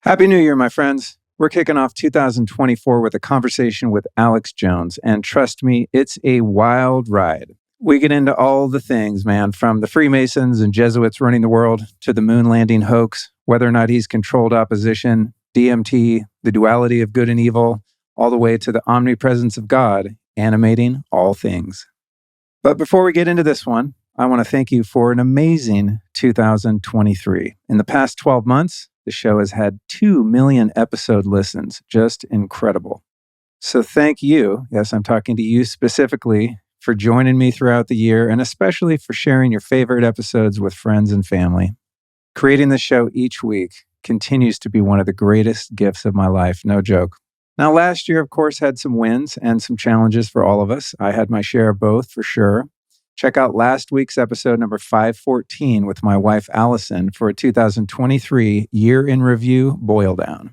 Happy New Year, my friends. We're kicking off 2024 with a conversation with Alex Jones, and trust me, it's a wild ride. We get into all the things, man, from the Freemasons and Jesuits running the world to the moon landing hoax, whether or not he's controlled opposition, DMT, the duality of good and evil, all the way to the omnipresence of God, animating all things. But before we get into this one, I want to thank you for an amazing 2023. In the past 12 months, the show has had 2 million episode listens. Just incredible. So thank you. Yes, I'm talking to you specifically for joining me throughout the year and especially for sharing your favorite episodes with friends and family. Creating the show each week continues to be one of the greatest gifts of my life. No joke. Now, last year, of course, had some wins and some challenges for all of us. I had my share of both for sure. Check out last week's episode number 514 with my wife, Allison, for a 2023 year in review boil down.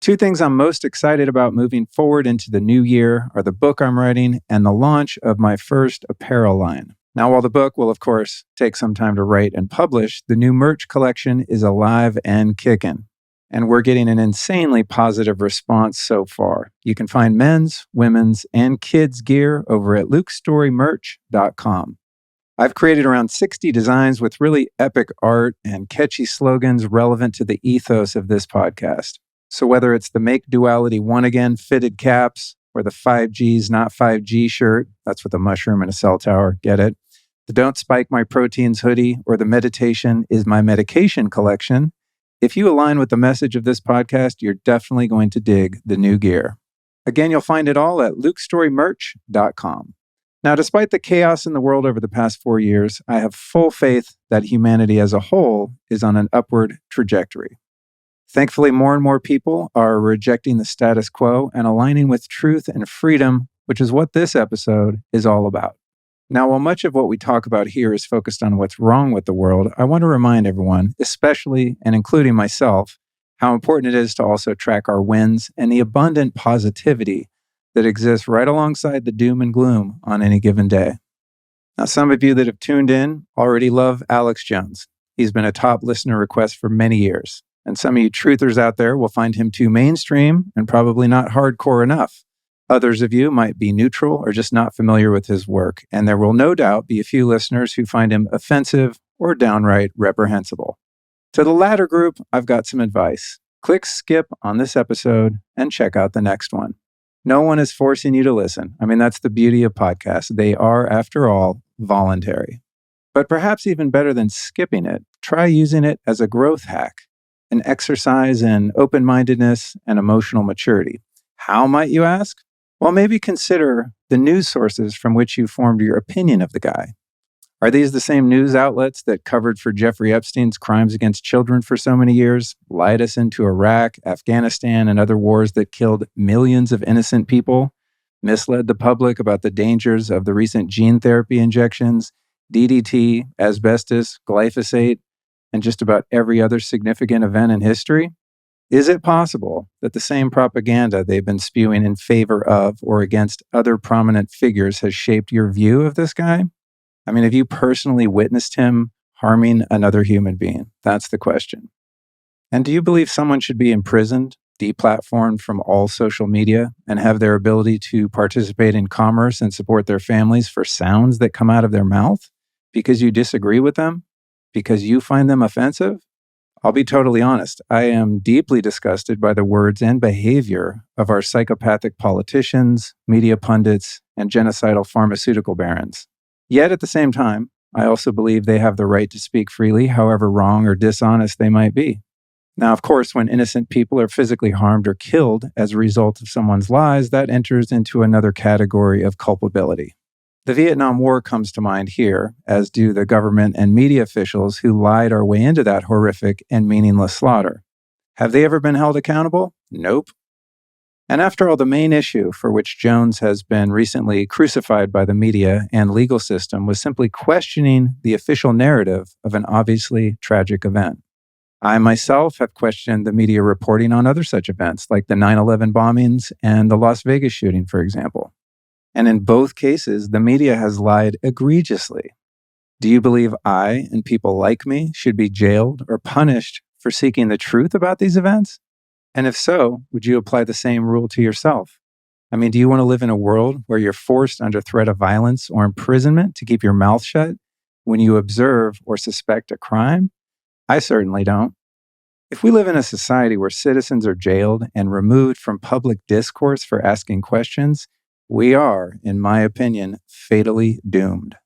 Two things I'm most excited about moving forward into the new year are the book I'm writing and the launch of my first apparel line. Now, while the book will, of course, take some time to write and publish, the new merch collection is alive and kicking. And we're getting an insanely positive response so far. You can find men's, women's, and kids' gear over at lukestoreymerch.com. I've created around 60 designs with really epic art and catchy slogans relevant to the ethos of this podcast. So whether it's the Make Duality One Again fitted caps, or the 5G's Not 5G shirt, that's with a mushroom and a cell tower, get it? The Don't Spike My Proteins hoodie, or the Meditation is My Medication collection, if you align with the message of this podcast, you're definitely going to dig the new gear. Again, you'll find it all at lukestoreymerch.com. Now, despite the chaos in the world over the past 4 years, I have full faith that humanity as a whole is on an upward trajectory. Thankfully, more and more people are rejecting the status quo and aligning with truth and freedom, which is what this episode is all about. Now, while much of what we talk about here is focused on what's wrong with the world, I want to remind everyone, especially and including myself, how important it is to also track our wins and the abundant positivity that exists right alongside the doom and gloom on any given day. Now, some of you that have tuned in already love Alex Jones. He's been a top listener request for many years. And some of you truthers out there will find him too mainstream and probably not hardcore enough. Others of you might be neutral or just not familiar with his work, and there will no doubt be a few listeners who find him offensive or downright reprehensible. To the latter group, I've got some advice. Click skip on this episode and check out the next one. No one is forcing you to listen. I mean, that's the beauty of podcasts. They are, after all, voluntary. But perhaps even better than skipping it, try using it as a growth hack, an exercise in open-mindedness and emotional maturity. How, might you ask? Well, maybe consider the news sources from which you formed your opinion of the guy. Are these the same news outlets that covered for Jeffrey Epstein's crimes against children for so many years, lied us into Iraq, Afghanistan, and other wars that killed millions of innocent people, misled the public about the dangers of the recent gene therapy injections, DDT, asbestos, glyphosate, and just about every other significant event in history? Is it possible that the same propaganda they've been spewing in favor of or against other prominent figures has shaped your view of this guy? I mean, have you personally witnessed him harming another human being? That's the question. And do you believe someone should be imprisoned, deplatformed from all social media, and have their ability to participate in commerce and support their families for sounds that come out of their mouth because you disagree with them? Because you find them offensive? I'll be totally honest. I am deeply disgusted by the words and behavior of our psychopathic politicians, media pundits, and genocidal pharmaceutical barons. Yet at the same time, I also believe they have the right to speak freely, however wrong or dishonest they might be. Now, of course, when innocent people are physically harmed or killed as a result of someone's lies, that enters into another category of culpability. The Vietnam War comes to mind here, as do the government and media officials who lied our way into that horrific and meaningless slaughter. Have they ever been held accountable? Nope. And after all, the main issue for which Jones has been recently crucified by the media and legal system was simply questioning the official narrative of an obviously tragic event. I myself have questioned the media reporting on other such events, like the 9/11 bombings and the Las Vegas shooting, for example. And in both cases, the media has lied egregiously. Do you believe I and people like me should be jailed or punished for seeking the truth about these events? And if so, would you apply the same rule to yourself? I mean, do you want to live in a world where you're forced under threat of violence or imprisonment to keep your mouth shut when you observe or suspect a crime? I certainly don't. If we live in a society where citizens are jailed and removed from public discourse for asking questions, we are, in my opinion, fatally doomed.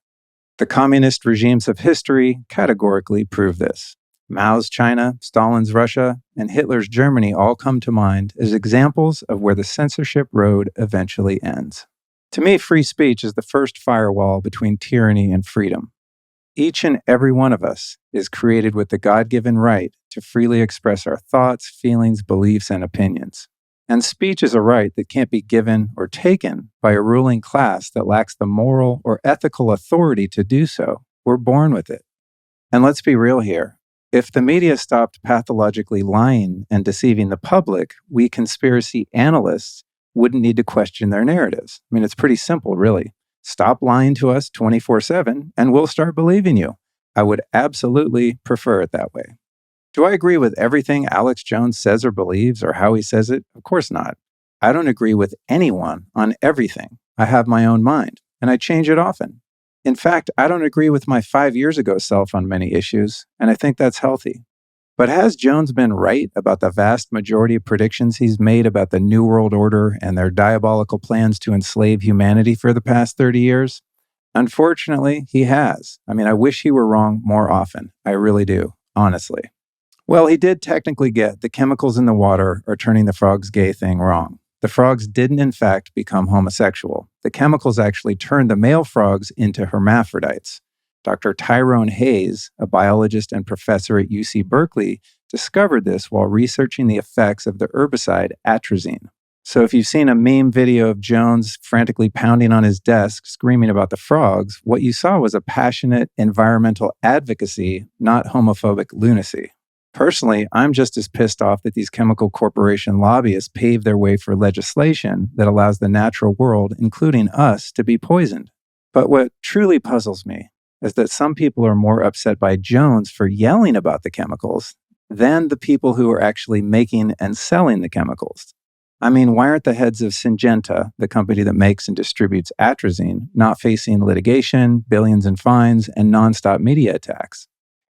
The communist regimes of history categorically prove this. Mao's China, Stalin's Russia, and Hitler's Germany all come to mind as examples of where the censorship road eventually ends. To me, free speech is the first firewall between tyranny and freedom. Each and every one of us is created with the God-given right to freely express our thoughts, feelings, beliefs, and opinions. And speech is a right that can't be given or taken by a ruling class that lacks the moral or ethical authority to do so. We're born with it. And let's be real here. If the media stopped pathologically lying and deceiving the public, we conspiracy analysts wouldn't need to question their narratives. I mean, it's pretty simple, really. Stop lying to us 24/7 and we'll start believing you. I would absolutely prefer it that way. Do I agree with everything Alex Jones says or believes or how he says it? Of course not. I don't agree with anyone on everything. I have my own mind, and I change it often. In fact, I don't agree with my 5 years ago self on many issues, and I think that's healthy. But has Jones been right about the vast majority of predictions he's made about the New World Order and their diabolical plans to enslave humanity for the past 30 years? Unfortunately, he has. I mean, I wish he were wrong more often. I really do, honestly. Well, he did technically get the chemicals in the water are turning the frogs gay thing wrong. The frogs didn't, in fact, become homosexual. The chemicals actually turned the male frogs into hermaphrodites. Dr. Tyrone Hayes, a biologist and professor at UC Berkeley, discovered this while researching the effects of the herbicide atrazine. So if you've seen a meme video of Jones frantically pounding on his desk, screaming about the frogs, what you saw was a passionate environmental advocacy, not homophobic lunacy. Personally, I'm just as pissed off that these chemical corporation lobbyists pave their way for legislation that allows the natural world, including us, to be poisoned. But what truly puzzles me is that some people are more upset by Jones for yelling about the chemicals than the people who are actually making and selling the chemicals. I mean, why aren't the heads of Syngenta, the company that makes and distributes atrazine, not facing litigation, billions in fines, and nonstop media attacks?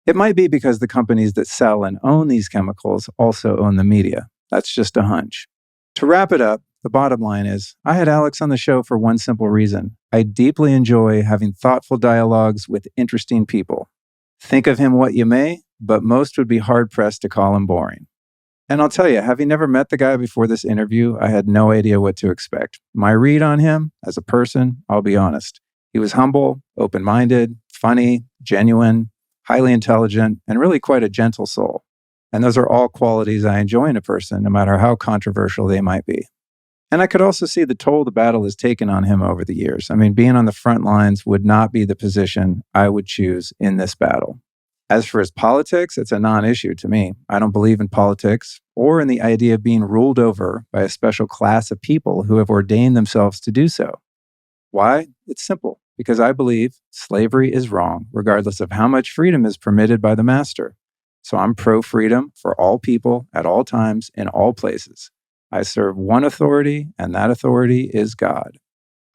It might be because the companies that sell and own these chemicals also own the media. That's just a hunch. To wrap it up, the bottom line is, I had Alex on the show for one simple reason. I deeply enjoy having thoughtful dialogues with interesting people. Think of him what you may, but most would be hard-pressed to call him boring. And I'll tell you, having never met the guy before this interview, I had no idea what to expect. My read on him, as a person, I'll be honest. He was humble, open-minded, funny, genuine, highly intelligent, and really quite a gentle soul. And those are all qualities I enjoy in a person, no matter how controversial they might be. And I could also see the toll the battle has taken on him over the years. I mean, being on the front lines would not be the position I would choose in this battle. As for his politics, it's a non-issue to me. I don't believe in politics or in the idea of being ruled over by a special class of people who have ordained themselves to do so. Why? It's simple. Because I believe slavery is wrong, regardless of how much freedom is permitted by the master. So I'm pro-freedom for all people, at all times, in all places. I serve one authority, and that authority is God.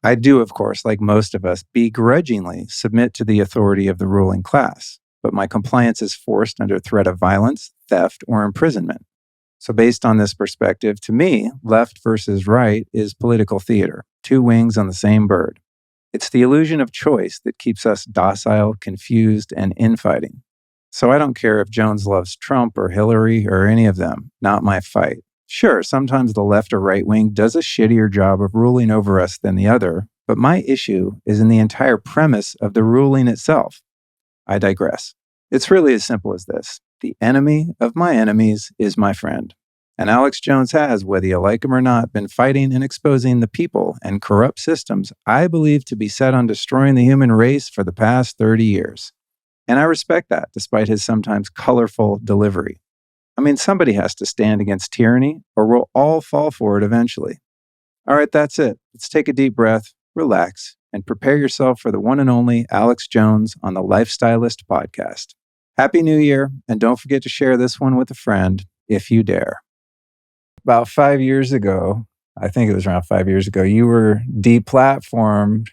I do, of course, like most of us, begrudgingly submit to the authority of the ruling class, but my compliance is forced under threat of violence, theft, or imprisonment. So based on this perspective, to me, left versus right is political theater, two wings on the same bird. It's the illusion of choice that keeps us docile, confused, and infighting. So I don't care if Jones loves Trump or Hillary or any of them, not my fight. Sure, sometimes the left or right wing does a shittier job of ruling over us than the other, but my issue is in the entire premise of the ruling itself. I digress. It's really as simple as this. The enemy of my enemies is my friend. And Alex Jones has, whether you like him or not, been fighting and exposing the people and corrupt systems I believe to be set on destroying the human race for the past 30 years. And I respect that, despite his sometimes colorful delivery. I mean, somebody has to stand against tyranny, or we'll all fall for it eventually. All right, that's it. Let's take a deep breath, relax, and prepare yourself for the one and only Alex Jones on the Lifestylist podcast. Happy New Year, and don't forget to share this one with a friend if you dare. about 5 years ago, I think it was around 5 years ago, you were deplatformed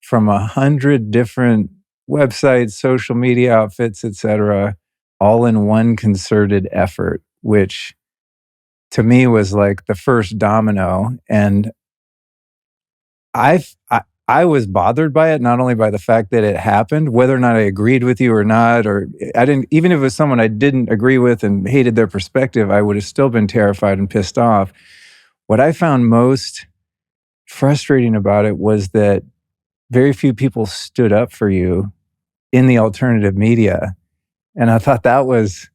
from 100 different websites, social media outfits, etc., all in one concerted effort, which to me was like the first domino. And I, I was bothered by it, not only by the fact that it happened, whether or not I agreed with you or not, or I didn't, even if it was someone I didn't agree with and hated their perspective, I would have still been terrified and pissed off. What I found most frustrating about it was that very few people stood up for you in the alternative media. And I thought that was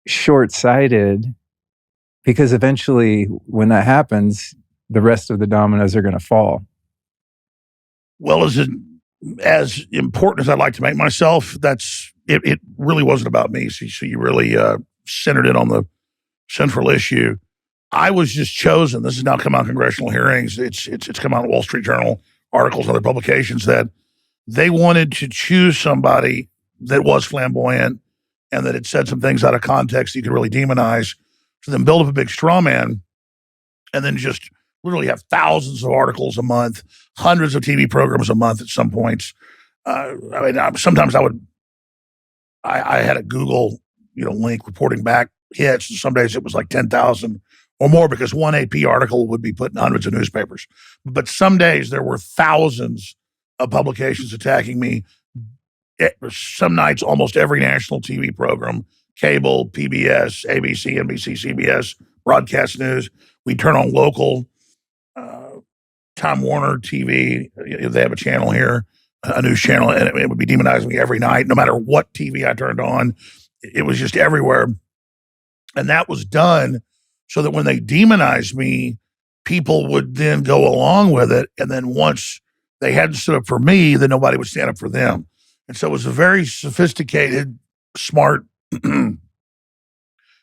short-sighted, because eventually when that happens, the rest of the dominoes are going to fall. Well, as important as I'd like to make myself, it really wasn't about me. So you really centered it on the central issue. I was just chosen. This has now come out in congressional hearings. It's come out in Wall Street Journal articles, other publications, that they wanted to choose somebody that was flamboyant and that had said some things out of context that you could really demonize. So then build up a big straw man and then just literally have thousands of articles a month, hundreds of TV programs a month at some points. Sometimes I had a Google, link reporting back hits, and some days it was like 10,000 or more because one AP article would be put in hundreds of newspapers. But some days there were thousands of publications attacking me. Some nights, almost every national TV program, cable, PBS, ABC, NBC, CBS, broadcast news. We turn on local Time Warner TV. They have a channel here, a news channel, and it would be demonizing me every night, no matter what TV I turned on. It was just everywhere. And that was done so that when they demonized me, people would then go along with it. And then once they hadn't stood up for me, then nobody would stand up for them. And so it was a very sophisticated, smart,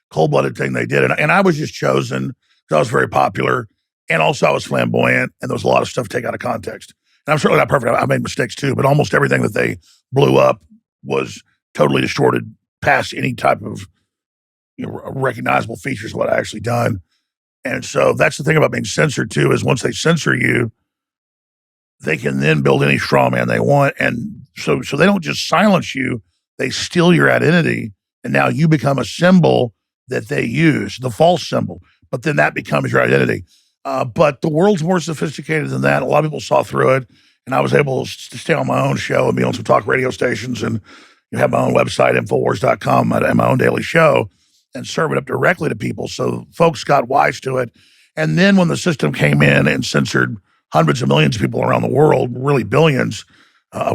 cold-blooded thing they did. And I was just chosen because I was very popular. And also I was flamboyant. And there was a lot of stuff taken out of context. And I'm certainly not perfect. I made mistakes too. But almost everything that they blew up was totally distorted past any type of recognizable features of what I actually done. And so that's the thing about being censored too, is once they censor you, they can then build any straw man they want. And so they don't just silence you, they steal your identity. And now you become a symbol that they use, the false symbol. But then that becomes your identity. But the world's more sophisticated than that. A lot of people saw through it. And I was able to stay on my own show and be on some talk radio stations and have my own website, Infowars.com, and my own daily show, and serve it up directly to people. So folks got wise to it. And then when the system came in and censored hundreds of millions of people around the world, really billions,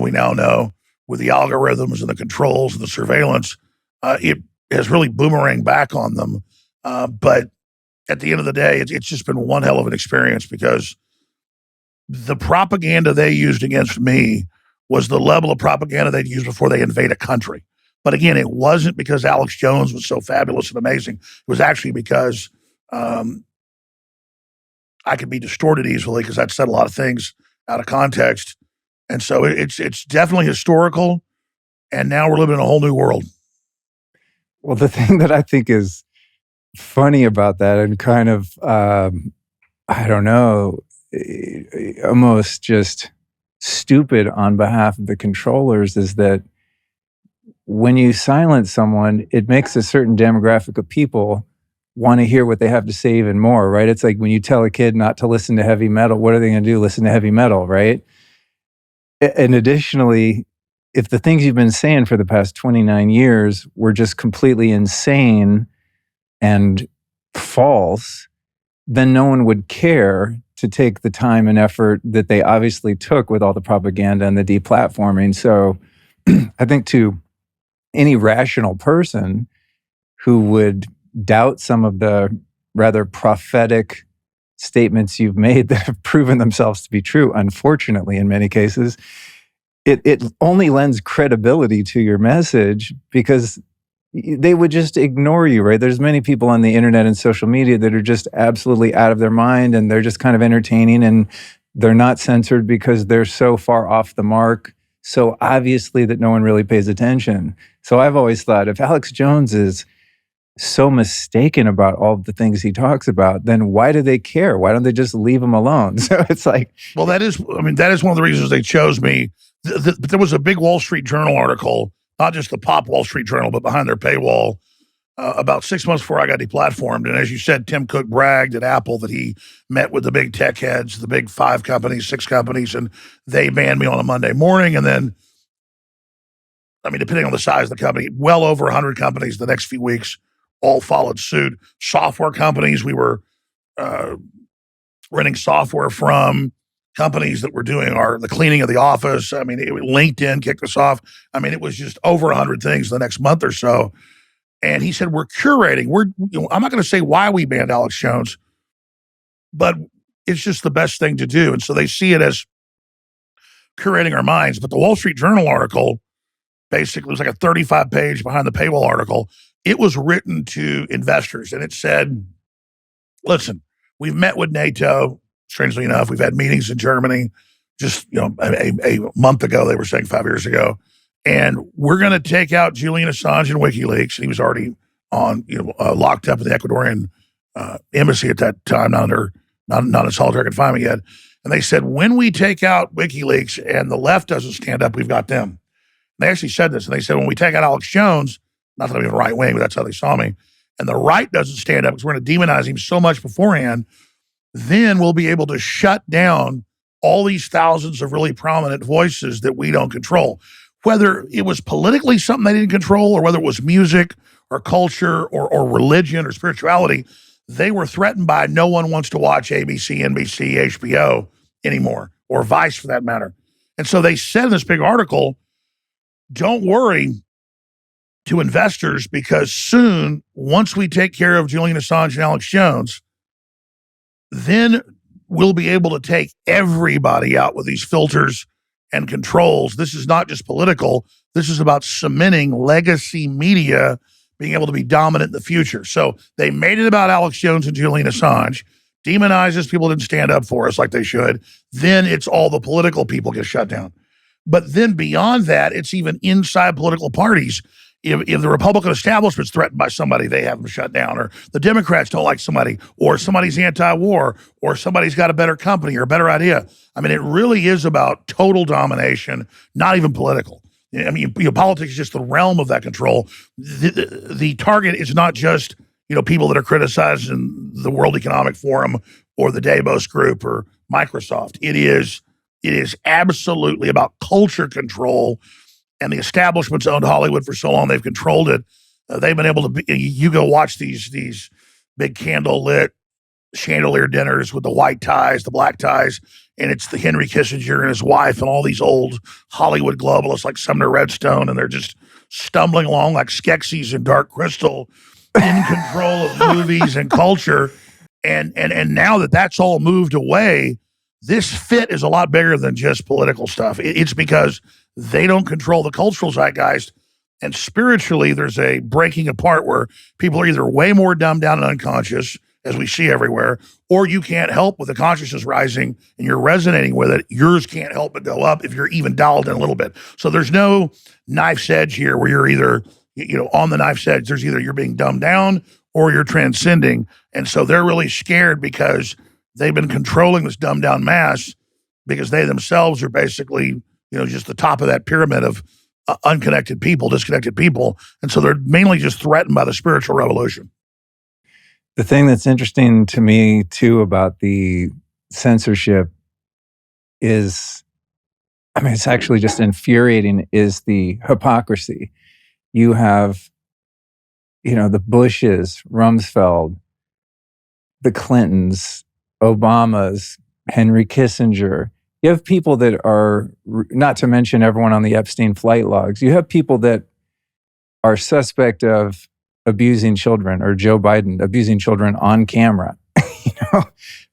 we now know, with the algorithms and the controls and the surveillance, it has really boomeranged back on them. But at the end of the day, it's just been one hell of an experience, because the propaganda they used against me was the level of propaganda they'd used before they invade a country. But again, it wasn't because Alex Jones was so fabulous and amazing. It was actually because I could be distorted easily because I'd said a lot of things out of context. And so it's definitely historical. And now we're living in a whole new world. Well, the thing that I think is funny about that, and kind of, I don't know, almost just stupid on behalf of the controllers, is that when you silence someone, it makes a certain demographic of people want to hear what they have to say even more, right? It's like when you tell a kid not to listen to heavy metal, what are they going to do? Listen to heavy metal, right? And additionally, if the things you've been saying for the past 29 years were just completely insane and false, then no one would care to take the time and effort that they obviously took with all the propaganda and the deplatforming. So I think to any rational person who would doubt some of the rather prophetic statements you've made that have proven themselves to be true, unfortunately, in many cases, it only lends credibility to your message, because they would just ignore you, right? There's many people on the internet and social media that are just absolutely out of their mind, and they're just kind of entertaining, and they're not censored because they're so far off the mark, so obviously that no one really pays attention. So I've always thought, if Alex Jones is so mistaken about all of the things he talks about, then why do they care? Why don't they just leave him alone? So it's like, well, that is one of the reasons they chose me. But there was a big Wall Street Journal article, not just the pop Wall Street Journal, but behind their paywall, about 6 months before I got deplatformed. And as you said, Tim Cook bragged at Apple that he met with the big tech heads, the big 5 companies, 6 companies, and they banned me on a Monday morning. And then, depending on the size of the company, well over 100 companies the next few weeks all followed suit. Software companies, we were renting software from companies that were doing the cleaning of the office. LinkedIn kicked us off. It was just over 100 things the next month or so. And he said, we're curating. I'm not going to say why we banned Alex Jones, but it's just the best thing to do. And so they see it as curating our minds. But the Wall Street Journal article basically was like a 35-page behind the paywall article. It was written to investors, and it said, listen, we've met with NATO. Strangely enough, we've had meetings in Germany just a month ago. They were saying 5 years ago. And we're going to take out Julian Assange and WikiLeaks. And he was already on, locked up in the Ecuadorian embassy at that time, not in solitary confinement yet. And they said, when we take out WikiLeaks and the left doesn't stand up, we've got them. And they actually said this. And they said, when we take out Alex Jones, not that I'm even right wing, but that's how they saw me, and the right doesn't stand up because we're going to demonize him so much beforehand, then we'll be able to shut down all these thousands of really prominent voices that we don't control. Whether it was politically something they didn't control, or whether it was music or culture or religion or spirituality, they were threatened by no one wants to watch ABC, NBC, HBO anymore, or Vice for that matter. And so they said in this big article, don't worry to investors, because soon, once we take care of Julian Assange and Alex Jones, then we'll be able to take everybody out with these filters and controls. This is not just political. This is about cementing legacy media being able to be dominant in the future. So they made it about Alex Jones and Julian Assange, demonizes people didn't stand up for us like they should. Then it's all the political people get shut down. But then beyond that, it's even inside political parties. If the Republican establishment's threatened by somebody, they have them shut down, or the Democrats don't like somebody, or somebody's anti-war, or somebody's got a better company or a better idea. It really is about total domination, not even political. Politics is just the realm of that control. The target is not just, people that are criticizing the World Economic Forum or the Davos Group or Microsoft. It is absolutely about culture control. And the establishment's owned Hollywood for so long, they've controlled it. They've been able to you go watch these big candle-lit chandelier dinners with the white ties, the black ties, and it's the Henry Kissinger and his wife and all these old Hollywood globalists like Sumner Redstone, and they're just stumbling along like Skeksis and Dark Crystal in control of movies and culture. And now that that's all moved away, this fit is a lot bigger than just political stuff. It's because they don't control the cultural zeitgeist. And spiritually, there's a breaking apart where people are either way more dumbed down and unconscious, as we see everywhere, or you can't help with the consciousness rising and you're resonating with it. Yours can't help but go up if you're even dialed in a little bit. So there's no knife's edge here where you're either, on the knife's edge. There's either you're being dumbed down or you're transcending. And so they're really scared because they've been controlling this dumbed down mass because they themselves are basically, just the top of that pyramid of unconnected people, disconnected people. And so they're mainly just threatened by the spiritual revolution. The thing that's interesting to me, too, about the censorship is, it's actually just infuriating, is the hypocrisy. You have, the Bushes, Rumsfeld, the Clintons, Obamas, Henry Kissinger. You have people that are, not to mention everyone on the Epstein flight logs, you have people that are suspect of abusing children, or Joe Biden abusing children on camera.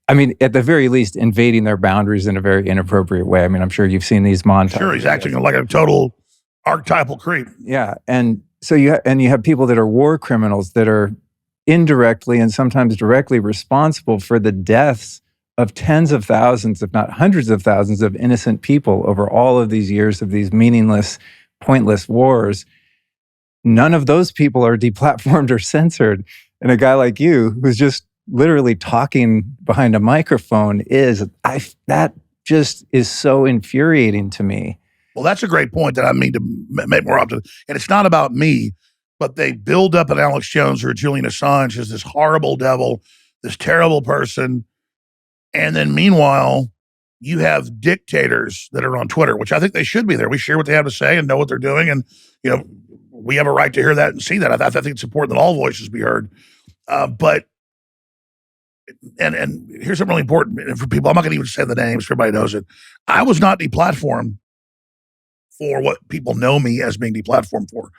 At the very least, invading their boundaries in a very inappropriate way. I'm sure you've seen these montages. Sure, he's acting like a total archetypal creep. Yeah, and so you have people that are war criminals that are indirectly and sometimes directly responsible for the deaths of tens of thousands, if not hundreds of thousands, of innocent people over all of these years of these meaningless, pointless wars. none of those people are deplatformed or censored. And a guy like you, who's just literally talking behind a microphone, that just is so infuriating to me. Well, that's a great point that I mean to make more often. And it's not about me, but they build up an Alex Jones or a Julian Assange as this horrible devil, this terrible person. And then meanwhile, you have dictators that are on Twitter, which I think they should be there. We share what they have to say and know what they're doing. And, we have a right to hear that and see that. I think it's important that all voices be heard. But here's something really important for people. I'm not going to even say the names. Everybody knows it. I was not deplatformed for what people know me as being deplatformed for.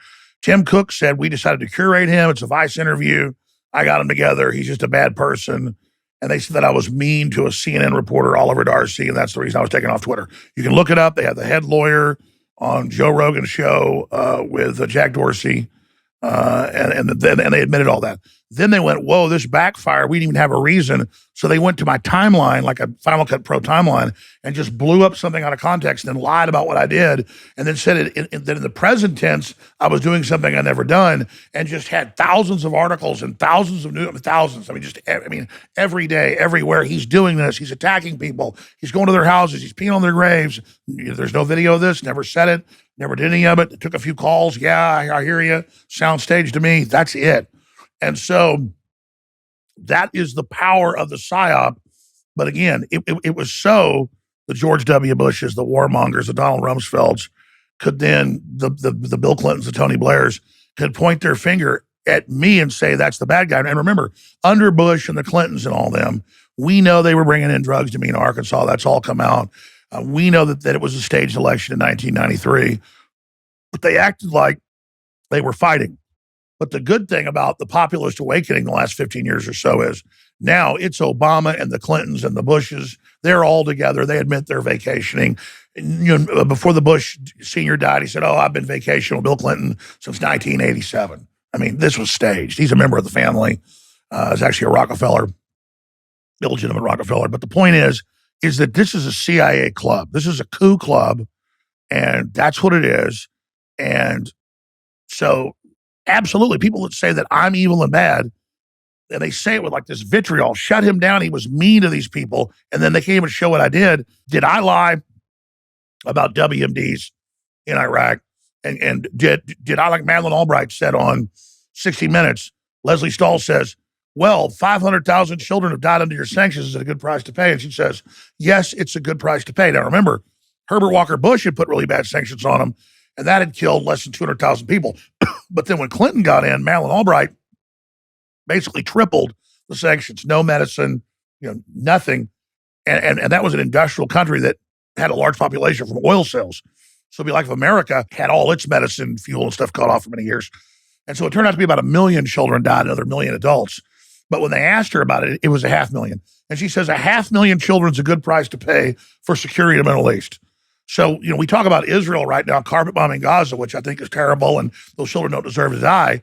Tim Cook said, we decided to curate him. It's a Vice interview. I got him together. He's just a bad person. And they said that I was mean to a CNN reporter, Oliver Darcy, and that's the reason I was taken off Twitter. You can look it up. They had the head lawyer on Joe Rogan's show with Jack Dorsey, and they admitted all that. Then they went, whoa, this backfired. We didn't even have a reason. So they went to my timeline, like a Final Cut Pro timeline, and just blew up something out of context and then lied about what I did. And then said that in the present tense, I was doing something I'd never done, and just had thousands of articles and thousands of thousands. Every day, everywhere, he's doing this. He's attacking people. He's going to their houses. He's peeing on their graves. There's no video of this. Never said it. Never did any of it. Took a few calls. Yeah, I hear you. Soundstage to me. That's it. And so that is the power of the PSYOP. But again, it was so the George W. Bushes, the warmongers, the Donald Rumsfelds could then, the Bill Clintons, the Tony Blairs, could point their finger at me and say, that's the bad guy. And remember, under Bush and the Clintons and all them, we know they were bringing in drugs to me in Arkansas. That's all come out. We know that it was a staged election in 1993. But they acted like they were fighting. But the good thing about the populist awakening the last 15 years or so is now it's Obama and the Clintons and the Bushes. They're all together. They admit they're vacationing. Before the Bush senior died, he said, I've been vacationing with Bill Clinton since 1987. This was staged. He's a member of the family. He's actually a Rockefeller, illegitimate Rockefeller. But the point is that this is a CIA club. This is a coup club, and that's what it is. And so absolutely, people that say that I'm evil and bad, and they say it with like this vitriol, shut him down. He was mean to these people. And then they came and show what I did. Did I lie about WMDs in Iraq? And did I, like Madeleine Albright said on 60 Minutes, Leslie Stahl says, well, 500,000 children have died under your sanctions. Is it a good price to pay? And she says, yes, it's a good price to pay. Now, remember, Herbert Walker Bush had put really bad sanctions on him, and that had killed less than 200,000 people. But then when Clinton got in, Madeleine Albright basically tripled the sanctions. No medicine, nothing. And that was an industrial country that had a large population from oil sales. So it'd be like if America had all its medicine, fuel, and stuff cut off for many years. And so it turned out to be about 1 million children died, another 1 million adults. But when they asked her about it, it was 500,000. And she says 500,000 children is a good price to pay for security in the Middle East. So, we talk about Israel right now, carpet bombing Gaza, which I think is terrible, and those children don't deserve to die.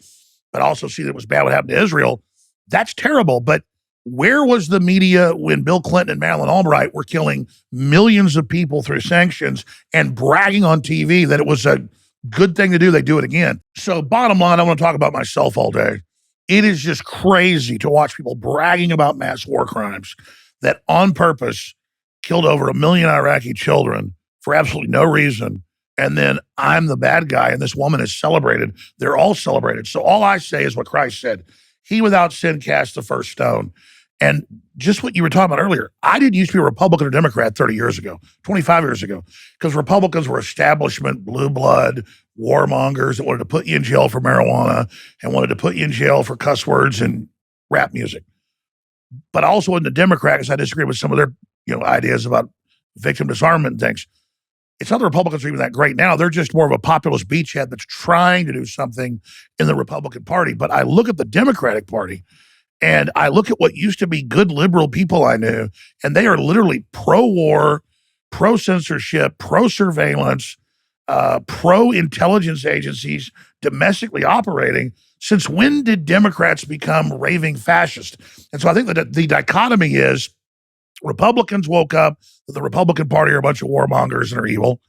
But I also see that it was bad what happened to Israel. That's terrible. But where was the media when Bill Clinton and Madeleine Albright were killing millions of people through sanctions and bragging on TV that it was a good thing to do? They do it again. So bottom line, I want to talk about myself all day. It is just crazy to watch people bragging about mass war crimes that on purpose killed over 1 million Iraqi children for absolutely no reason. And then I'm the bad guy, and this woman is celebrated. They're all celebrated. So all I say is what Christ said. He without sin cast the first stone. And just what you were talking about earlier, I didn't used to be a Republican or Democrat 30 years ago, 25 years ago, because Republicans were establishment, blue blood, warmongers that wanted to put you in jail for marijuana and wanted to put you in jail for cuss words and rap music. But also in the Democrats, I disagree with some of their ideas about victim disarmament and things. It's not the Republicans are even that great now. They're just more of a populist beachhead that's trying to do something in the Republican Party. But I look at the Democratic Party, and I look at what used to be good liberal people I knew, and they are literally pro-war, pro-censorship, pro-surveillance, pro-intelligence agencies domestically operating. Since when did Democrats become raving fascist? And so I think that the dichotomy is Republicans woke up that the Republican Party are a bunch of warmongers and are evil.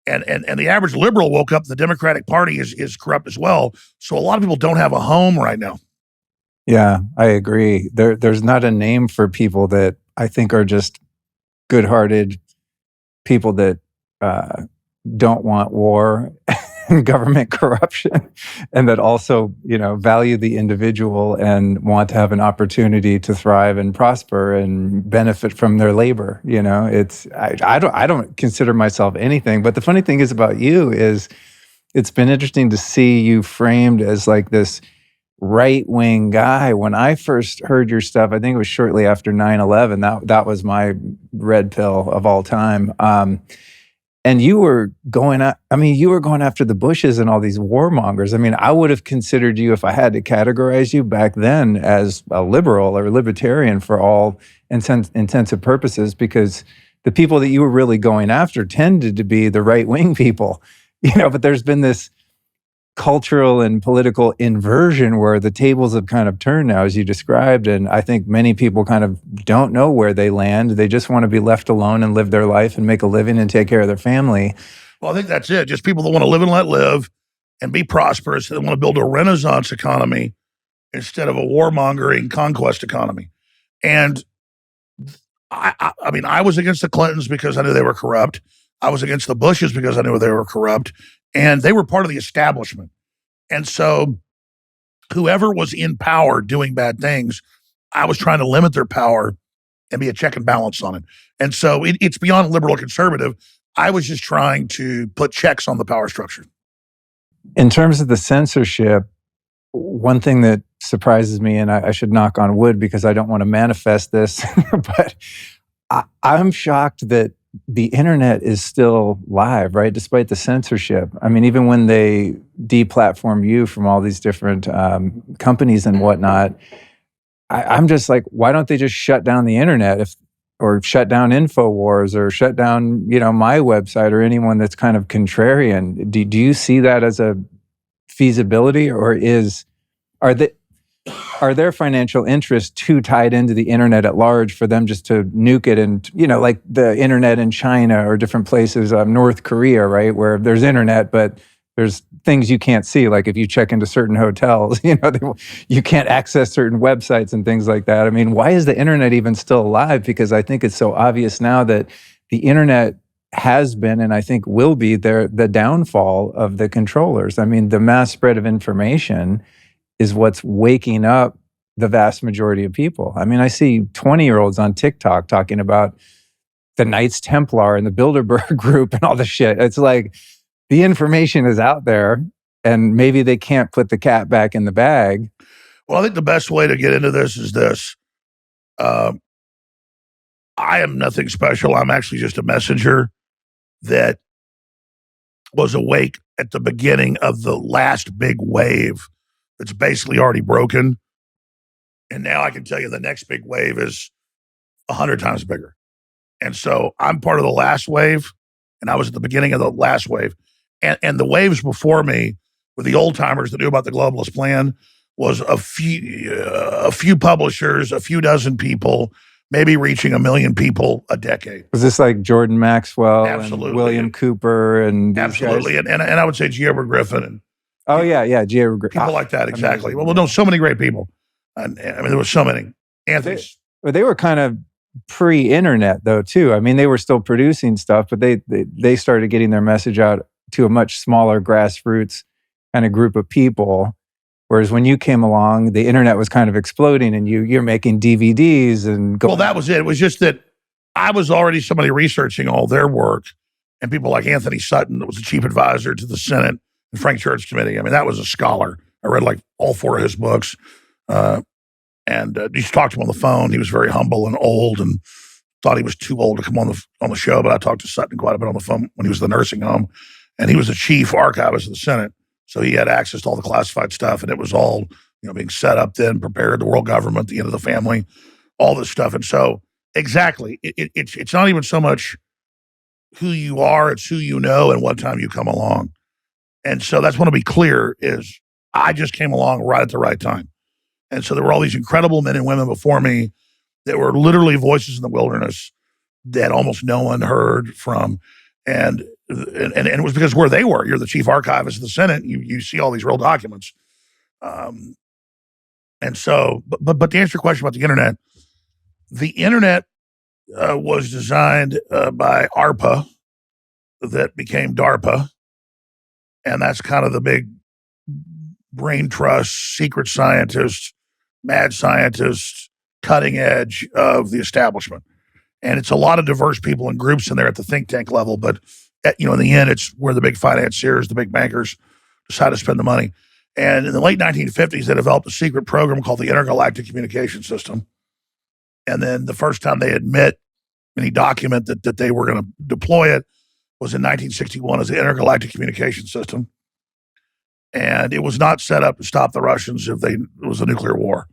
And the average liberal woke up, the Democratic Party is corrupt as well. So a lot of people don't have a home right now. Yeah, I agree. There's not a name for people that I think are just good-hearted people that don't want war and government corruption, and that also, value the individual and want to have an opportunity to thrive and prosper and benefit from their labor. I don't consider myself anything. But the funny thing is about you is it's been interesting to see you framed as like this right-wing guy. When I first heard your stuff, I think it was shortly after 9/11. That was my red pill of all time. And you were going after the Bushes and all these warmongers. I mean, I would have considered you, if I had to categorize you back then, as a liberal or libertarian for all intensive purposes, because the people that you were really going after tended to be the right-wing people. But there's been this cultural and political inversion where the tables have kind of turned now, as you described. And I think many people kind of don't know where they land. They just want to be left alone and live their life and make a living and take care of their family. Well, I think that's it. Just people that want to live and let live and be prosperous. They want to build a Renaissance economy instead of a warmongering conquest economy. And I was against the Clintons because I knew they were corrupt. I was against the Bushes because I knew they were corrupt. And they were part of the establishment. And so whoever was in power doing bad things, I was trying to limit their power and be a check and balance on it. And so it's beyond liberal or conservative. I was just trying to put checks on the power structure. In terms of the censorship, one thing that surprises me, and I should knock on wood because I don't want to manifest this, but I'm shocked that the internet is still live, right? Despite the censorship. I mean, even when they deplatform you from all these different companies and whatnot, I'm just like, why don't they just shut down the internet or shut down InfoWars or shut down, my website or anyone that's kind of contrarian? Do you see that as a feasibility, or are their financial interests too tied into the internet at large for them just to nuke it? And, like the internet in China or different places, North Korea, right, where there's internet, but there's things you can't see. Like if you check into certain hotels, you can't access certain websites and things like that. I mean, why is the internet even still alive? Because I think it's so obvious now that the internet has been, and I think will be, the downfall of the controllers. I mean, the mass spread of information is what's waking up the vast majority of people. I mean, I see 20-year-olds on TikTok talking about the Knights Templar and the Bilderberg group and all the shit. It's like the information is out there and maybe they can't put the cat back in the bag. Well, I think the best way to get into this is this. I am nothing special. I'm actually just a messenger that was awake at the beginning of the last big wave that's basically already broken. And now I can tell you the next big wave is 100 times bigger. And so I'm part of the last wave, and I was at the beginning of the last wave. And the waves before me, with the old timers that knew about the globalist plan, was a few publishers, a few dozen people, maybe reaching 1 million people a decade. Was this like Jordan Maxwell Absolutely. and William Cooper and these absolutely guys? And I would say Geoengineering Griffin and people like that. Exactly. Well, no, so many great people. And I mean, there was so many. Anthony's. They were kind of pre-internet though too. I mean, they were still producing stuff, but they started getting their message out to a much smaller grassroots kind of group of people. Whereas when you came along, the internet was kind of exploding, and you're making DVDs and going. Well, that was it. It was just that I was already somebody researching all their work, and people like Anthony Sutton, that was the chief advisor to the Senate and Frank Church Committee. I mean, that was a scholar. I read like all 4 of his books, and used to talk to him on the phone. He was very humble and old, and thought he was too old to come on the show. But I talked to Sutton quite a bit on the phone when he was in the nursing home, and he was the chief archivist of the Senate. So he had access to all the classified stuff, and it was all, being set up then, prepared, the world government, the end of the family, all this stuff. And so, exactly, it's not even so much who you are, it's who you know and what time you come along. And so that's want to be clear is I just came along right at the right time. And so there were all these incredible men and women before me that were literally voices in the wilderness that almost no one heard from. And it was because where they were, you're the chief archivist of the Senate, you see all these real documents. And so, but to answer your question about the internet was designed by ARPA that became DARPA. And that's kind of the big brain trust, secret scientist, mad scientist, cutting edge of the establishment. And it's a lot of diverse people and groups in there at the think tank level. But, in the end, it's where the big financiers, the big bankers decide to spend the money. And in the late 1950s, they developed a secret program called the Intergalactic Communication System. And then the first time they admit any document that they were going to deploy it was in 1961 as the Intergalactic Communication System. And it was not set up to stop the Russians if it was a nuclear war.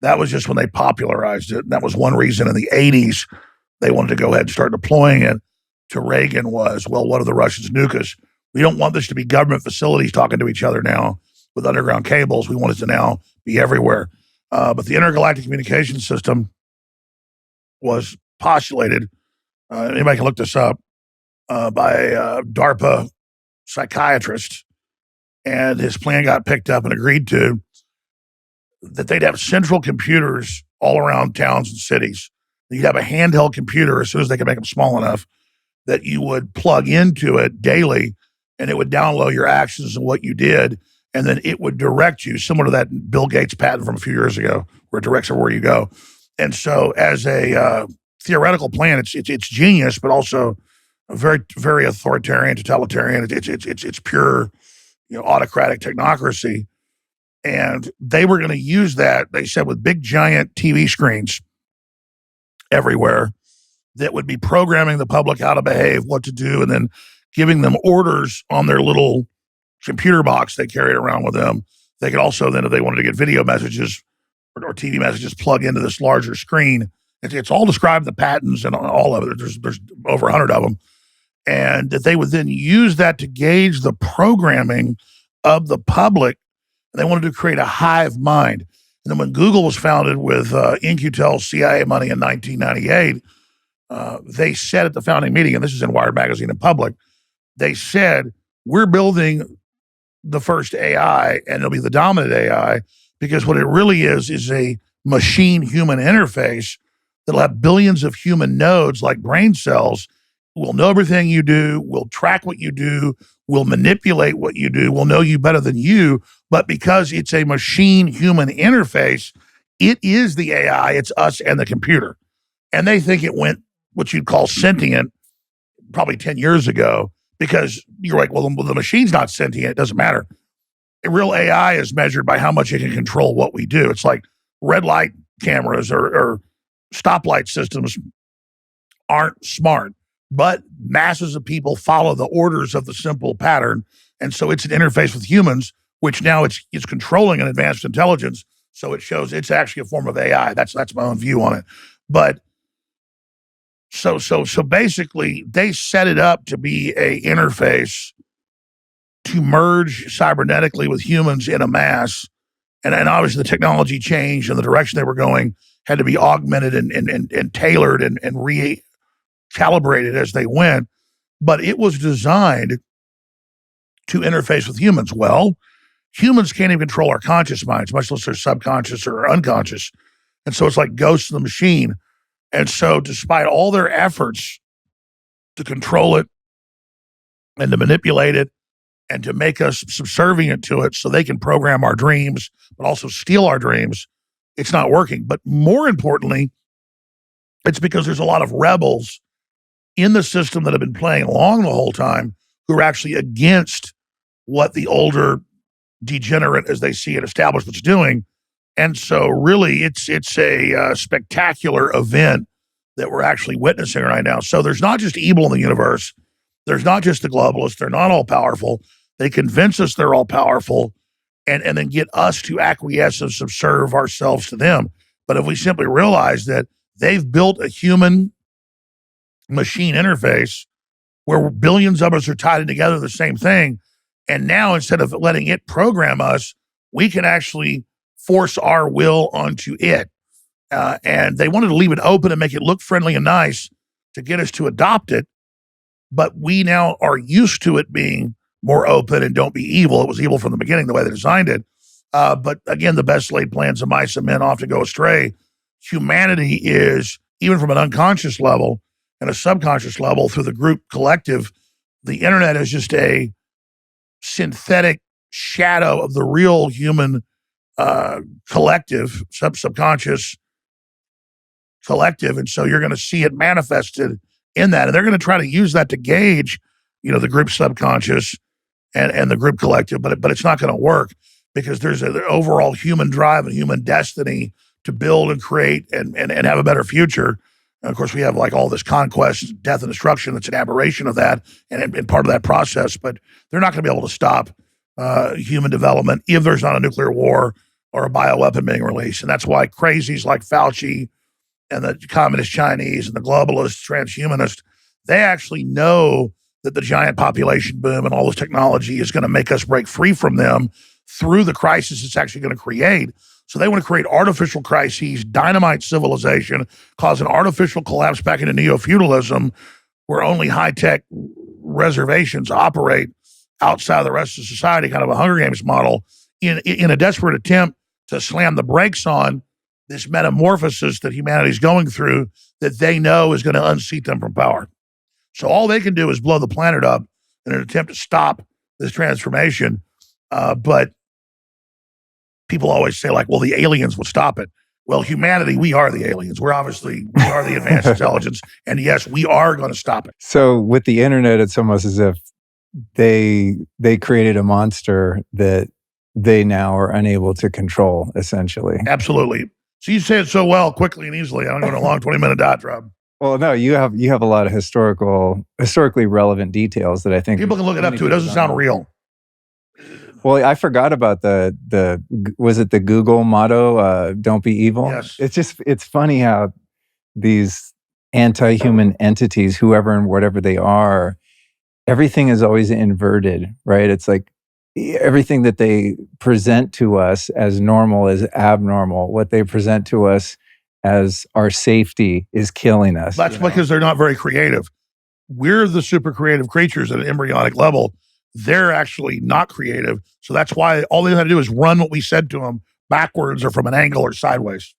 That was just when they popularized it. And that was one reason in the 80s they wanted to go ahead and start deploying it to Reagan was, well, what do the Russians nuke us? We don't want this to be government facilities talking to each other now with underground cables. We want it to now be everywhere. But the Intergalactic Communication System was postulated, anybody can look this up, by a DARPA psychiatrist. And his plan got picked up and agreed to, that they'd have central computers all around towns and cities. You'd have a handheld computer as soon as they could make them small enough that you would plug into it daily and it would download your actions and what you did. And then it would direct you, similar to that Bill Gates patent from a few years ago, where it directs everywhere you go. And so as a theoretical plan, it's genius, but also a very, very authoritarian, totalitarian. It's pure, autocratic technocracy. And they were going to use that, they said, with big, giant TV screens everywhere that would be programming the public how to behave, what to do, and then giving them orders on their little computer box they carried around with them. They could also then, if they wanted to get video messages or TV messages, plug into this larger screen. It's all described in the patents and all of it. There's over 100 of them. And that they would then use that to gauge the programming of the public. They wanted to create a hive mind. And then when Google was founded with In-Q-Tel CIA money in 1998, they said at the founding meeting, and this is in Wired Magazine in public, they said, we're building the first AI and it'll be the dominant AI, because what it really is a machine-human interface that'll have billions of human nodes like brain cells. We'll know everything you do. We'll track what you do. We'll manipulate what you do. We'll know you better than you. But because it's a machine-human interface, it is the AI. It's us and the computer. And they think it went what you'd call sentient probably 10 years ago, because you're like, well, the machine's not sentient. It doesn't matter. A real AI is measured by how much it can control what we do. It's like red light cameras or stoplight systems aren't smart, but masses of people follow the orders of the simple pattern. And so it's an interface with humans, which now it's controlling an advanced intelligence. So it shows it's actually a form of AI. That's my own view on it. But so basically they set it up to be a interface to merge cybernetically with humans in a mass. And obviously the technology changed and the direction they were going had to be augmented and tailored and recalibrated as they went. But it was designed to interface with humans. Well, humans can't even control our conscious minds, much less their subconscious or unconscious. And so it's like ghosts in the machine. And so despite all their efforts to control it and to manipulate it and to make us subservient to it so they can program our dreams, but also steal our dreams, it's not working. But more importantly, it's because there's a lot of rebels in the system that have been playing along the whole time who are actually against what the older degenerate, as they see it, establishment's doing. And so really it's a spectacular event that we're actually witnessing right now. So there's not just evil in the universe. There's not just the globalists. They're not all powerful. They convince us they're all powerful and then get us to acquiesce and subserve ourselves to them. But if we simply realize that they've built a human machine interface where billions of us are tied together, the same thing, and now instead of letting it program us, we can actually force our will onto it. And they wanted to leave it open and make it look friendly and nice to get us to adopt it. but we now are used to it being more open and don't be evil. It was evil from the beginning, the way they designed it. But again, the best laid plans of mice and men often go astray. Humanity is, even from an unconscious level and a subconscious level through the group collective, the internet is just a synthetic shadow of the real human collective, subconscious collective. And so you're going to see it manifested in that. And they're going to try to use that to gauge, the group subconscious and the group collective, but it's not going to work because there's an overall human drive and human destiny to build and create and have a better future. And of course, we have like all this conquest, death, and destruction. That's an aberration of that and part of that process. But they're not going to be able to stop human development if there's not a nuclear war or a bioweapon being released. And that's why crazies like Fauci and the communist Chinese and the globalists, transhumanists, they actually know that the giant population boom and all this technology is going to make us break free from them through the crisis it's actually going to create. So they want to create artificial crises, dynamite civilization, cause an artificial collapse back into neo-feudalism where only high-tech reservations operate outside of the rest of society, kind of a Hunger Games model, in a desperate attempt to slam the brakes on this metamorphosis that humanity is going through that they know is going to unseat them from power. So all they can do is blow the planet up in an attempt to stop this transformation. But people always say like, well, the aliens would stop it. Well, humanity, we are the aliens. We are the advanced intelligence. And yes, we are going to stop it. So with the internet, it's almost as if they created a monster that they now are unable to control, essentially. Absolutely. So you say it so well, quickly and easily. I don't go on a long 20-minute diatribe. Well, no, you have a lot of historically relevant details that I think people can look it up too. It doesn't sound real. Well, I forgot about was it the Google motto, don't be evil? Yes. It's funny how these anti-human entities, whoever and whatever they are, everything is always inverted, right? It's like everything that they present to us as normal is abnormal. What they present to us as our safety is killing us. That's because they're not very creative. We're the super creative creatures at an embryonic level. They're actually not creative. So that's why all they had to do is run what we said to them backwards or from an angle or sideways.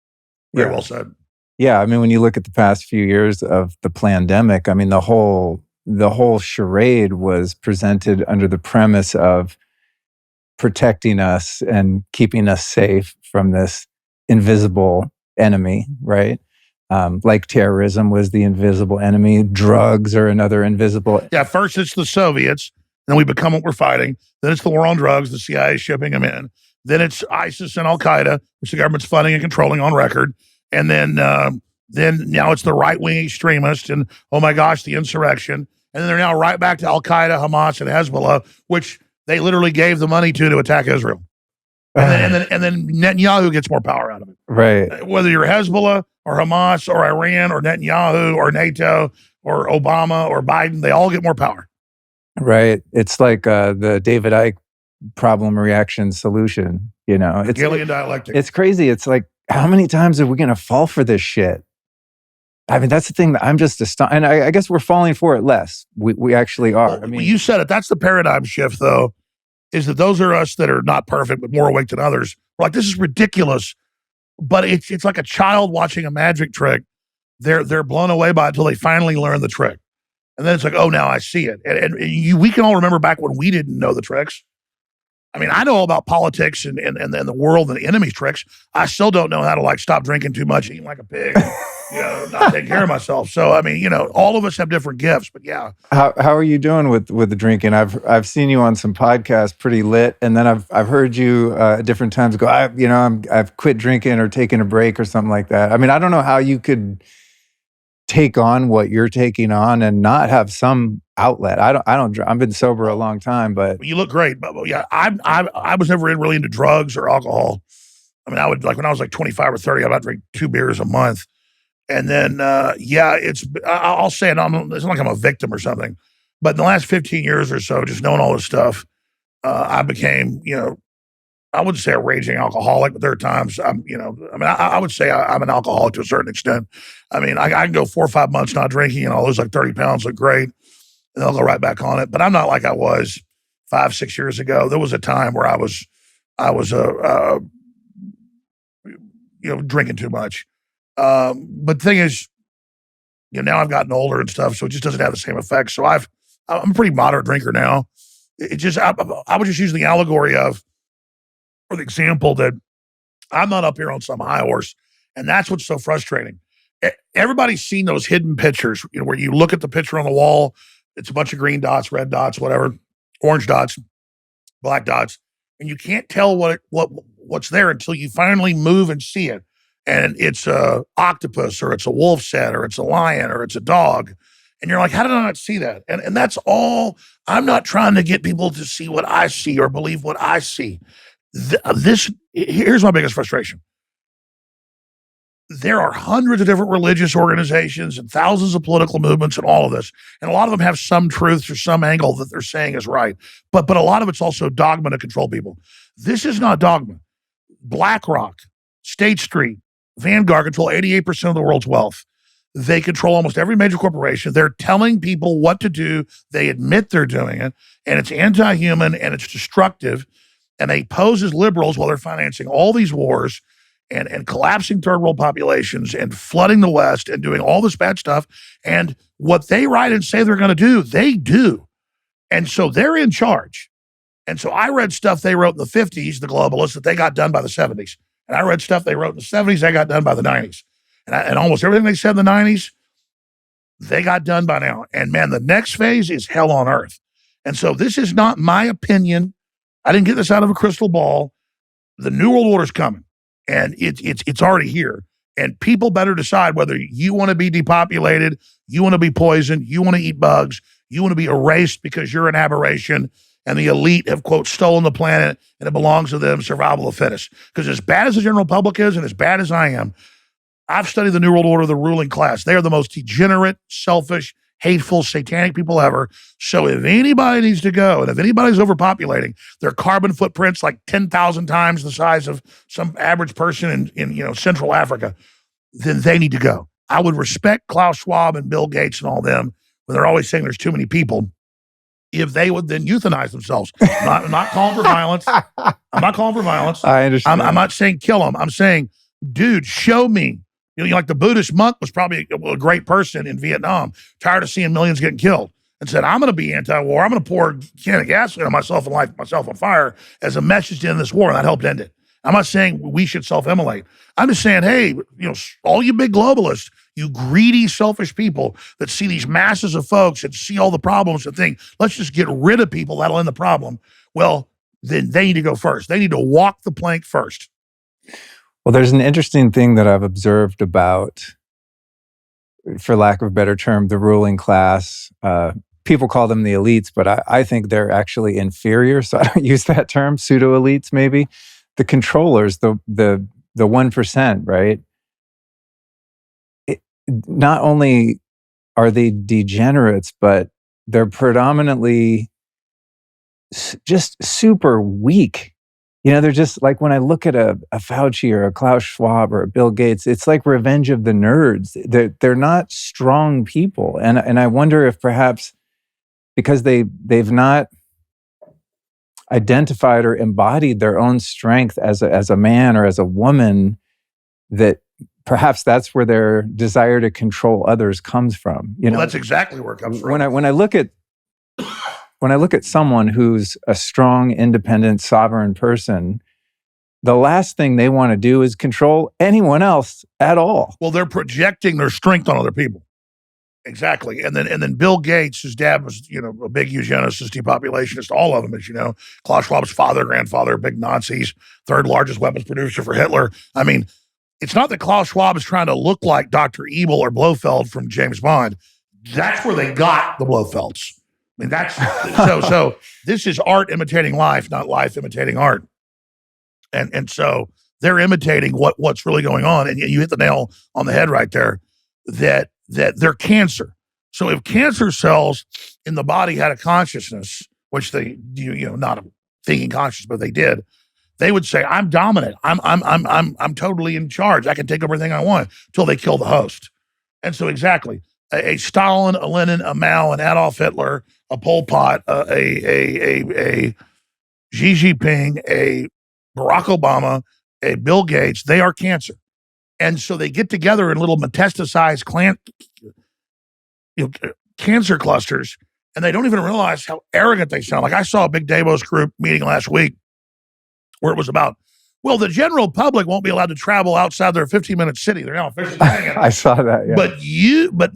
Very well said. Yeah. I mean, when you look at the past few years of the pandemic, I mean, the whole charade was presented under the premise of protecting us and keeping us safe from this invisible enemy, right? Like terrorism was the invisible enemy. Drugs are another invisible. Yeah, first it's the Soviets, then we become what we're fighting. Then it's the war on drugs, the CIA shipping them in. Then it's ISIS and Al-Qaeda, which the government's funding and controlling on record. And then now it's the right-wing extremists and, oh my gosh, the insurrection. And then they're now right back to Al-Qaeda, Hamas, and Hezbollah, which they literally gave the money to attack Israel. And then Netanyahu gets more power out of it. Right. Whether you're Hezbollah or Hamas or Iran or Netanyahu or NATO or Obama or Biden, they all get more power. Right. It's like the David Icke problem, reaction, solution. It's Hegelian dialectic. It's crazy. It's like, how many times are we going to fall for this shit? I mean, that's the thing that I'm just astonished. And I guess we're falling for it less. We actually are. Well, I mean, you said it. That's the paradigm shift, though, is that those are us that are not perfect, but more awake than others. We're like, this is ridiculous. But it's like a child watching a magic trick. They're blown away by it until they finally learn the trick. And then it's like, oh, now I see it. And we can all remember back when we didn't know the tricks. I mean, I know all about politics and the world and the enemy's tricks. I still don't know how to stop drinking too much, eating like a pig, not taking care of myself. So, I mean, all of us have different gifts, but yeah. How are you doing with the drinking? I've seen you on some podcasts pretty lit. And then I've heard you at different times go, I've quit drinking or taken a break or something like that. I mean, I don't know how you could take on what you're taking on and not have some outlet. I don't. I've been sober a long time, but you look great. But yeah, I was never really into drugs or alcohol. I mean, I would when I was 25 or 30, I'd drink 2 beers a month, and then I'll say it. It's not like I'm a victim or something, but in the last 15 years or so, just knowing all this stuff, I became I wouldn't say a raging alcoholic, but there are times I would say I'm an alcoholic to a certain extent. I mean, I can go 4 or 5 months not drinking and I'll lose 30 pounds, look great. and they'll go right back on it. But I'm not like I was 5, 6 years ago. There was a time where I was drinking too much. But the thing is, now I've gotten older and stuff, so it just doesn't have the same effect. So I'm a pretty moderate drinker now. I was just using the allegory of, or the example that I'm not up here on some high horse, and that's what's so frustrating. Everybody's seen those hidden pictures, where you look at the picture on the wall, it's a bunch of green dots, red dots, whatever, orange dots, black dots, and you can't tell what's there until you finally move and see it. And it's a octopus, or it's a wolf's head, or it's a lion, or it's a dog. And you're like, how did I not see that? And that's all. I'm not trying to get people to see what I see or believe what I see. Here's my biggest frustration. There are hundreds of different religious organizations and thousands of political movements and all of this. And a lot of them have some truths or some angle that they're saying is right. But a lot of it's also dogma to control people. This is not dogma. BlackRock, State Street, Vanguard control 88% of the world's wealth. They control almost every major corporation. They're telling people what to do. They admit they're doing it, and it's anti-human and it's destructive. And they pose as liberals while they're financing all these wars and collapsing third world populations and flooding the West and doing all this bad stuff. And what they write and say they're going to do, they do. And so they're in charge. And so I read stuff they wrote in the 50s, the globalists, that they got done by the 70s. And I read stuff they wrote in the 70s, they got done by the 90s. And almost everything they said in the 90s, they got done by now. And man, the next phase is hell on earth. And so this is not my opinion. I didn't get this out of a crystal ball. The New World Order is coming, and it's already here. And people better decide whether you want to be depopulated, you want to be poisoned, you want to eat bugs, you want to be erased because you're an aberration, and the elite have, quote, stolen the planet, and it belongs to them, survival of the fittest. Because as bad as the general public is, and as bad as I am, I've studied the New World Order, the ruling class. They are the most degenerate, selfish, hateful, satanic people ever. So if anybody needs to go, and if anybody's overpopulating, their carbon footprint's like 10,000 times the size of some average person in Central Africa, then they need to go. I would respect Klaus Schwab and Bill Gates and all them, when they're always saying there's too many people, if they would then euthanize themselves. I'm not calling for violence. I'm not calling for violence. I understand. I'm not saying kill them. I'm saying, dude, show me. Like the Buddhist monk was probably a great person in Vietnam, tired of seeing millions getting killed, and said, I'm going to be anti-war. I'm going to pour a can of gasoline on myself and light myself on fire as a message to end this war, and that helped end it. I'm not saying we should self-immolate. I'm just saying, hey, all you big globalists, you greedy, selfish people that see these masses of folks and see all the problems and think, let's just get rid of people, that'll end the problem. Well, then they need to go first. They need to walk the plank first. Well, there's an interesting thing that I've observed about, for lack of a better term, the ruling class. People call them the elites, but I think they're actually inferior. So I don't use that term, pseudo-elites maybe. The controllers, the 1%, right? Not only are they degenerates, but they're predominantly just super weak. They're just like, when I look at a Fauci or a Klaus Schwab or a Bill Gates, it's like Revenge of the Nerds. They're not strong people. And I wonder if perhaps because they've not identified or embodied their own strength as a man or as a woman, that perhaps that's where their desire to control others comes from. That's exactly where it comes from. When I look at someone who's a strong, independent, sovereign person, the last thing they want to do is control anyone else at all. Well, they're projecting their strength on other people. Exactly. And then Bill Gates, his dad was, a big eugenicist, depopulationist, all of them, as you know. Klaus Schwab's father, grandfather, big Nazis, third largest weapons producer for Hitler. I mean, it's not that Klaus Schwab is trying to look like Dr. Evil or Blofeld from James Bond. That's where they got the Blofelds. I mean, that's so this is art imitating life, not life imitating art. And so they're imitating what's really going on. And you hit the nail on the head right there, that they're cancer. So if cancer cells in the body had a consciousness, which they not a thinking conscious, but they did, they would say, I'm dominant. I'm totally in charge. I can take everything I want, until they kill the host. And so exactly, a Stalin, a Lenin, a Mao, an Adolf Hitler, a Pol Pot, a Xi Jinping, a Barack Obama, a Bill Gates, they are cancer. And so they get together in little metastasized cancer clusters, and they don't even realize how arrogant they sound. Like I saw a big Davos group meeting last week where it was about, well, the general public won't be allowed to travel outside their 15-minute city. They're now officially hanging. I saw that, yeah. But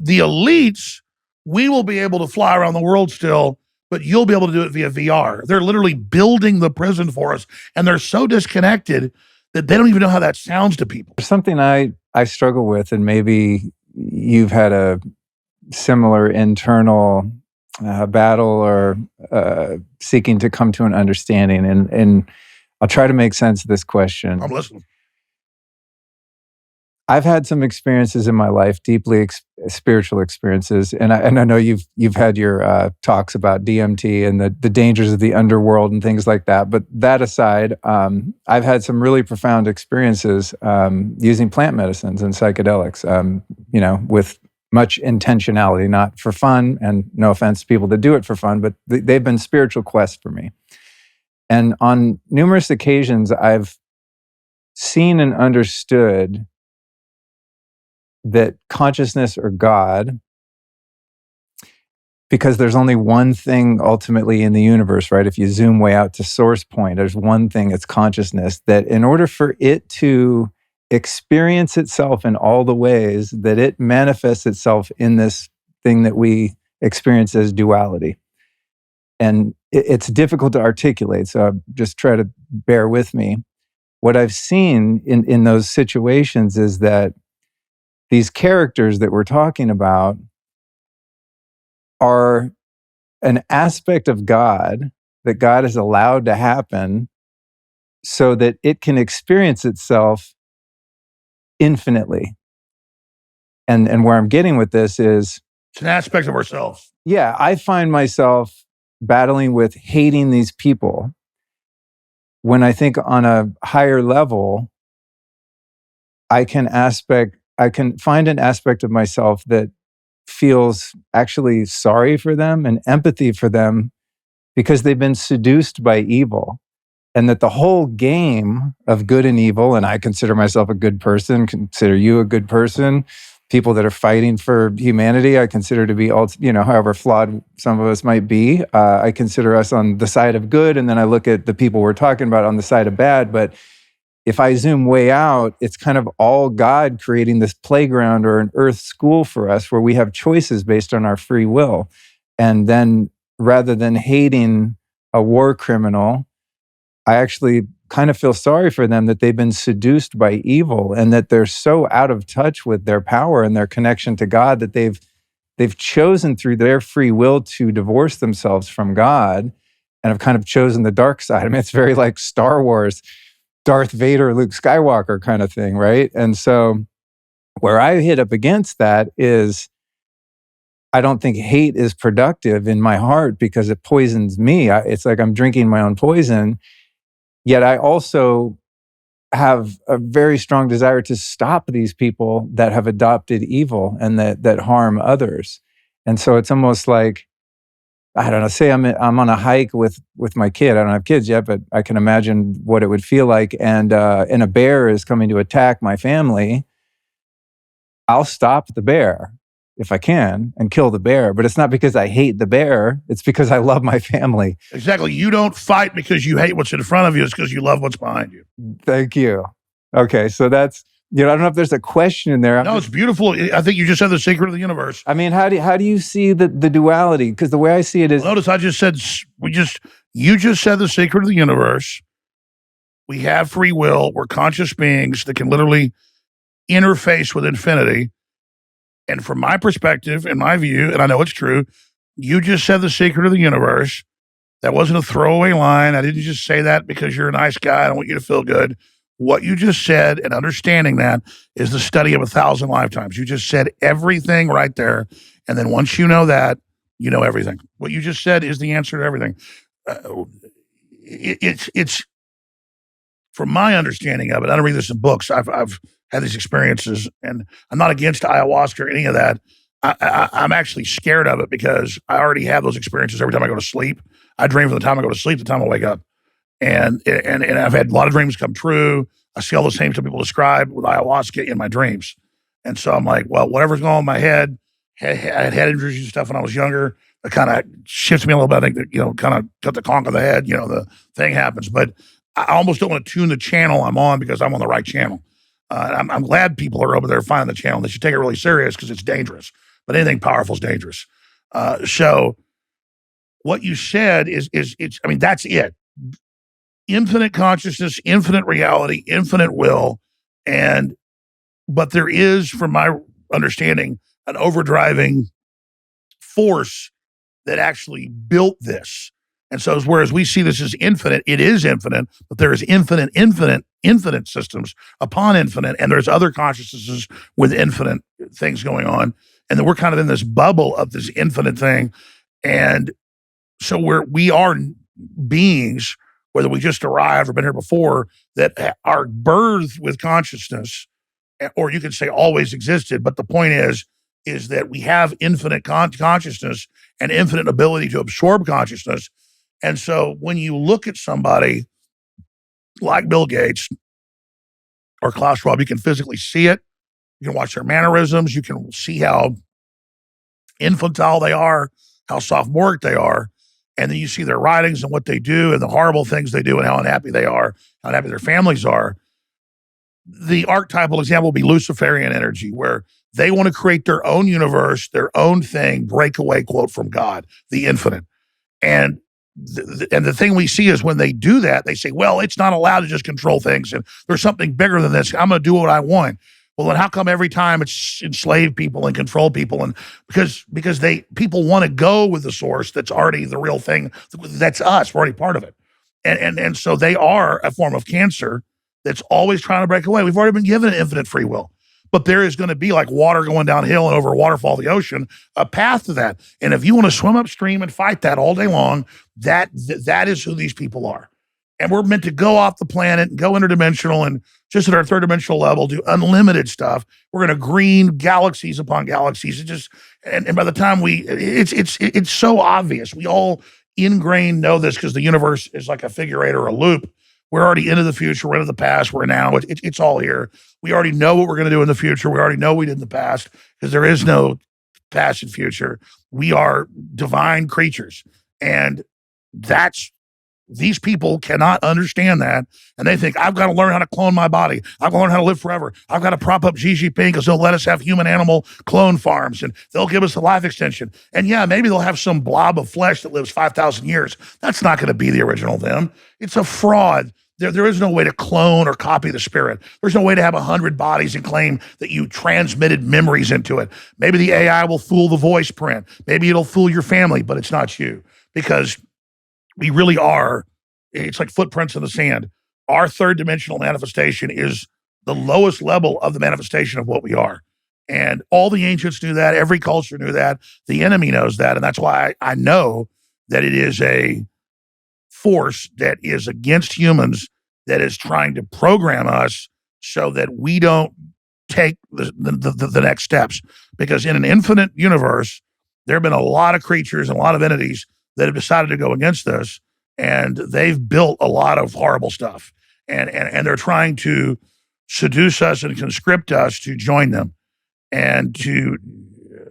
the elites, we will be able to fly around the world still, but you'll be able to do it via VR. They're literally building the prison for us, and they're so disconnected that they don't even know how that sounds to people. Something I struggle with, and maybe you've had a similar internal battle or seeking to come to an understanding, and I'll try to make sense of this question. I'm listening. I've had some experiences in my life, deeply spiritual experiences, and I know you've had your talks about DMT and the dangers of the underworld and things like that. But that aside, I've had some really profound experiences using plant medicines and psychedelics. With much intentionality, not for fun, and no offense to people that do it for fun, but they've been spiritual quests for me. And on numerous occasions, I've seen and understood that consciousness or God, because there's only one thing ultimately in the universe, right? If you zoom way out to source point, there's one thing, it's consciousness, that in order for it to experience itself in all the ways that it manifests itself in this thing that we experience as duality. And it's difficult to articulate, so just try to bear with me. What I've seen in those situations is that these characters that we're talking about are an aspect of God that God has allowed to happen so that it can experience itself infinitely. And where I'm getting with this is, it's an aspect of ourselves. Yeah, I find myself battling with hating these people when I think on a higher level, I can find an aspect of myself that feels actually sorry for them and empathy for them because they've been seduced by evil. And that the whole game of good and evil, and I consider myself a good person, consider you a good person, people that are fighting for humanity, I consider to be, however flawed some of us might be, I consider us on the side of good, and then I look at the people we're talking about on the side of bad. But if I zoom way out, it's kind of all God creating this playground or an earth school for us where we have choices based on our free will. And then rather than hating a war criminal, I actually kind of feel sorry for them that they've been seduced by evil and that they're so out of touch with their power and their connection to God that they've chosen through their free will to divorce themselves from God and have kind of chosen the dark side. I mean, it's very like Star Wars, Darth Vader, Luke Skywalker kind of thing, right? And so where I hit up against that is I don't think hate is productive in my heart because it poisons me. It's like I'm drinking my own poison. Yet I also have a very strong desire to stop these people that have adopted evil and that harm others. And so it's almost like, I don't know, say I'm on a hike with my kid. I don't have kids yet, but I can imagine what it would feel like. And a bear is coming to attack my family. I'll stop the bear if I can and kill the bear. But it's not because I hate the bear. It's because I love my family. Exactly. You don't fight because you hate what's in front of you. It's because you love what's behind you. Thank you. Okay. So that's, I don't know if there's a question in there. No, it's beautiful. I think you just said the secret of the universe. I mean, how do you see the duality? Because the way I see it is... Well, notice I just said, you just said the secret of the universe. We have free will. We're conscious beings that can literally interface with infinity. And from my perspective, in my view, and I know it's true, you just said the secret of the universe. That wasn't a throwaway line. I didn't just say that because you're a nice guy. I don't want you to feel good. What you just said and understanding that is the study of 1,000 lifetimes. You just said everything right there. And then once you know that, you know everything. What you just said is the answer to everything. It's from my understanding of it, I don't read this in books. I've had these experiences, and I'm not against ayahuasca or any of that. I'm actually scared of it because I already have those experiences every time I go to sleep. I dream from the time I go to sleep to the time I wake up. And I've had a lot of dreams come true. I see all the same stuff people describe with ayahuasca in my dreams. And so I'm like, well, whatever's going on in my head, I had head injuries and stuff when I was younger. It kind of shifts me a little bit. I think that, kind of cut the conch of the head, the thing happens. But I almost don't want to tune the channel I'm on because I'm on the right channel. I'm glad people are over there finding the channel. They should take it really serious because it's dangerous. But anything powerful is dangerous. So what you said is that's it. Infinite consciousness, infinite reality, infinite will. But there is, from my understanding, an overdriving force that actually built this. And so whereas we see this as infinite, it is infinite, but there is infinite systems upon infinite, and there's other consciousnesses with infinite things going on. And then we're kind of in this bubble of this infinite thing. And so we are beings, whether we just arrived or been here before, that are birthed with consciousness, or you could say always existed. But the point is that we have infinite consciousness and infinite ability to absorb consciousness. And so when you look at somebody like Bill Gates or Klaus Schwab, you can physically see it. You can watch their mannerisms. You can see how infantile they are, how sophomoric they are. And then you see their writings and what they do and the horrible things they do and how unhappy they are, how unhappy their families are. The archetypal example will be Luciferian energy, where they want to create their own universe, their own thing, breakaway quote from God, the infinite. And the thing we see is when they do that, they say, well, it's not allowed to just control things. And there's something bigger than this. I'm going to do what I want. Well, then how come every time it's enslave people and control people? And because people want to go with the source that's already the real thing. That's us. We're already part of it. And so they are a form of cancer that's always trying to break away. We've already been given infinite free will. But there is going to be, like water going downhill and over a waterfall of the ocean, a path to that. And if you want to swim upstream and fight that all day long, that is who these people are. And we're meant to go off the planet and go interdimensional and just at our third dimensional level do unlimited stuff. We're going to green galaxies upon galaxies. And by the time it's so obvious. We all ingrained know this because the universe is like a figure eight or a loop. We're already into the future, we're into the past, we're now. It's all here. We already know what we're going to do in the future. We already know we did in the past because there is no past and future. We are divine creatures. And these people cannot understand that. And they think, I've got to learn how to clone my body. I've got to learn how to live forever. I've got to prop up Xi Jinping because they'll let us have human-animal clone farms and they'll give us a life extension. And yeah, maybe they'll have some blob of flesh that lives 5,000 years. That's not going to be the original them. It's a fraud. There is no way to clone or copy the spirit. There's no way to have 100 bodies and claim that you transmitted memories into it. Maybe the AI will fool the voice print. Maybe it'll fool your family, but it's not you. Because we really are, it's like footprints in the sand. Our third dimensional manifestation is the lowest level of the manifestation of what we are. And all the ancients knew that. Every culture knew that. The enemy knows that. And that's why I know that it is a force that is against humans, that is trying to program us so that we don't take the next steps. Because in an infinite universe, there have been a lot of creatures and a lot of entities that have decided to go against us, and they've built a lot of horrible stuff. And they're trying to seduce us and conscript us to join them. And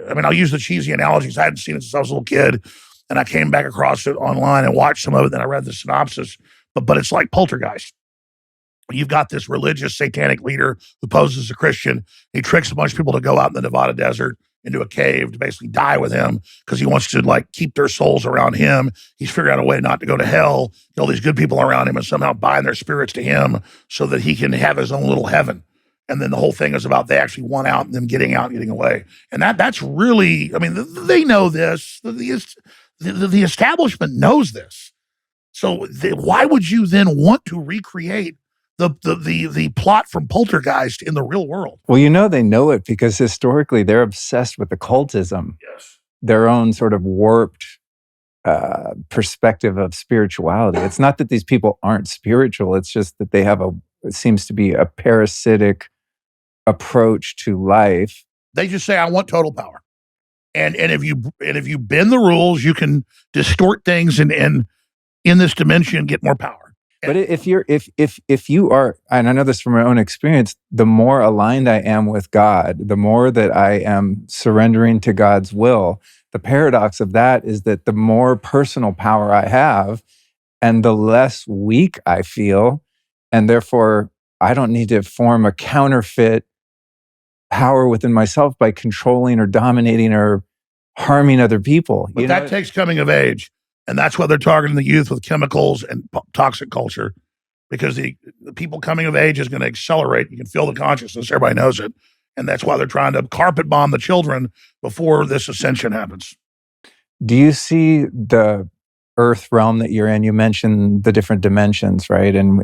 I'll use the cheesy analogies. I hadn't seen it since I was a little kid, and I came back across it online and watched some of it, and I read the synopsis. But it's like Poltergeist. You've got this religious satanic leader who poses as a Christian. He tricks a bunch of people to go out in the Nevada desert into a cave to basically die with him because he wants to keep their souls around him. He's figured out a way not to go to hell, all these good people around him, and somehow bind their spirits to him so that he can have his own little heaven. And then the whole thing is about they actually want out and them getting out and getting away. And that's really, they know this. The establishment knows this. So why would you then want to recreate the plot from Poltergeist in the real world? Well, they know it because historically they're obsessed with occultism. Yes. Their own sort of warped perspective of spirituality. It's not that these people aren't spiritual. It's just that they have it seems to be a parasitic approach to life. They just say, I want total power. And if you bend the rules, you can distort things and in this dimension get more power. But if you are, and I know this from my own experience, the more aligned I am with God, the more that I am surrendering to God's will. The paradox of that is that the more personal power I have, and the less weak I feel, and therefore I don't need to form a counterfeit power within myself by controlling or dominating or harming other people. But that takes coming of age. And that's why they're targeting the youth with chemicals and toxic culture, because the people coming of age is going to accelerate. You can feel the consciousness. Everybody knows it. And that's why they're trying to carpet bomb the children before this ascension happens. Do you see the earth realm that you're in? You mentioned the different dimensions, right? And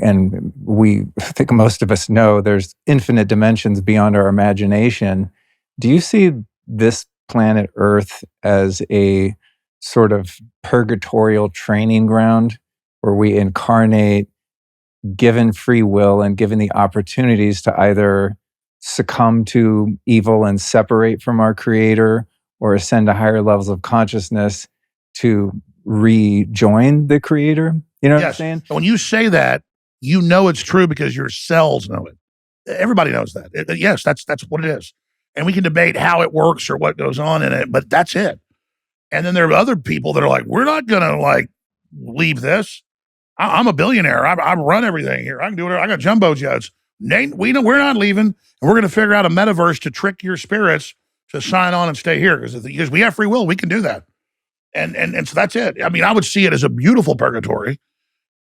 I think most of us know there's infinite dimensions beyond our imagination. Do you see this planet Earth as a sort of purgatorial training ground where we incarnate, given free will and given the opportunities to either succumb to evil and separate from our creator, or ascend to higher levels of consciousness to rejoin the creator? You know what I'm saying? When you say that, you know it's true because your cells know it. Everybody knows that. Yes, that's what it is. And we can debate how it works or what goes on in it, but that's it. And then there are other people that are like, we're not going to leave this. I'm a billionaire. I run everything here. I can do it. I got jumbo jets. We know we're not leaving, and we're going to figure out a metaverse to trick your spirits to sign on and stay here because we have free will. We can do that. And so that's it. I mean, I would see it as a beautiful purgatory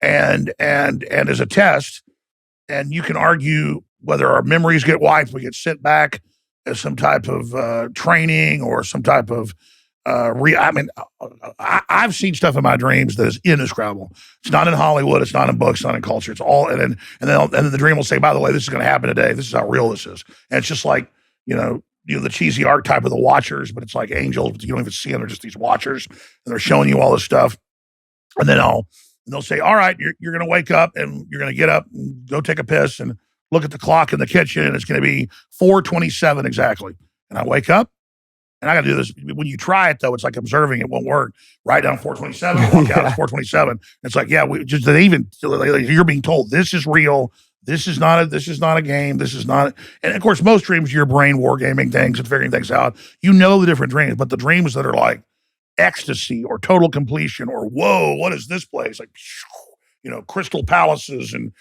and as a test. And you can argue whether our memories get wiped, we get sent back as some type of training or some type of I've seen stuff in my dreams that is indescribable. It's not in Hollywood. It's not in books. It's not in culture. It's all, and then the dream will say, by the way, this is going to happen today. This is how real this is. And it's just like, the cheesy archetype of the watchers, but it's like angels, but you don't even see them. They're just these watchers, and they're showing you all this stuff. And then they'll say, all right, you're going to wake up and you're going to get up and go take a piss and look at the clock in the kitchen, and it's going to be 4:27 exactly. And I wake up. And I got to do this. When you try it, though, it's like observing. It won't work. Write down 4:27, walk out at 4:27. It's like, you're being told this is real. This is not a game. This is not. And of course, most dreams, your brain wargaming things and figuring things out. You know the different dreams, but the dreams that are like ecstasy or total completion or whoa, what is this place? Like, crystal palaces and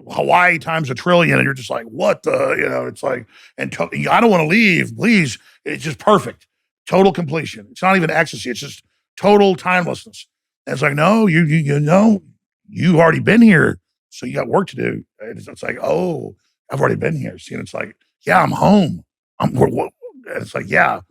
Hawaii times a trillion, and you're just like, what the, it's like, I don't want to leave, please. It's just perfect, total completion. It's not even ecstasy. It's just total timelessness. And it's like, no, you've already been here, so you got work to do. And it's like, oh, I've already been here. See, and it's like, yeah, I'm home. And it's like, yeah,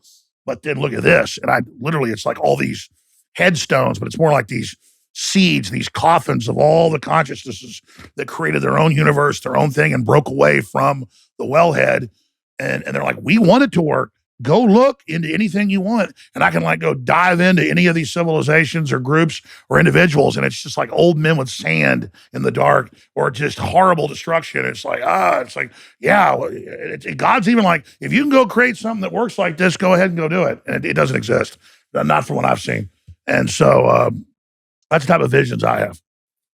but then look at this, and it's like all these headstones, but it's more like these seeds, these coffins of all the consciousnesses that created their own universe, their own thing, and broke away from the wellhead. And they're like, we want it to work. Go look into anything you want. And I can go dive into any of these civilizations or groups or individuals. And it's just like old men with sand in the dark or just horrible destruction. It's like, God's even like, if you can go create something that works like this, go ahead and go do it. And it doesn't exist. Not from what I've seen. And so, that's the type of visions I have.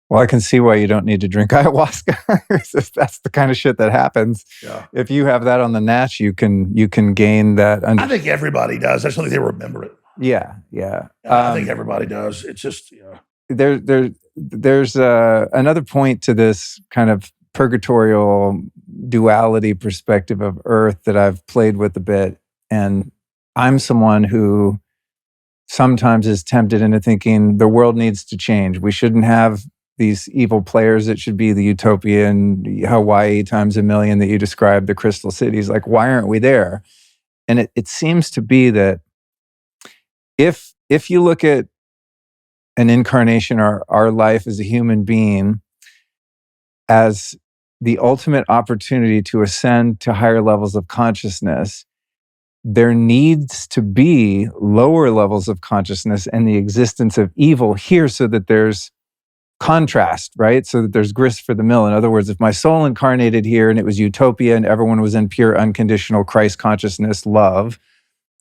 Well, I can see why you don't need to drink ayahuasca. That's the kind of shit that happens. Yeah. If you have that on the natch, you can gain that. I think everybody does. I just don't think they remember it. Yeah. I think everybody does. It's just, There's another point to this kind of purgatorial duality perspective of Earth that I've played with a bit. And I'm someone who sometimes is tempted into thinking the world needs to change. We shouldn't have these evil players. It should be the utopian Hawaii times a million that you described, the crystal cities. Like, why aren't we there? And it seems to be that if you look at an incarnation or our life as a human being as the ultimate opportunity to ascend to higher levels of consciousness, there needs to be lower levels of consciousness and the existence of evil here so that there's contrast, right? So that there's grist for the mill. In other words, if my soul incarnated here and it was utopia and everyone was in pure unconditional Christ consciousness, love,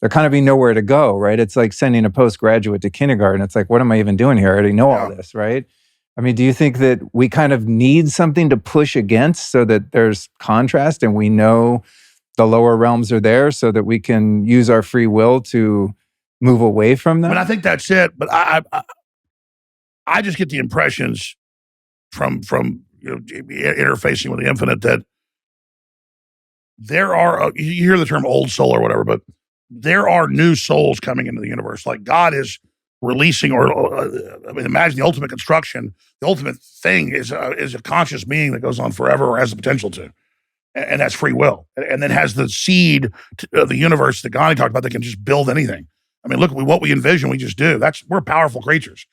there kind of be nowhere to go, right? It's like sending a postgraduate to kindergarten. It's like, what am I even doing here? I already know all this, right? I mean, do you think that we kind of need something to push against so that there's contrast and we know the lower realms are there so that we can use our free will to move away from them? I mean, I think that's it. But I just get the impressions from interfacing with the infinite that there are, you hear the term old soul or whatever, but there are new souls coming into the universe. Like God is releasing, I mean, imagine the ultimate construction. The ultimate thing is a conscious being that goes on forever or has the potential to. And that's free will. And then has the seed of the universe that Gandhi talked about that can just build anything. I mean, look, what we envision, we just do. We're powerful creatures.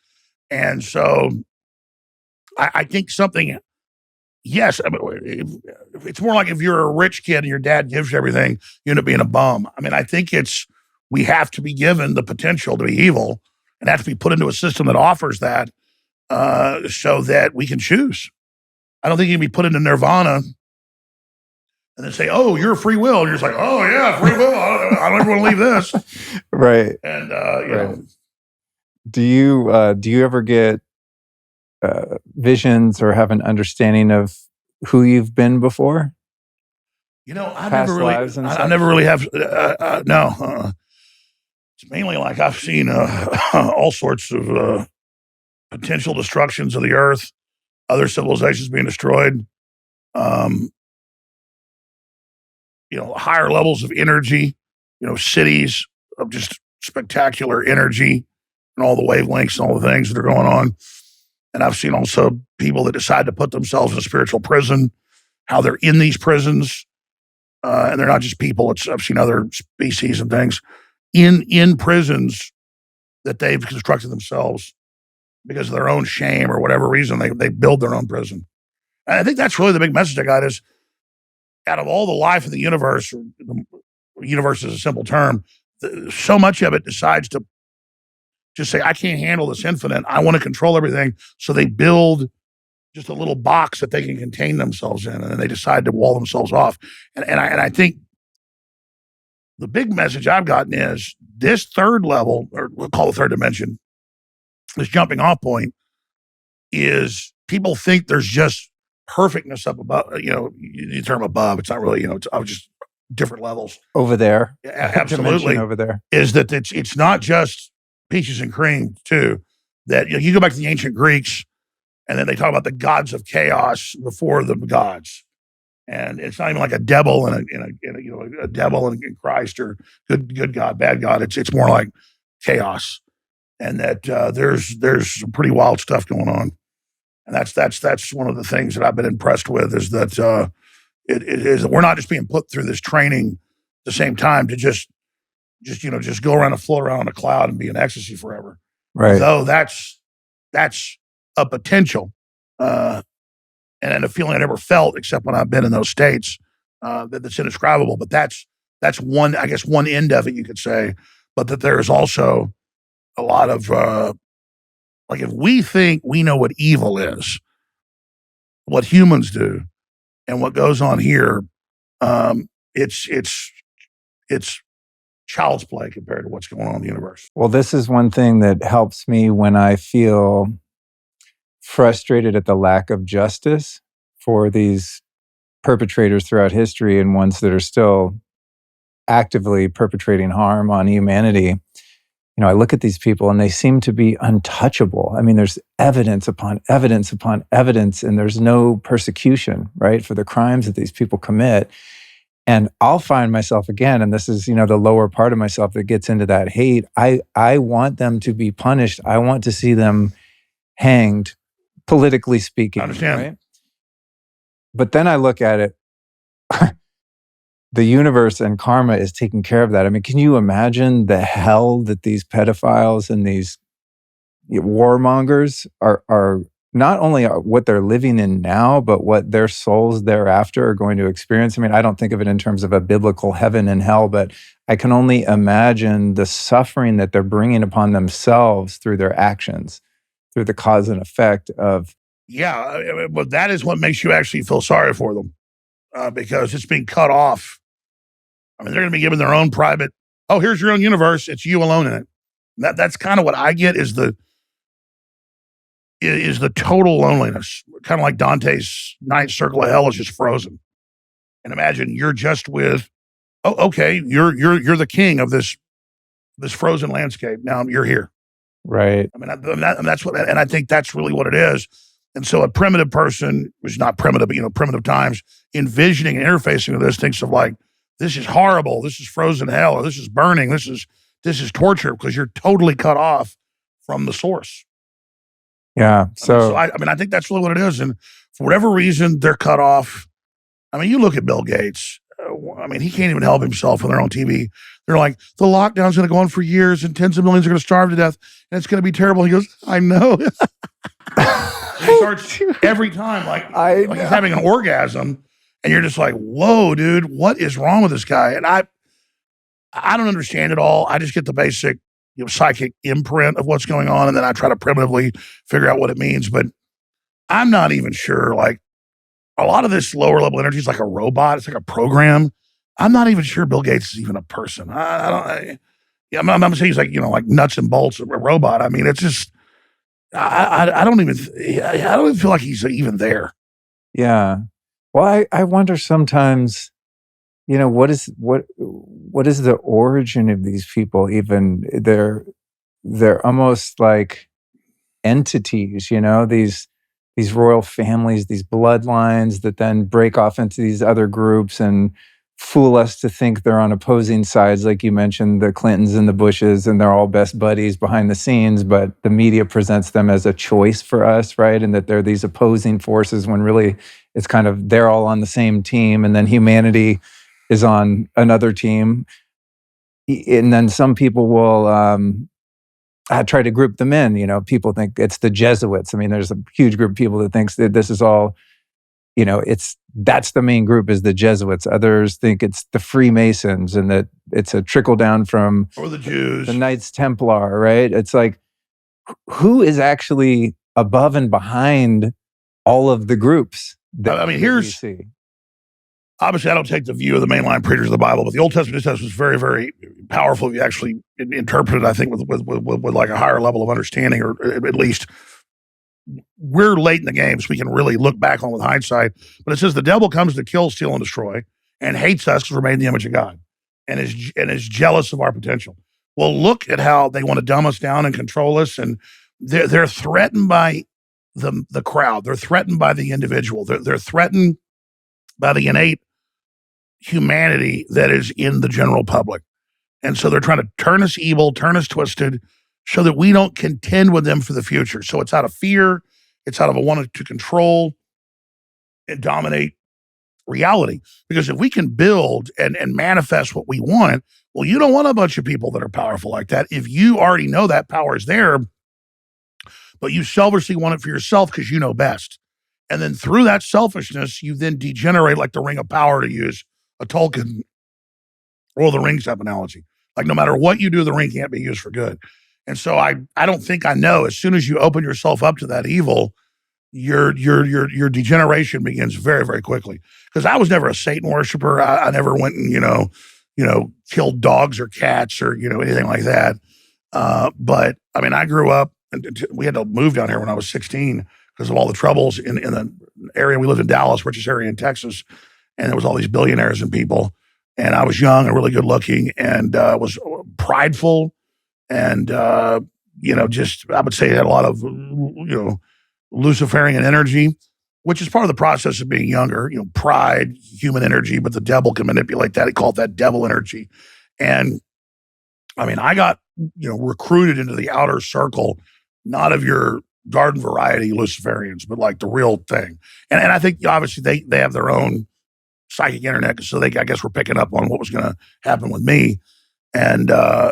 And so I think something, yes, I mean, it's more like if you're a rich kid and your dad gives you everything, you end up being a bum. I mean, I think we have to be given the potential to be evil and have to be put into a system that offers that so that we can choose. I don't think you can be put into nirvana and then say, oh, you're free will. And you're just like, oh, yeah, free will. I don't ever want to leave this. Right. And, you know. Do you ever get visions or have an understanding of who you've been before? You know, I never really have. No. It's mainly like I've seen all sorts of potential destructions of the earth, other civilizations being destroyed. Higher levels of energy, cities of just spectacular energy and all the wavelengths and all the things that are going on. And I've seen also people that decide to put themselves in a spiritual prison, how they're in these prisons. And they're not just people. I've seen other species and things in prisons that they've constructed themselves because of their own shame or whatever reason. They build their own prison. And I think that's really the big message I got is, out of all the life in the universe, the universe is a simple term, so much of it decides to just say, I can't handle this infinite. I want to control everything. So they build just a little box that they can contain themselves in, and then they decide to wall themselves off. And I think the big message I've gotten is this third level, or we'll call it third dimension, this jumping off point, is people think there's just perfectness up above, the term above, it's not really, it's just different levels. Over there. Yeah, absolutely. Over there. Is that it's not just peaches and cream too, that you go back to the ancient Greeks and then they talk about the gods of chaos before the gods. And it's not even like a devil and a devil and Christ or good God, bad God. It's more like chaos. And that there's some pretty wild stuff going on. And that's one of the things that I've been impressed with is that we're not just being put through this training at the same time to just go around and float around on a cloud and be in ecstasy forever. Right. Though that's a potential and a feeling I never felt except when I've been in those states that's indescribable. But that's one end of it, you could say. But that there is also a lot of like if we think we know what evil is, what humans do, and what goes on here, it's child's play compared to what's going on in the universe. Well, this is one thing that helps me when I feel frustrated at the lack of justice for these perpetrators throughout history and ones that are still actively perpetrating harm on humanity. I look at these people and they seem to be untouchable. I mean, there's evidence upon evidence upon evidence, and there's no persecution, right, for the crimes that these people commit. And I'll find myself again, and this is, the lower part of myself that gets into that hate. I want them to be punished. I want to see them hanged, politically speaking. I understand. Right? But then I look at it, the universe and karma is taking care of that. I mean, can you imagine the hell that these pedophiles and these warmongers are not only what they're living in now, but what their souls thereafter are going to experience? I mean, I don't think of it in terms of a biblical heaven and hell, but I can only imagine the suffering that they're bringing upon themselves through their actions, through the cause and effect of. Yeah, but that is what makes you actually feel sorry for them because it's being cut off. I mean, they're going to be given their own private oh, here's your own universe. It's you alone in it. That's kind of what I get is the total loneliness. Kind of like Dante's ninth circle of hell is just frozen. And imagine you're just with, oh, okay, you're the king of this frozen landscape. Now you're here. Right. I mean, that's what, and I think that's really what it is. And so a primitive person, which is not primitive, but primitive times, envisioning and interfacing with this, thinks of like, this is horrible, this is frozen hell, or this is burning, this is torture, because you're totally cut off from the source. Yeah. I mean, I think that's really what it is. And for whatever reason, they're cut off. I mean, you look at Bill Gates. I mean, he can't even help himself on their own TV. They're like, the lockdown's going to go on for years and tens of millions are going to starve to death and it's going to be terrible. He goes, I know. He starts every time like he's having an orgasm and you're just like, whoa, dude, what is wrong with this guy? And I don't understand it all. I just get the basic psychic imprint of what's going on, and then I try to primitively figure out what it means. But I'm not even sure, like, a lot of this lower level energy is like a robot. It's like a program. I'm not even sure Bill Gates is even a person. I'm not saying he's like, like nuts and bolts, a robot. I mean, it's just, I don't even feel like he's even there. Yeah. Well, I wonder sometimes, what is the origin of these people? Even they're almost like entities, these royal families, these bloodlines that then break off into these other groups and fool us to think they're on opposing sides. Like you mentioned, the Clintons and the Bushes, and they're all best buddies behind the scenes, but the media presents them as a choice for us, right? And that they're these opposing forces when really it's kind of, they're all on the same team. And then humanity is on another team. And then some people will I try to group them in. People think it's the Jesuits. I mean, there's a huge group of people that thinks that this is all, that's the main group is the Jesuits. Others think it's the Freemasons and that it's a trickle down from or the Jews, the Knights Templar, right? It's like, who is actually above and behind all of the groups? Here's, obviously I don't take the view of the mainline preachers of the Bible, but the Old Testament was very, very powerful if you actually interpret it, I think, with like a higher level of understanding, or at least we're late in the game, so we can really look back on with hindsight. But it says the devil comes to kill, steal, and destroy, and hates us because we're made in the image of God, and is jealous of our potential. Well, look at how they want to dumb us down and control us, and they're threatened by the crowd. They're threatened by the individual. They're threatened by the innate humanity that is in the general public. And so they're trying to turn us evil, turn us twisted, so that we don't contend with them for the future. So it's out of fear, it's out of a want to control and dominate reality. Because if we can build and manifest what we want, well, you don't want a bunch of people that are powerful like that. If you already know that power is there, but you selfishly want it for yourself because you know best. And then through that selfishness, you then degenerate like the Ring of Power, to use a Tolkien or the Rings type analogy. Like no matter what you do, the ring can't be used for good. And so I don't think I know. As soon as you open yourself up to that evil, your degeneration begins very, very quickly. Because I was never a Satan worshiper. I never went and killed dogs or cats or anything like that. But I mean, I grew up and we had to move down here when I was 16 because of all the troubles in the area. We lived in Dallas, richest area in Texas, and there was all these billionaires and people. And I was young and really good looking and was prideful and, just, I would say had a lot of, Luciferian energy, which is part of the process of being younger, pride, human energy, but the devil can manipulate that. He called that devil energy. And I mean, I got, recruited into the outer circle, not of your garden variety Luciferians, but like the real thing. And I think obviously they have their own psychic internet, so I guess we're picking up on what was going to happen with me, and I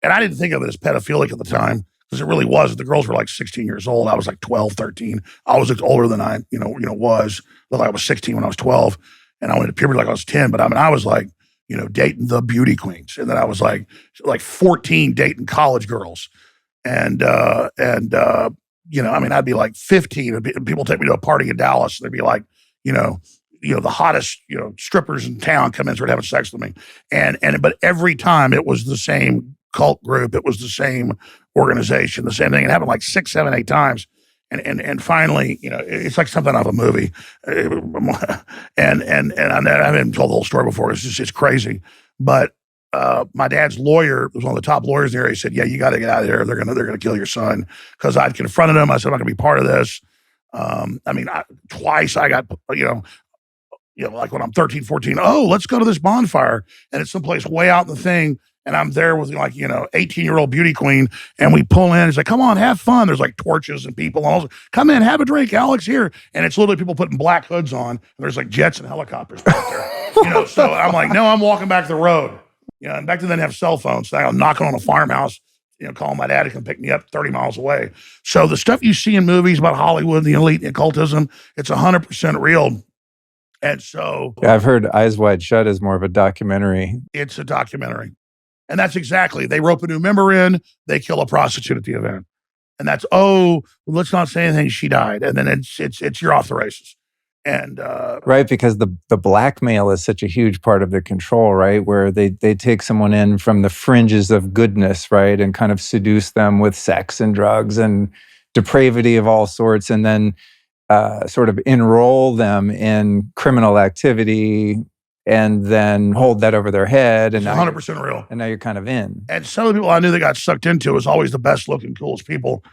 didn't think of it as pedophilic at the time because it really was. The girls were like 16 years old. I was like 12, 13. I was older than I was. Like I was 16 when I was 12, and I went to puberty like I was 10. But I mean, I was like dating the beauty queens, and then I was like 14 dating college girls, and I mean, I'd be like 15, and people take me to a party in Dallas, and they'd be like, the hottest, strippers in town come in and start having sex with me. But every time it was the same cult group, it was the same organization, the same thing. It happened like 6, 7, 8 times. And finally, it's like something out of a movie. And I haven't told the whole story before. It's crazy. But my dad's lawyer was one of the top lawyers in the area. He said, "Yeah, you got to get out of there. They're gonna kill your son." Because I'd confronted him. I said, "I'm not gonna be part of this." Twice I got, like when I'm 13, 14, oh, let's go to this bonfire. And it's someplace way out in the thing. And I'm there with 18-year-old beauty queen. And we pull in. He's like, "Come on, have fun." There's like torches and people. And "Come in, have a drink. Alex here." And it's literally people putting black hoods on. And there's like jets and helicopters out there. So I'm like, no, I'm walking back the road. And back then they didn't have cell phones. So I'm knocking on a farmhouse, calling my dad to come pick me up 30 miles away. So the stuff you see in movies about Hollywood, the elite, and occultism, it's 100% real. And so... Yeah, I've heard Eyes Wide Shut is more of a documentary. It's a documentary. And that's exactly, they rope a new member in, they kill a prostitute at the event. And that's, let's not say anything, she died. And then it's you're off the races. And right, because the blackmail is such a huge part of their control, right? Where they take someone in from the fringes of goodness, right, and kind of seduce them with sex and drugs and depravity of all sorts, and then sort of enroll them in criminal activity, and then hold that over their head. And it's 100% real. And now you're kind of in. And some of the people I knew that got sucked into was always the best looking, coolest people.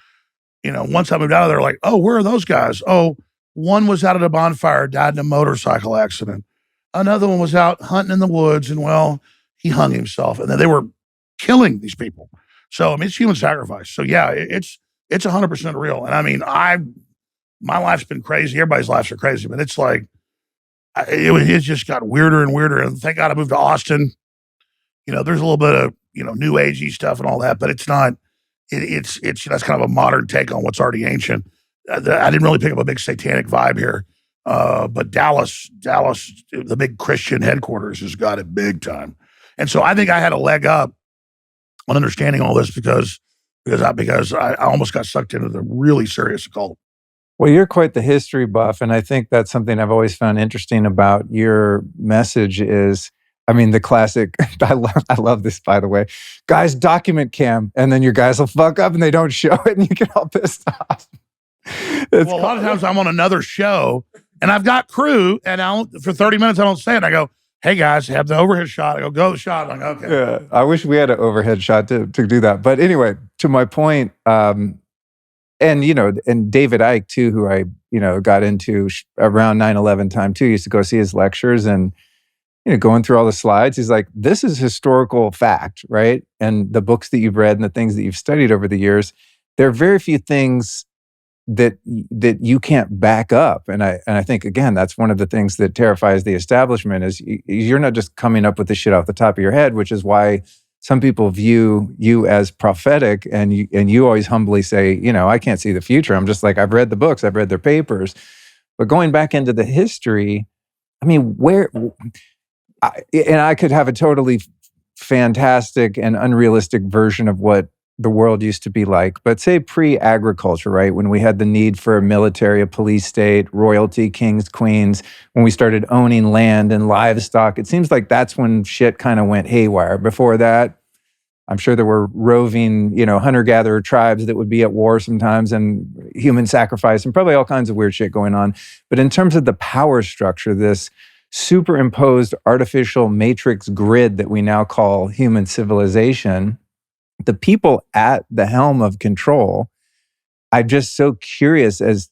Once I moved out of there, like, oh, where are those guys? Oh. One was out at a bonfire, died in a motorcycle accident. Another one was out hunting in the woods, and he hung himself. And then they were killing these people. So it's human sacrifice. So yeah, it's 100% real. And my life's been crazy. Everybody's lives are crazy, but it's like it just got weirder and weirder. And thank God I moved to Austin. There's a little bit of new agey stuff and all that, but it's not. It's that's kind of a modern take on what's already ancient. I didn't really pick up a big satanic vibe here, but Dallas, the big Christian headquarters has got it big time. And so I think I had a leg up on understanding all this because I almost got sucked into the really serious occult. Well, you're quite the history buff, and I think that's something I've always found interesting about your message is, the classic, I love this, by the way, guys, document cam, and then your guys will fuck up and they don't show it and you get all pissed off. A lot of times I'm on another show and I've got crew and for 30 minutes I don't say it. I go, "Hey guys, have the overhead shot." I go shot. I'm like, "Okay." Yeah, I wish we had an overhead shot to do that. But anyway, to my point, and David Icke too, who I, got into around 9/11 time too, used to go see his lectures and, going through all the slides, he's like, this is historical fact, right? And the books that you've read and the things that you've studied over the years, there are very few things that you can't back up. And I think, again, that's one of the things that terrifies the establishment is you're not just coming up with this shit off the top of your head, which is why some people view you as prophetic and you always humbly say, I can't see the future. I'm just like, I've read the books, I've read their papers. But going back into the history, I could have a totally fantastic and unrealistic version of what the world used to be like, but say pre-agriculture, right? When we had the need for a military, a police state, royalty, kings, queens, when we started owning land and livestock, it seems like that's when shit kind of went haywire. Before that, I'm sure there were roving, hunter-gatherer tribes that would be at war sometimes and human sacrifice and probably all kinds of weird shit going on. But in terms of the power structure, this superimposed artificial matrix grid that we now call human civilization, the people at the helm of control, I'm just so curious as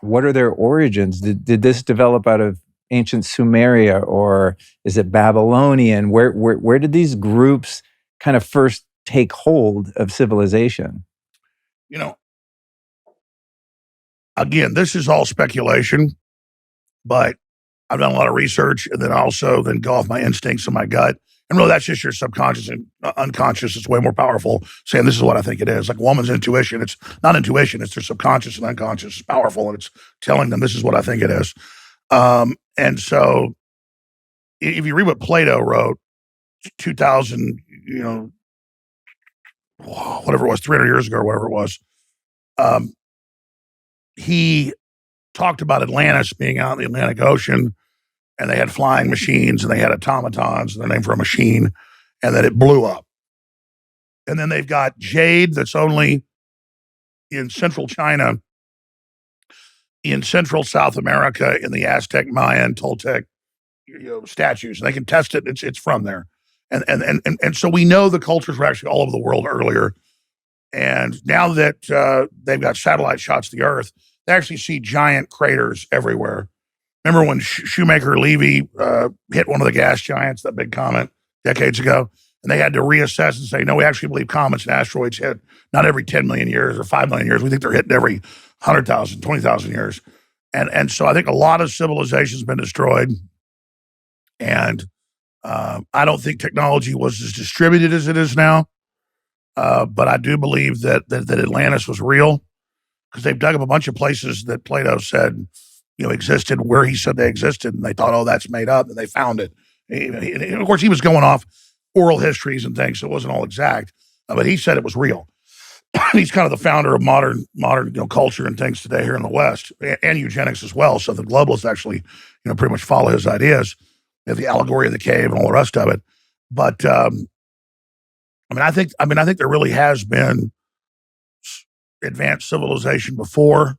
what are their origins? Did this develop out of ancient Sumeria or is it Babylonian? Where did these groups kind of first take hold of civilization? Again, this is all speculation, but I've done a lot of research and then also go off my instincts and my gut. And really, that's just your subconscious and unconscious. It's way more powerful saying this is what I think it is. Like a woman's intuition, it's not intuition, it's their subconscious and unconscious. It's powerful and it's telling them this is what I think it is. And so if you read what Plato wrote, 2000, whatever it was, 300 years ago or whatever it was, he talked about Atlantis being out in the Atlantic Ocean and they had flying machines, and they had automatons, and they're named for a machine, and that it blew up. And then they've got jade that's only in central China, in central South America, in the Aztec, Mayan, Toltec statues, and they can test it. It's from there, and so we know the cultures were actually all over the world earlier. And now that they've got satellite shots of the Earth, they actually see giant craters everywhere. Remember when Shoemaker Levy hit one of the gas giants, that big comet, decades ago, and they had to reassess and say, no, we actually believe comets and asteroids hit not every 10 million years or 5 million years. We think they're hitting every 100,000, 20,000 years. And so I think a lot of civilization's been destroyed. And I don't think technology was as distributed as it is now. But I do believe that Atlantis was real, because they've dug up a bunch of places that Plato said, existed where he said they existed, and they thought, oh, that's made up, and they found it. And of course, he was going off oral histories and things, so it wasn't all exact, but he said it was real. He's kind of the founder of modern culture and things today here in the West, and eugenics as well. So the globalists actually, pretty much follow his ideas, the allegory of the cave and all the rest of it. But I think there really has been advanced civilization before.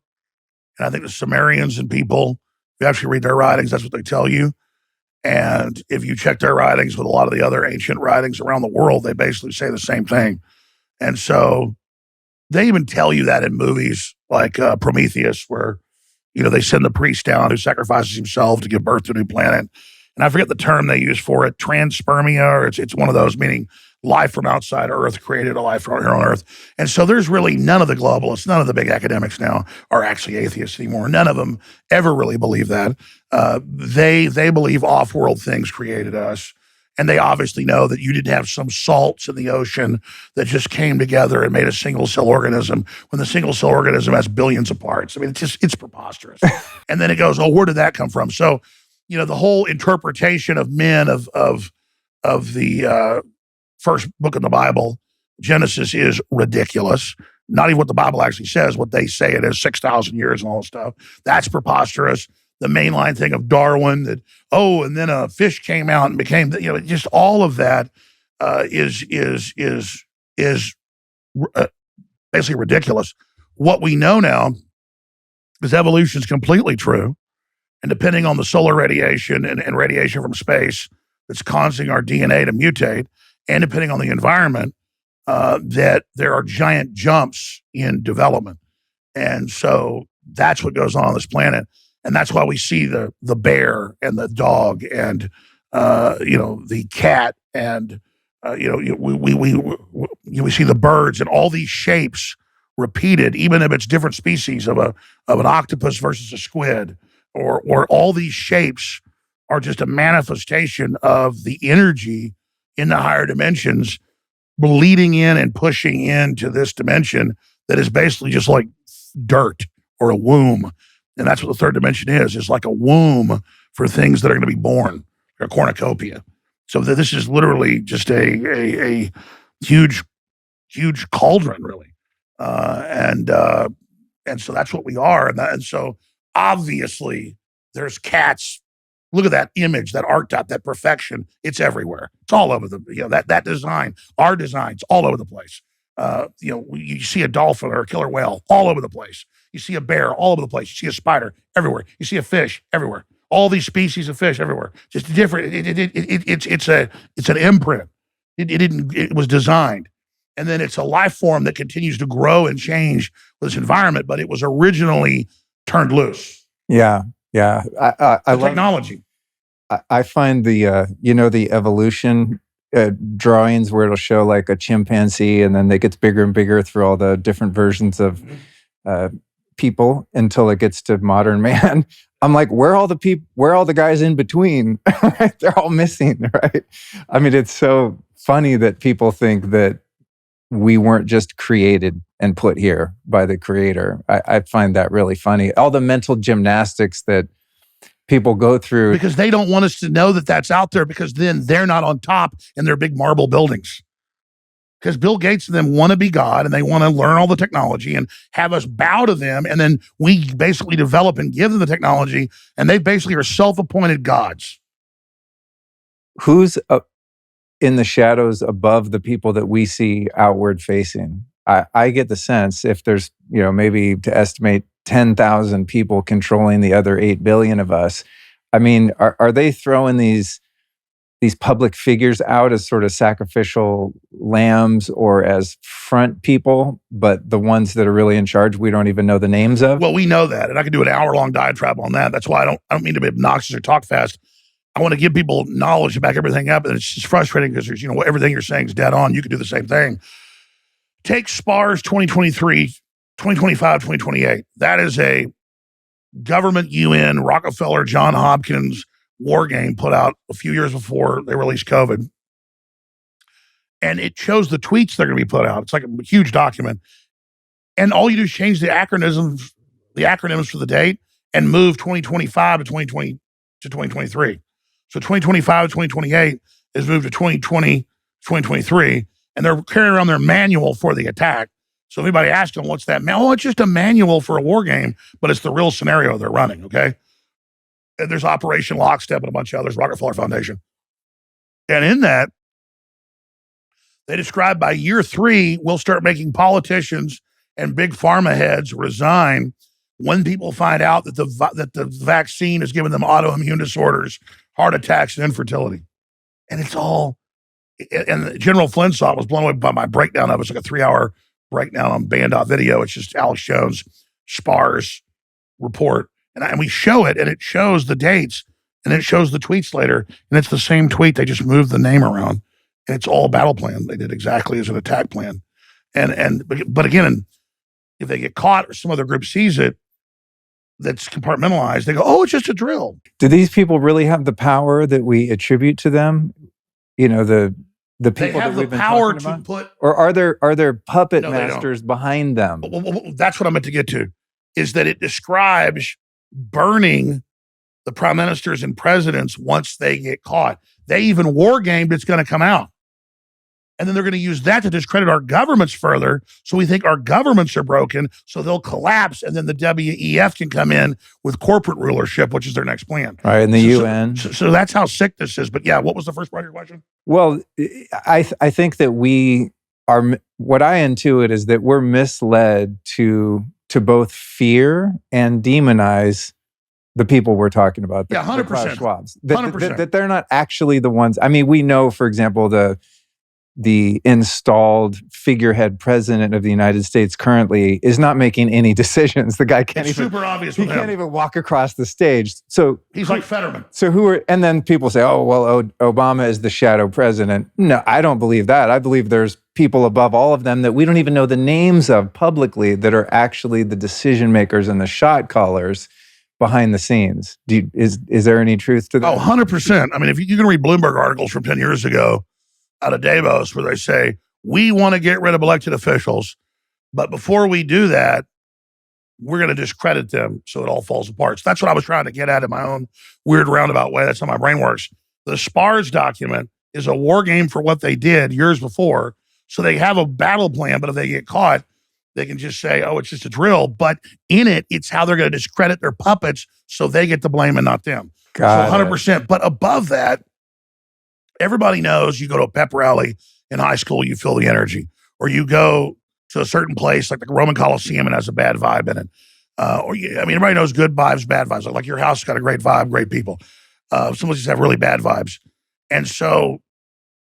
And I think the Sumerians and people, if you actually read their writings, that's what they tell you. And if you check their writings with a lot of the other ancient writings around the world, they basically say the same thing. And so they even tell you that in movies like Prometheus, where, they send the priest down who sacrifices himself to give birth to a new planet. And I forget the term they use for it, transpermia, or it's one of those, meaning life from outside Earth created a life from here on Earth. And so there's really none of the globalists, none of the big academics now are actually atheists anymore. None of them ever really believe that. They believe off-world things created us. And they obviously know that you didn't have some salts in the ocean that just came together and made a single-cell organism, when the single-cell organism has billions of parts. I mean, it's preposterous. And then it goes, oh, where did that come from? So, the whole interpretation of men of the first book in the Bible, Genesis, is ridiculous. Not even what the Bible actually says, what they say it is, 6,000 years and all that stuff. That's preposterous. The mainline thing of Darwin, that, and then a fish came out and became, just all of that is basically ridiculous. What we know now is evolution is completely true. And depending on the solar radiation and radiation from space that's causing our DNA to mutate, and depending on the environment, that there are giant jumps in development. And so that's what goes on this planet. And that's why we see the bear and the dog and, the cat and, we see the birds and all these shapes repeated, even if it's different species of an octopus versus a squid, or all these shapes are just a manifestation of the energy in the higher dimensions bleeding in and pushing into this dimension that is basically just like dirt or a womb. And that's what the third dimension is. It's like a womb for things that are going to be born, a cornucopia. So this is literally just a huge cauldron, really. And so that's what we are. And so obviously there's cats. Look at that image, that archetype, that perfection. It's everywhere. It's all over that design, our designs, all over the place. You see a dolphin or a killer whale all over the place. You see a bear all over the place. You see a spider everywhere. You see a fish everywhere. All these species of fish everywhere. Just different. It's an imprint. It was designed. And then it's a life form that continues to grow and change with its environment, but it was originally turned loose. Yeah. Yeah. I love technology. I find the evolution drawings where it'll show like a chimpanzee, and then it gets bigger and bigger through all the different versions of people until it gets to modern man. I'm like, where are all the guys in between? They're all missing, right? I mean, it's so funny that people think that we weren't just created and put here by the creator. I find that really funny. All the mental gymnastics that people go through. Because they don't want us to know that that's out there, because then they're not on top in their big marble buildings. because Bill Gates and them want to be God and they want to learn all the technology and have us bow to them. And then we basically develop and give them the technology, and they basically are self-appointed gods. Who's in the shadows above the people that we see outward facing? I get the sense if there's, maybe to estimate 10,000 people controlling the other 8 billion of us. I mean, are they throwing these public figures out as sort of sacrificial lambs or as front people, but the ones that are really in charge, we don't even know the names of? Well, we know that, and I could do an hour-long diatribe on that. That's why I don't mean to be obnoxious or talk fast. I want to give people knowledge to back everything up, and it's just frustrating because there's, everything you're saying is dead on. You could do the same thing. Take SPARS 2023, 2025, 2028. That is a government UN, Rockefeller, John Hopkins war game put out a few years before they released COVID. And it shows the tweets that are going to be put out. It's like a huge document. And all you do is change the acronyms for the date and move 2025 to 2020 to 2023. So 2025 to 2028 is moved to 2020 to 2023. And they're carrying around their manual for the attack. So if anybody asks them, what's that? Oh, it's just a manual for a war game, but it's the real scenario they're running, okay? And there's Operation Lockstep and a bunch of others, Rockefeller Foundation. And in that, they describe by year 3, we'll start making politicians and big pharma heads resign when people find out that the vaccine is giving them autoimmune disorders, heart attacks, and infertility. And it's all, and General Flynn saw it, was blown away by my breakdown of it. It's like a 3-hour breakdown on band.video. It's just Alex Jones, SPARS report. And we show it, and it shows the dates, and it shows the tweets later, and it's the same tweet. They just moved the name around, and it's all battle plan. They did exactly as an attack plan. But again, if they get caught or some other group sees it, that's compartmentalized, they go, oh, it's just a drill. Do these people really have the power that we attribute to them? The people they have that we've the been power talking to about? put, or are there puppet masters behind them? Well, that's what I meant to get to, is that it describes burning the prime ministers and presidents once they get caught. They even war gamed it's going to come out. And then they're going to use that to discredit our governments further. So we think our governments are broken, so they'll collapse. And then the WEF can come in with corporate rulership, which is their next plan. Right, and the UN. So that's how sick this is. But yeah, what was the first part of your question? Well, I think that we are, what I intuit is that we're misled to both fear and demonize the people we're talking about. Yeah, 100%. The Klaus Schwabs. 100%. That they're not actually the ones. I mean, we know, for example, the installed figurehead president of the United States currently is not making any decisions. The guy can't even, super obvious. He can't even walk across the stage. So he's like Fetterman. So and then people say, oh, well, Obama is the shadow president. No, I don't believe that. I believe there's people above all of them that we don't even know the names of publicly that are actually the decision makers and the shot callers behind the scenes. Is there any truth to that? Oh, 100%. I mean, if you can read Bloomberg articles from 10 years ago, out of Davos, where they say, we want to get rid of elected officials, but before we do that, we're going to discredit them so it all falls apart. So that's what I was trying to get at in my own weird roundabout way. That's how my brain works. The SPARS document is a war game for what they did years before. So they have a battle plan, but if they get caught, they can just say, oh, it's just a drill. But in it, it's how they're going to discredit their puppets so they get the blame and not them. So 100%. But above that, everybody knows you go to a pep rally in high school, you feel the energy. Or you go to a certain place like the Roman Coliseum and has a bad vibe in it. Everybody knows good vibes, bad vibes. Like your house has got a great vibe, great people. Some of us have really bad vibes. And so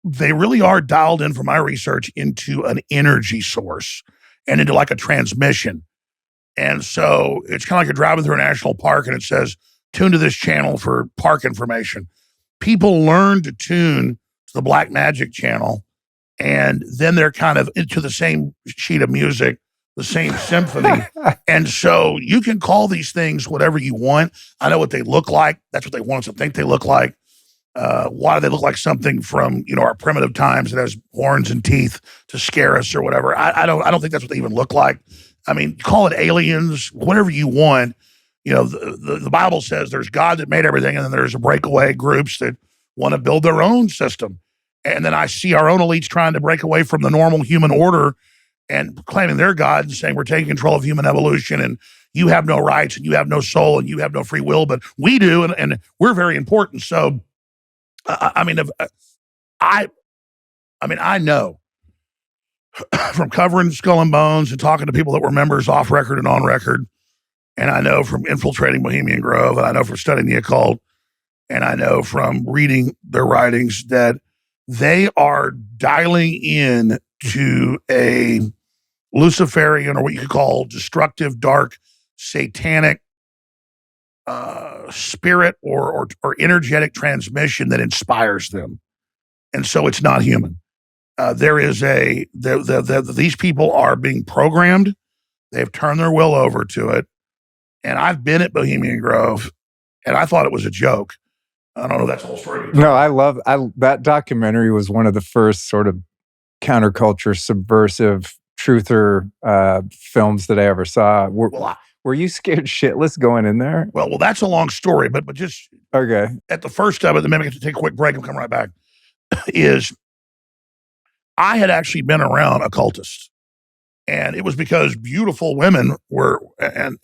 they really are dialed in, from my research, into an energy source and into like a transmission. And so it's kind of like you're driving through a national park and it says, tune to this channel for park information. People learn to tune to the Black Magic channel, and then they're kind of into the same sheet of music, the same symphony. And so you can call these things whatever you want. I know what they look like. That's what they want us to think they look like. Why do they look like something from, our primitive times that has horns and teeth to scare us or whatever? I don't think that's what they even look like. I mean, call it aliens, whatever you want. The Bible says there's God that made everything, and then there's breakaway groups that want to build their own system. And then I see our own elites trying to break away from the normal human order and claiming they're God and saying we're taking control of human evolution and you have no rights and you have no soul and you have no free will, but we do, and we're very important. So, I know from covering Skull and Bones and talking to people that were members off record and on record, and I know from infiltrating Bohemian Grove, and I know from studying the occult, and I know from reading their writings that they are dialing in to a Luciferian, or what you could call destructive, dark, satanic spirit or energetic transmission that inspires them. And so it's not human. These people are being programmed. They've turned their will over to it. And I've been at Bohemian Grove, and I thought it was a joke. I don't know if that's the whole story. No, that documentary was one of the first sort of counterculture, subversive, truther films that I ever saw. Were you scared shitless going in there? Well, that's a long story, but just okay. At the first of it, then maybe I have to take a quick break and come right back, is I had actually been around occultists. And it was because beautiful women were and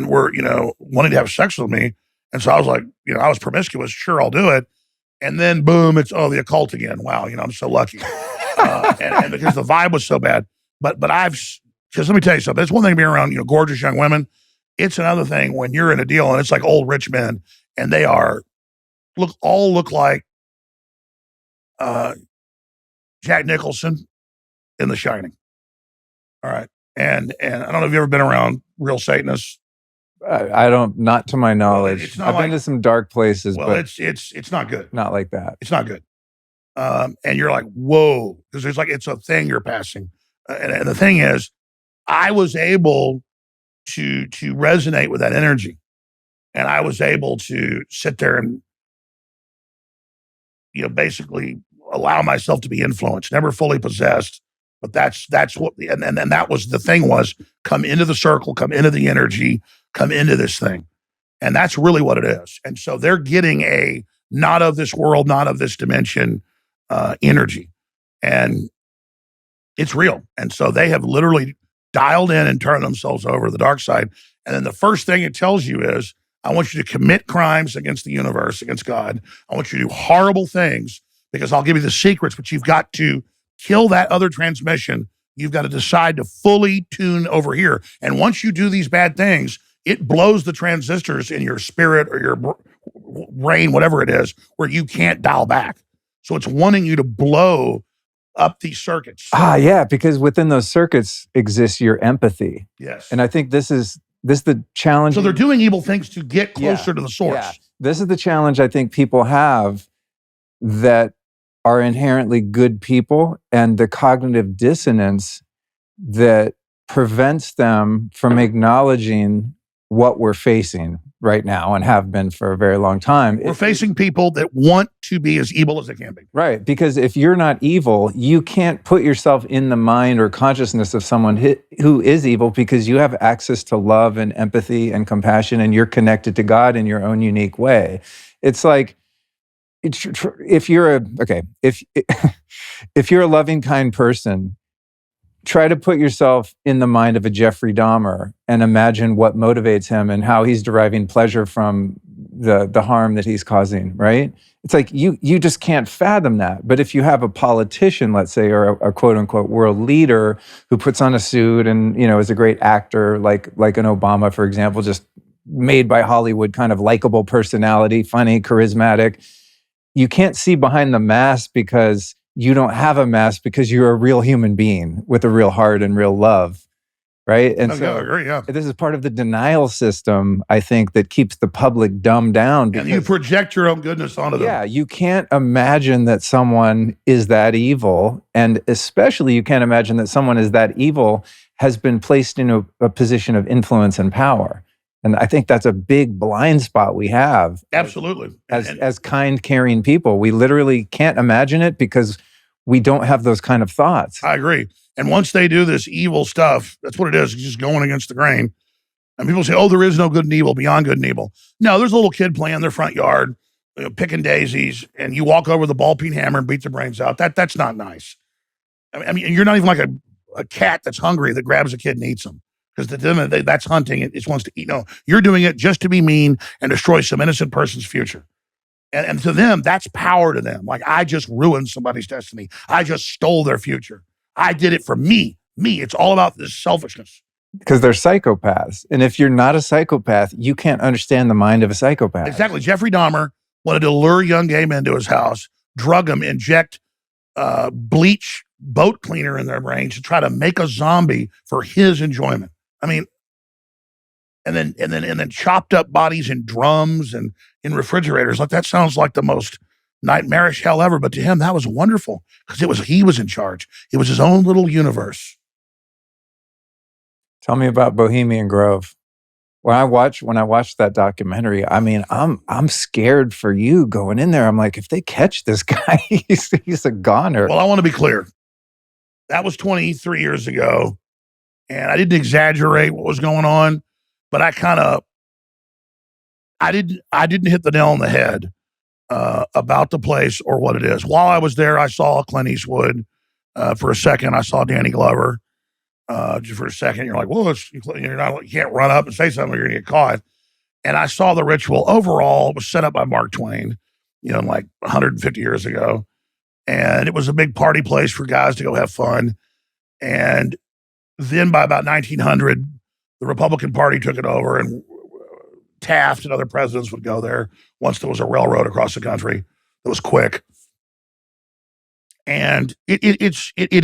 were, wanting to have sex with me. And so I was like, I was promiscuous. Sure, I'll do it. And then boom, it's the occult again. Wow, I'm so lucky. And because the vibe was so bad. But because let me tell you something. It's one thing to be around, gorgeous young women. It's another thing when you're in a deal and it's like old rich men and they look like Jack Nicholson in The Shining. All right. And I don't know if you've ever been around real Satanists. I don't, not to my knowledge. I've been to some dark places, but it's not good. Not like that. It's not good. And you're like, whoa, because it's a thing you're passing. And the thing is, I was able to resonate with that energy. And I was able to sit there and, basically allow myself to be influenced, never fully possessed. But that's what, and that was the thing, was come into the circle, come into the energy, come into this thing. And that's really what it is. And so they're getting a not of this world, not of this dimension energy. And it's real. And so they have literally dialed in and turned themselves over to the dark side. And then the first thing it tells you is, I want you to commit crimes against the universe, against God. I want you to do horrible things because I'll give you the secrets, but you've got to kill that other transmission. You've got to decide to fully tune over here. And once you do these bad things, it blows the transistors in your spirit or your brain, whatever it is, where you can't dial back. So it's wanting you to blow up these circuits. Yeah, because within those circuits exists your empathy. Yes. And I think this is the challenge. So they're doing evil things to get closer to the source. Yeah. This is the challenge I think people have that are inherently good people, and the cognitive dissonance that prevents them from acknowledging what we're facing right now and have been for a very long time. We're facing people that want to be as evil as they can be. Right. Because if you're not evil, you can't put yourself in the mind or consciousness of someone who is evil, because you have access to love and empathy and compassion, and you're connected to God in your own unique way. It's like, if you're a loving, kind person, try to put yourself in the mind of a Jeffrey Dahmer and imagine what motivates him and how he's deriving pleasure from the harm that he's causing, right? It's like you just can't fathom that. But if you have a politician, let's say, or a quote unquote world leader who puts on a suit and is a great actor, like an Obama, for example, just made by Hollywood, kind of likable personality, funny, charismatic. You can't see behind the mask because you don't have a mask, because you're a real human being with a real heart and real love, right? And I agree, yeah. This is part of the denial system, I think, that keeps the public dumbed down. And you project your own goodness onto them. Yeah, you can't imagine that someone is that evil, and especially you can't imagine that someone is that evil has been placed in a position of influence and power. And I think that's a big blind spot we have. Absolutely. As kind, caring people. We literally can't imagine it because we don't have those kind of thoughts. I agree. And once they do this evil stuff, that's what it is. It's just going against the grain. And people say, oh, there is no good and evil beyond good and evil. No, there's a little kid playing in their front yard, picking daisies, and you walk over the ball peen hammer and beat their brains out. That's not nice. I mean, you're not even like a cat that's hungry that grabs a kid and eats them, because to them that's hunting. It wants to eat. No, you're doing it just to be mean and destroy some innocent person's future. And to them, that's power to them. Like, I just ruined somebody's destiny. I just stole their future. I did it for me. It's all about this selfishness. Because they're psychopaths. And if you're not a psychopath, you can't understand the mind of a psychopath. Exactly. Jeffrey Dahmer wanted to lure young gay men to his house, drug them, inject bleach boat cleaner in their brains to try to make a zombie for his enjoyment. I mean, and then chopped up bodies in drums and in refrigerators. Like, that sounds like the most nightmarish hell ever. But to him, that was wonderful, because he was in charge. It was his own little universe. Tell me about Bohemian Grove. When I watched that documentary, I mean, I'm scared for you going in there. I'm like, if they catch this guy, he's a goner. Well, I want to be clear. That was 23 years ago, and I didn't exaggerate what was going on, but I didn't hit the nail on the head about the place or what it is. While I was there, I saw Clint Eastwood. For a second, I saw Danny Glover. Just for a second, you're like, well, you can't run up and say something, you're going to get caught. And I saw the ritual. Overall, it was set up by Mark Twain, like 150 years ago. And it was a big party place for guys to go have fun. And then by about 1900, the Republican Party took it over, and Taft and other presidents would go there once there was a railroad across the country that was quick. And it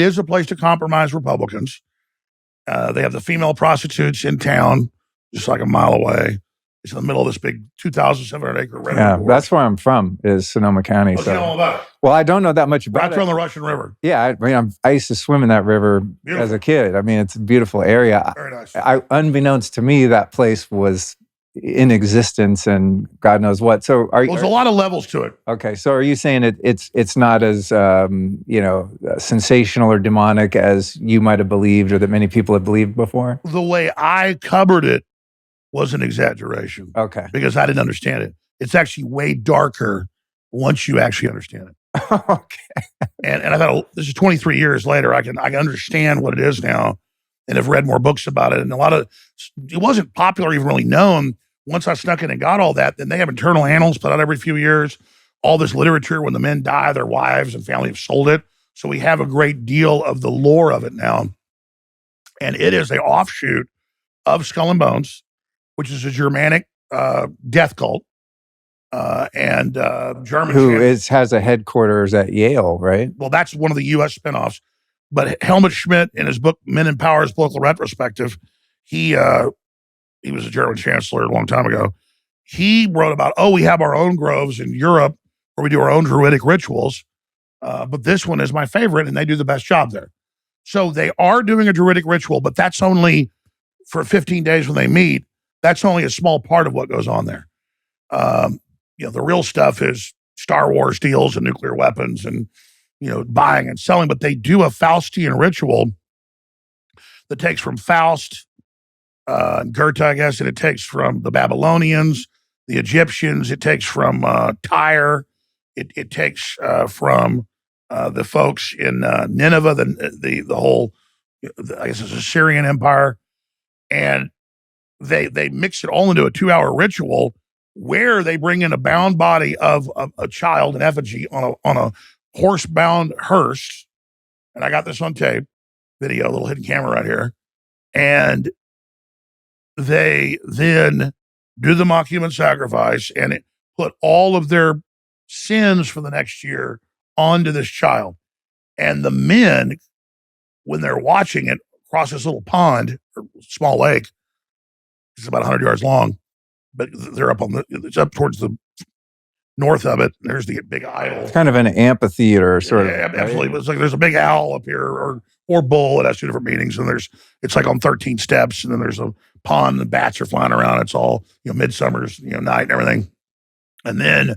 is a place to compromise Republicans. They have the female prostitutes in town, just like a mile away. It's in the middle of this big 2,700 acre redwood. Yeah, that's where I'm from, is Sonoma County. What's all about it? Well, I don't know that much about it. Right on the Russian River. Yeah, I used to swim in that river as a kid. I mean, it's a beautiful area. Very nice. Unbeknownst to me, that place was in existence and God knows what. So there's a lot of levels to it. Okay, so are you saying it's not as sensational or demonic as you might have believed, or that many people have believed before? The way I covered it was an exaggeration. Okay, because I didn't understand it. It's actually way darker once you actually understand it. Okay, and I thought, this is 23 years later. I can understand what it is now, and have read more books about it. And it wasn't popular, even really known. Once I snuck in and got all that, then they have internal annals put out every few years. All this literature, when the men die, their wives and family have sold it. So we have a great deal of the lore of it now. And it is an offshoot of Skull and Bones, which is a Germanic death cult. And German. Who has a headquarters at Yale, right? Well, that's one of the U.S. spinoffs. But Helmut Schmidt, in his book Men in Power's Political Retrospective, he was a German chancellor a long time ago. He wrote about, we have our own groves in Europe where we do our own druidic rituals. But this one is my favorite, and they do the best job there. So they are doing a druidic ritual, but that's only for 15 days when they meet. That's only a small part of what goes on there. The real stuff is Star Wars deals and nuclear weapons and, buying and selling. But they do a Faustian ritual that takes from Faust, Goethe, I guess, and it takes from the Babylonians, the Egyptians. It takes from Tyre. It takes from the folks in Nineveh, the whole, I guess it's a Syrian empire. And they mix it all into a 2-hour ritual where they bring in a bound body of a child, an effigy, on a horse-bound hearse. And I got this on tape, video, a little hidden camera right here. And they then do the mock human sacrifice and put all of their sins for the next year onto this child. And the men, when they're watching it across this little pond or small lake, it's about 100 yards long, but they're it's up towards the north of it. There's the big idol. It's kind of an amphitheater, sort of. Yeah, absolutely. Right? It's like there's a big owl up here, or bull. It has two different meanings, and it's like on 13 steps, and then there's a pond, and bats are flying around. It's all midsummer's night and everything, and then,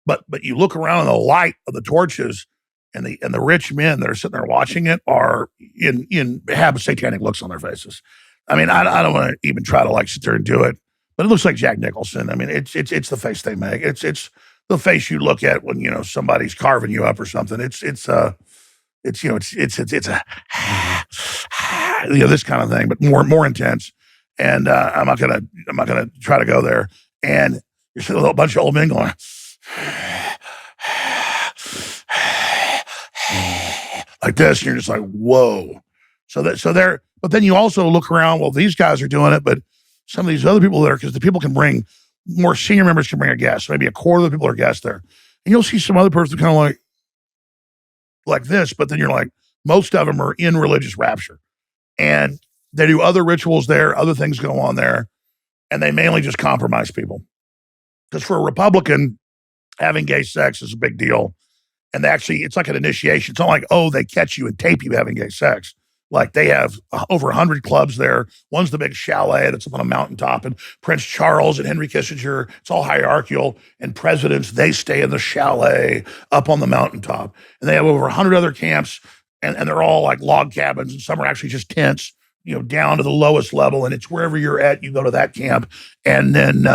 but you look around in the light of the torches, and the rich men that are sitting there watching it are have satanic looks on their faces. I mean, I don't want to even try to sit there and do it, but it looks like Jack Nicholson. I mean, it's the face they make. It's the face you look at when, somebody's carving you up or something. It's a this kind of thing, but more intense. And I'm not gonna try to go there. And you're seeing a bunch of old men going like this, and you're just like, whoa. But then you also look around. Well, these guys are doing it, but some of these other people there, because the people can bring more senior members can bring a guest. Maybe a quarter of the people are guests there, and you'll see some other person kind of like this. But then you're like, most of them are in religious rapture, and they do other rituals there. Other things go on there, and they mainly just compromise people. Because for a Republican, having gay sex is a big deal. And it's like an initiation. It's not like, they catch you and tape you having gay sex. Like they have over 100 clubs there. One's the big chalet that's up on a mountaintop. And Prince Charles and Henry Kissinger, it's all hierarchical. And presidents, they stay in the chalet up on the mountaintop. And they have over 100 other camps. And they're all like log cabins. And some are actually just tents, down to the lowest level. And it's wherever you're at, you go to that camp. And then,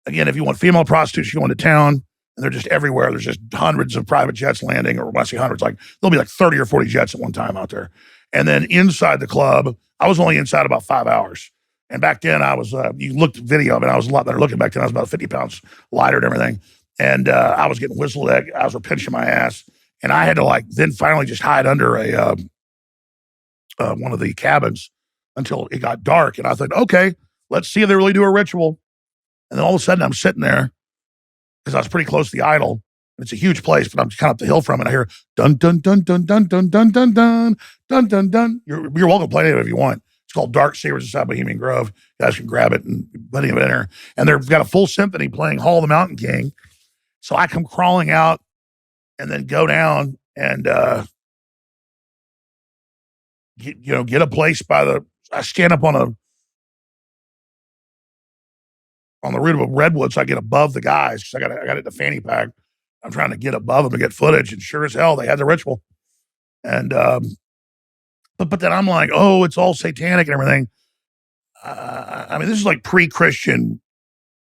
again, if you want female prostitutes, you go into town. And they're just everywhere. There's just hundreds of private jets landing, or when I say hundreds, there'll be like 30 or 40 jets at one time out there. And then inside the club, I was only inside about 5 hours. And back then I was, you looked at video of it, I was a lot better looking back then. I was about 50 pounds lighter and everything. And I was getting whistled at, I was pinching my ass. And I had to then finally just hide under one of the cabins until it got dark. And I thought, okay, let's see if they really do a ritual. And then all of a sudden I'm sitting there, because I was pretty close to the idol. And it's a huge place, but I'm kind of up the hill from it. I hear dun dun dun dun dun dun dun dun dun dun dun dun. You're welcome to play it if you want. It's called Dark Savers inside Bohemian Grove. You guys can grab it and put it in there. And they've got a full symphony playing Hall of the Mountain King. So I come crawling out and then go down and get a place I stand up on the root of a redwood, so I get above the guys, because I got it in the fanny pack. I'm trying to get above them to get footage, and sure as hell, they had the ritual. And but then I'm like, it's all satanic and everything. I mean, this is like pre-Christian,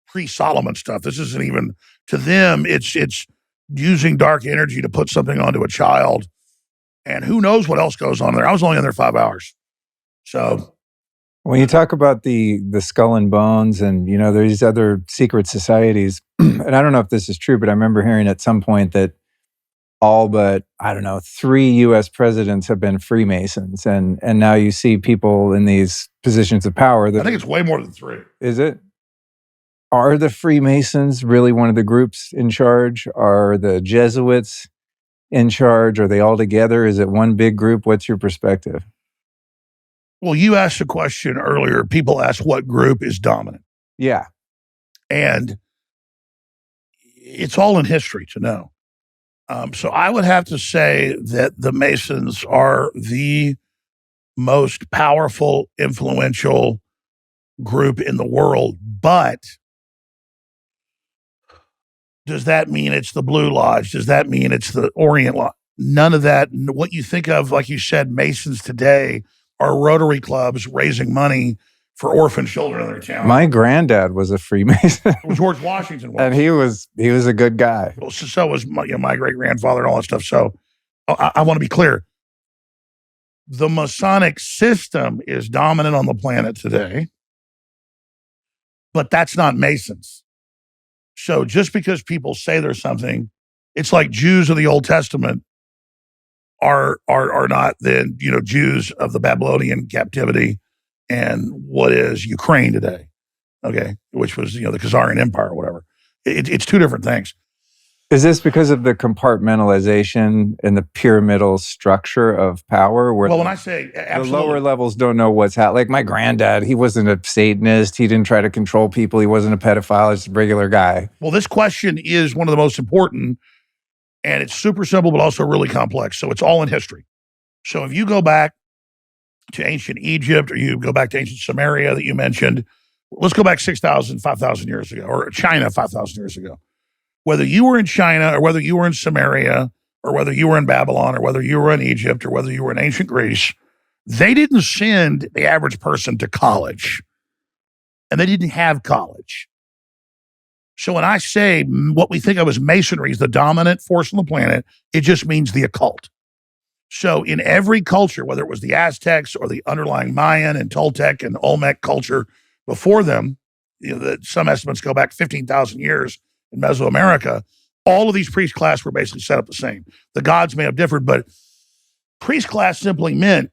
pre-Solomon stuff. This isn't even, to them, it's using dark energy to put something onto a child, and who knows what else goes on there. I was only in there 5 hours, so. When you talk about the skull and bones and, there's other secret societies, and I don't know if this is true, but I remember hearing at some point that all but, 3 U.S. presidents have been Freemasons. And now you see people in these positions of power. I think it's way more than 3. Is it? Are the Freemasons really one of the groups in charge? Are the Jesuits in charge? Are they all together? Is it one big group? What's your perspective? Well, you asked a question earlier. People ask what group is dominant. Yeah. And it's all in history to know. So I would have to say that the Masons are the most powerful, influential group in the world. But does that mean it's the Blue Lodge? Does that mean it's the Orient Lodge? None of that. What you think of, like you said, Masons today are Rotary clubs raising money for orphan children in their town. My granddad was a Freemason. George Washington was. And he was a good guy. Well, so was my great-grandfather and all that stuff. So I want to be clear. The Masonic system is dominant on the planet today, but that's not Masons. So just because people say there's something, it's like Jews of the Old Testament are not then, Jews of the Babylonian captivity and what is Ukraine today, okay, which was, the Khazarian Empire or whatever. It's two different things. Is this because of the compartmentalization and the pyramidal structure of power? Where when I say absolutely, the lower levels don't know what's happening. Like my granddad, he wasn't a Satanist. He didn't try to control people. He wasn't a pedophile. He's a regular guy. Well, this question is one of the most important. And it's super simple, but also really complex. So it's all in history. So if you go back to ancient Egypt, or you go back to ancient Samaria that you mentioned, let's go back 6,000, 5,000 years ago, or China 5,000 years ago. Whether you were in China, or whether you were in Samaria, or whether you were in Babylon, or whether you were in Egypt, or whether you were in ancient Greece, they didn't send the average person to college. And they didn't have college. So when I say what we think of as masonry is the dominant force on the planet, it just means the occult. So in every culture, whether it was the Aztecs or the underlying Mayan and Toltec and Olmec culture before them, some estimates go back 15,000 years in Mesoamerica, all of these priest class were basically set up the same. The gods may have differed, but priest class simply meant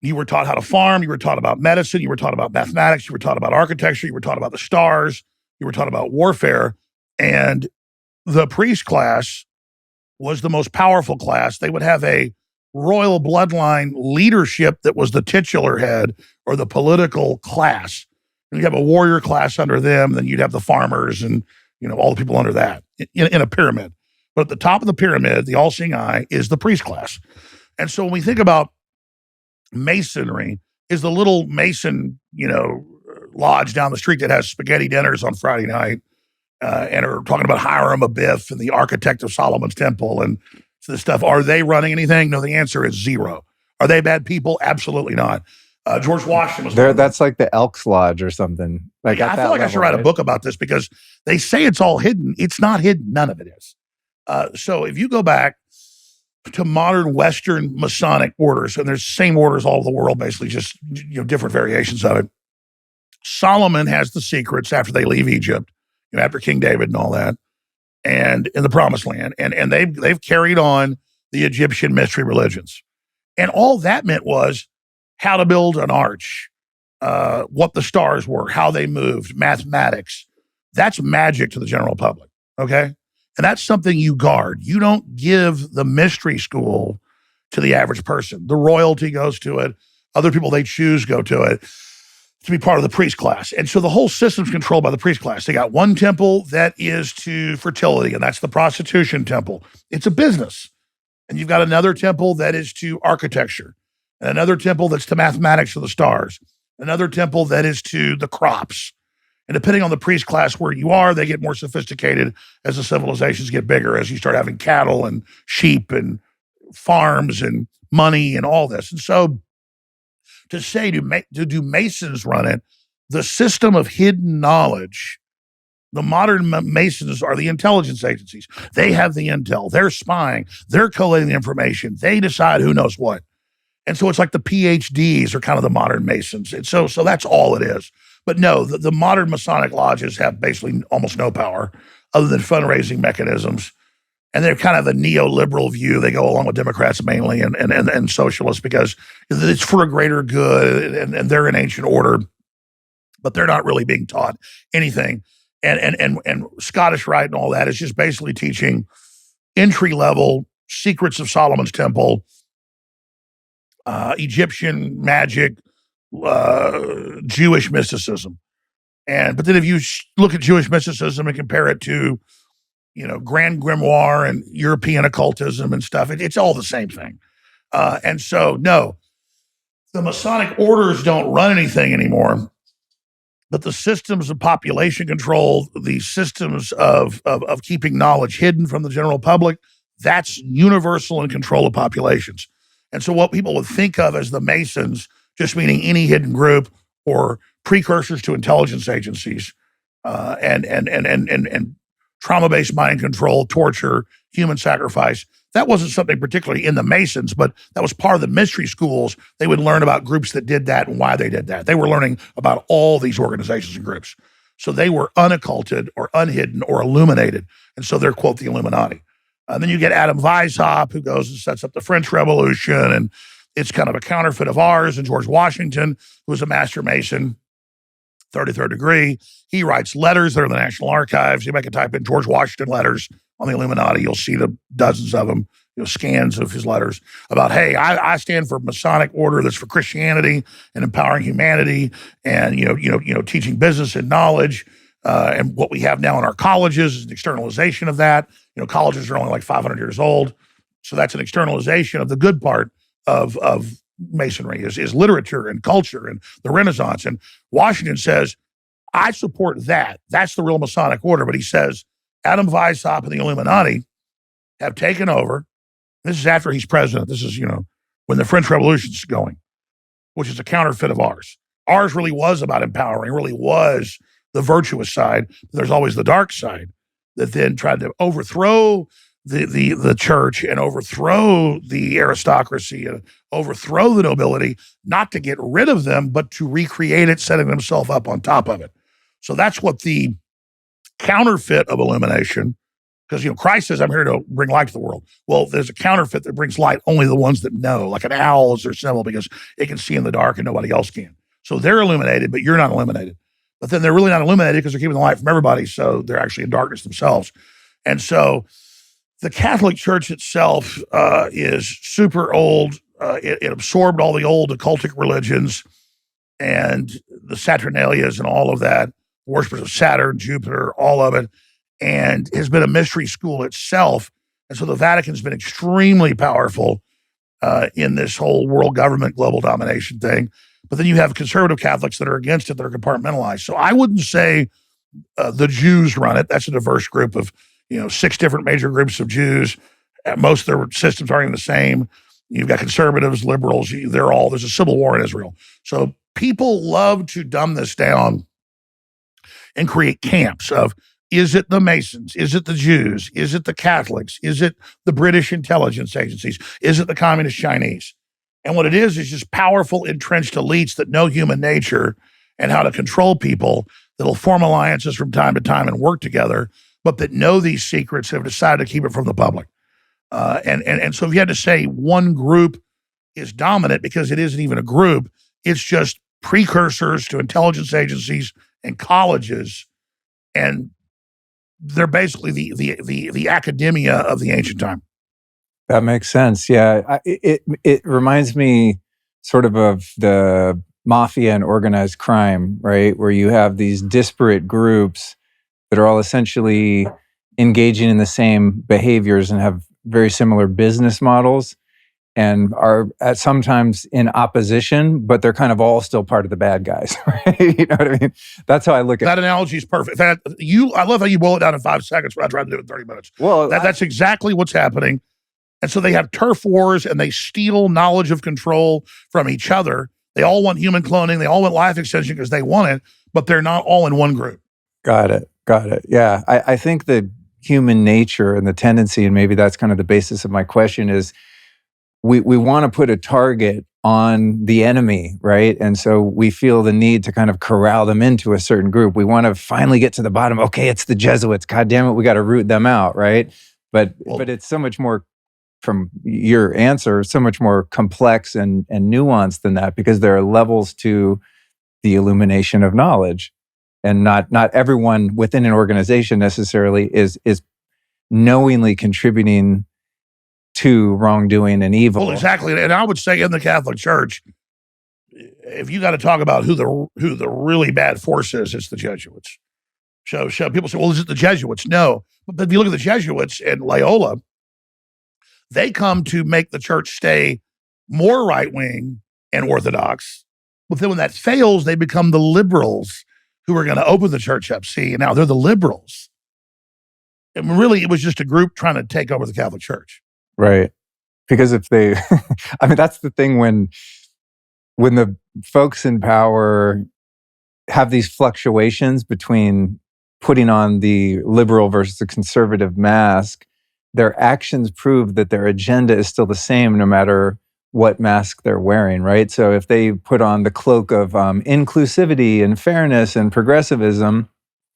you were taught how to farm, you were taught about medicine, you were taught about mathematics, you were taught about architecture, you were taught about the stars, you were taught about warfare, and the priest class was the most powerful class. They would have a royal bloodline leadership that was the titular head or the political class. And you'd have a warrior class under them, then you'd have the farmers and all the people under that in a pyramid. But at the top of the pyramid, the all-seeing eye, is the priest class. And so when we think about masonry, is the little Mason, lodge down the street that has spaghetti dinners on Friday night, and are talking about Hiram Abiff and the architect of Solomon's temple and this stuff. Are they running anything? No, the answer is zero. Are they bad people? Absolutely not. George Washington was there. That's like the Elks Lodge or something. Like I feel like I should write a book about this because they say it's all hidden. It's not hidden. None of it is. So if you go back to modern Western Masonic orders, and there's the same orders all over the world, basically just different variations of it. Solomon has the secrets after they leave Egypt, after King David and all that, and in the Promised Land, and they've carried on the Egyptian mystery religions, and all that meant was how to build an arch, what the stars were, how they moved, mathematics. That's magic to the general public, okay? And that's something you guard. You don't give the mystery school to the average person. The royalty goes to it. Other people they choose go to it to be part of the priest class. And so the whole system's controlled by the priest class. They got one temple that is to fertility, and that's the prostitution temple. It's a business. And you've got another temple that is to architecture, and another temple that's to mathematics or the stars, another temple that is to the crops. And depending on the priest class where you are, they get more sophisticated as the civilizations get bigger, as you start having cattle and sheep and farms and money and all this. And so to say, do Masons run it, the system of hidden knowledge, the modern Masons are the intelligence agencies. They have the intel. They're spying. They're collating the information. They decide who knows what. And so it's like the PhDs are kind of the modern Masons. And so that's all it is. But no, the modern Masonic lodges have basically almost no power other than fundraising mechanisms. And they're kind of a neoliberal view. They go along with Democrats mainly and socialists because it's for a greater good and they're an ancient order, but they're not really being taught anything. And Scottish Rite and all that is just basically teaching entry-level secrets of Solomon's temple, Egyptian magic, Jewish mysticism. But then if you look at Jewish mysticism and compare it to, Grand Grimoire and European occultism and stuff, it's all the same thing. And so, no, the Masonic orders don't run anything anymore, but the systems of population control, the systems of keeping knowledge hidden from the general public, that's universal in control of populations. And so what people would think of as the Masons, just meaning any hidden group or precursors to intelligence agencies, and trauma-based mind control, torture, human sacrifice, that wasn't something particularly in the Masons, but that was part of the mystery schools. They would learn about groups that did that and why they did that. They were learning about all these organizations and groups. So they were unocculted or unhidden or illuminated. And so they're, quote, the Illuminati. And then you get Adam Weishaupt, who goes and sets up the French Revolution, and it's kind of a counterfeit of ours. And George Washington, who was a master Mason, 33rd degree, he writes letters that are in the National Archives. You make a type in George Washington letters on the Illuminati, you'll see the dozens of them, scans of his letters about, hey, I stand for a Masonic order that's for Christianity and empowering humanity and, teaching business and knowledge. And what we have now in our colleges is an externalization of that. Colleges are only like 500 years old. So that's an externalization of the good part of Masonry is literature and culture and the Renaissance. And Washington says, I support that. That's the real Masonic order. But he says, Adam Weishaupt and the Illuminati have taken over. This is after he's president. This is, when the French Revolution is going, which is a counterfeit of ours. Ours really was about empowering, really was the virtuous side. There's always the dark side that then tried to overthrow the church and overthrow the aristocracy and overthrow the nobility, not to get rid of them, but to recreate it, setting themselves up on top of it. So that's what the counterfeit of illumination, because Christ says, I'm here to bring light to the world. Well, there's a counterfeit that brings light, only the ones that know, like an owl is their symbol because it can see in the dark and nobody else can. So they're illuminated, but you're not illuminated. But then they're really not illuminated because they're keeping the light from everybody, so they're actually in darkness themselves. And so the Catholic Church itself is super old. It absorbed all the old occultic religions and the Saturnalias and all of that, worshippers of Saturn, Jupiter, all of it, and has been a mystery school itself. And so the Vatican's been extremely powerful in this whole world government, global domination thing. But then you have conservative Catholics that are against it, that are compartmentalized. So I wouldn't say the Jews run it. That's a diverse group of 6 different major groups of Jews. Most of their systems aren't even the same. You've got conservatives, liberals. There's a civil war in Israel. So people love to dumb this down and create camps of, is it the Masons? Is it the Jews? Is it the Catholics? Is it the British intelligence agencies? Is it the communist Chinese? And what it is just powerful, entrenched elites that know human nature and how to control people, that'll form alliances from time to time and work together, but that know these secrets and have decided to keep it from the public. And so if you had to say one group is dominant, because it isn't even a group, it's just precursors to intelligence agencies and colleges, and they're basically the academia of the ancient time. That makes sense. Yeah, it reminds me sort of the mafia and organized crime, right? Where you have these disparate groups that are all essentially engaging in the same behaviors and have very similar business models and are sometimes in opposition, but they're kind of all still part of the bad guys, right? You know what I mean? That's how I look at it. That analogy is perfect. I love how you boil it down in 5 seconds when I try to do it in 30 minutes. Well, that's exactly what's happening. And so they have turf wars and they steal knowledge of control from each other. They all want human cloning. They all want life extension because they want it, but they're not all in one group. Got it. Yeah. I think that human nature and the tendency, and maybe that's kind of the basis of my question, is we want to put a target on the enemy, right? And so we feel the need to kind of corral them into a certain group. We want to finally get to the bottom. Okay, it's the Jesuits. God damn it, we got to root them out, right? But it's so much more, from your answer, so much more complex and nuanced than that, because there are levels to the illumination of knowledge. And not everyone within an organization necessarily is knowingly contributing to wrongdoing and evil. Well, exactly. And I would say in the Catholic Church, if you got to talk about who the really bad force is, it's the Jesuits. So people say, well, is it the Jesuits? No. But if you look at the Jesuits and Loyola, they come to make the church stay more right-wing and orthodox. But then when that fails, they become the liberals who are going to open the church up. See, and now they're the liberals. And really, it was just a group trying to take over the Catholic Church. Right. Because if they, I mean, that's the thing when the folks in power have these fluctuations between putting on the liberal versus the conservative mask, their actions prove that their agenda is still the same no matter what mask they're wearing, right? So if they put on the cloak of inclusivity and fairness and progressivism,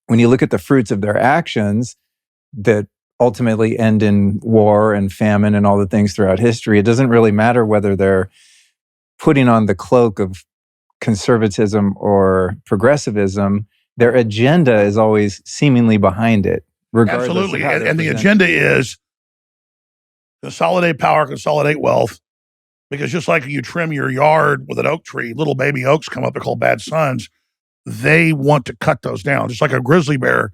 when you look at the fruits of their actions that ultimately end in war and famine and all the things throughout history, it doesn't really matter whether they're putting on the cloak of conservatism or progressivism. Their agenda is always seemingly behind it, regardless. Absolutely. And the agenda is consolidate power, consolidate wealth. Because just like you trim your yard with an oak tree, little baby oaks come up, they're called bad sons. They want to cut those down. Just like a grizzly bear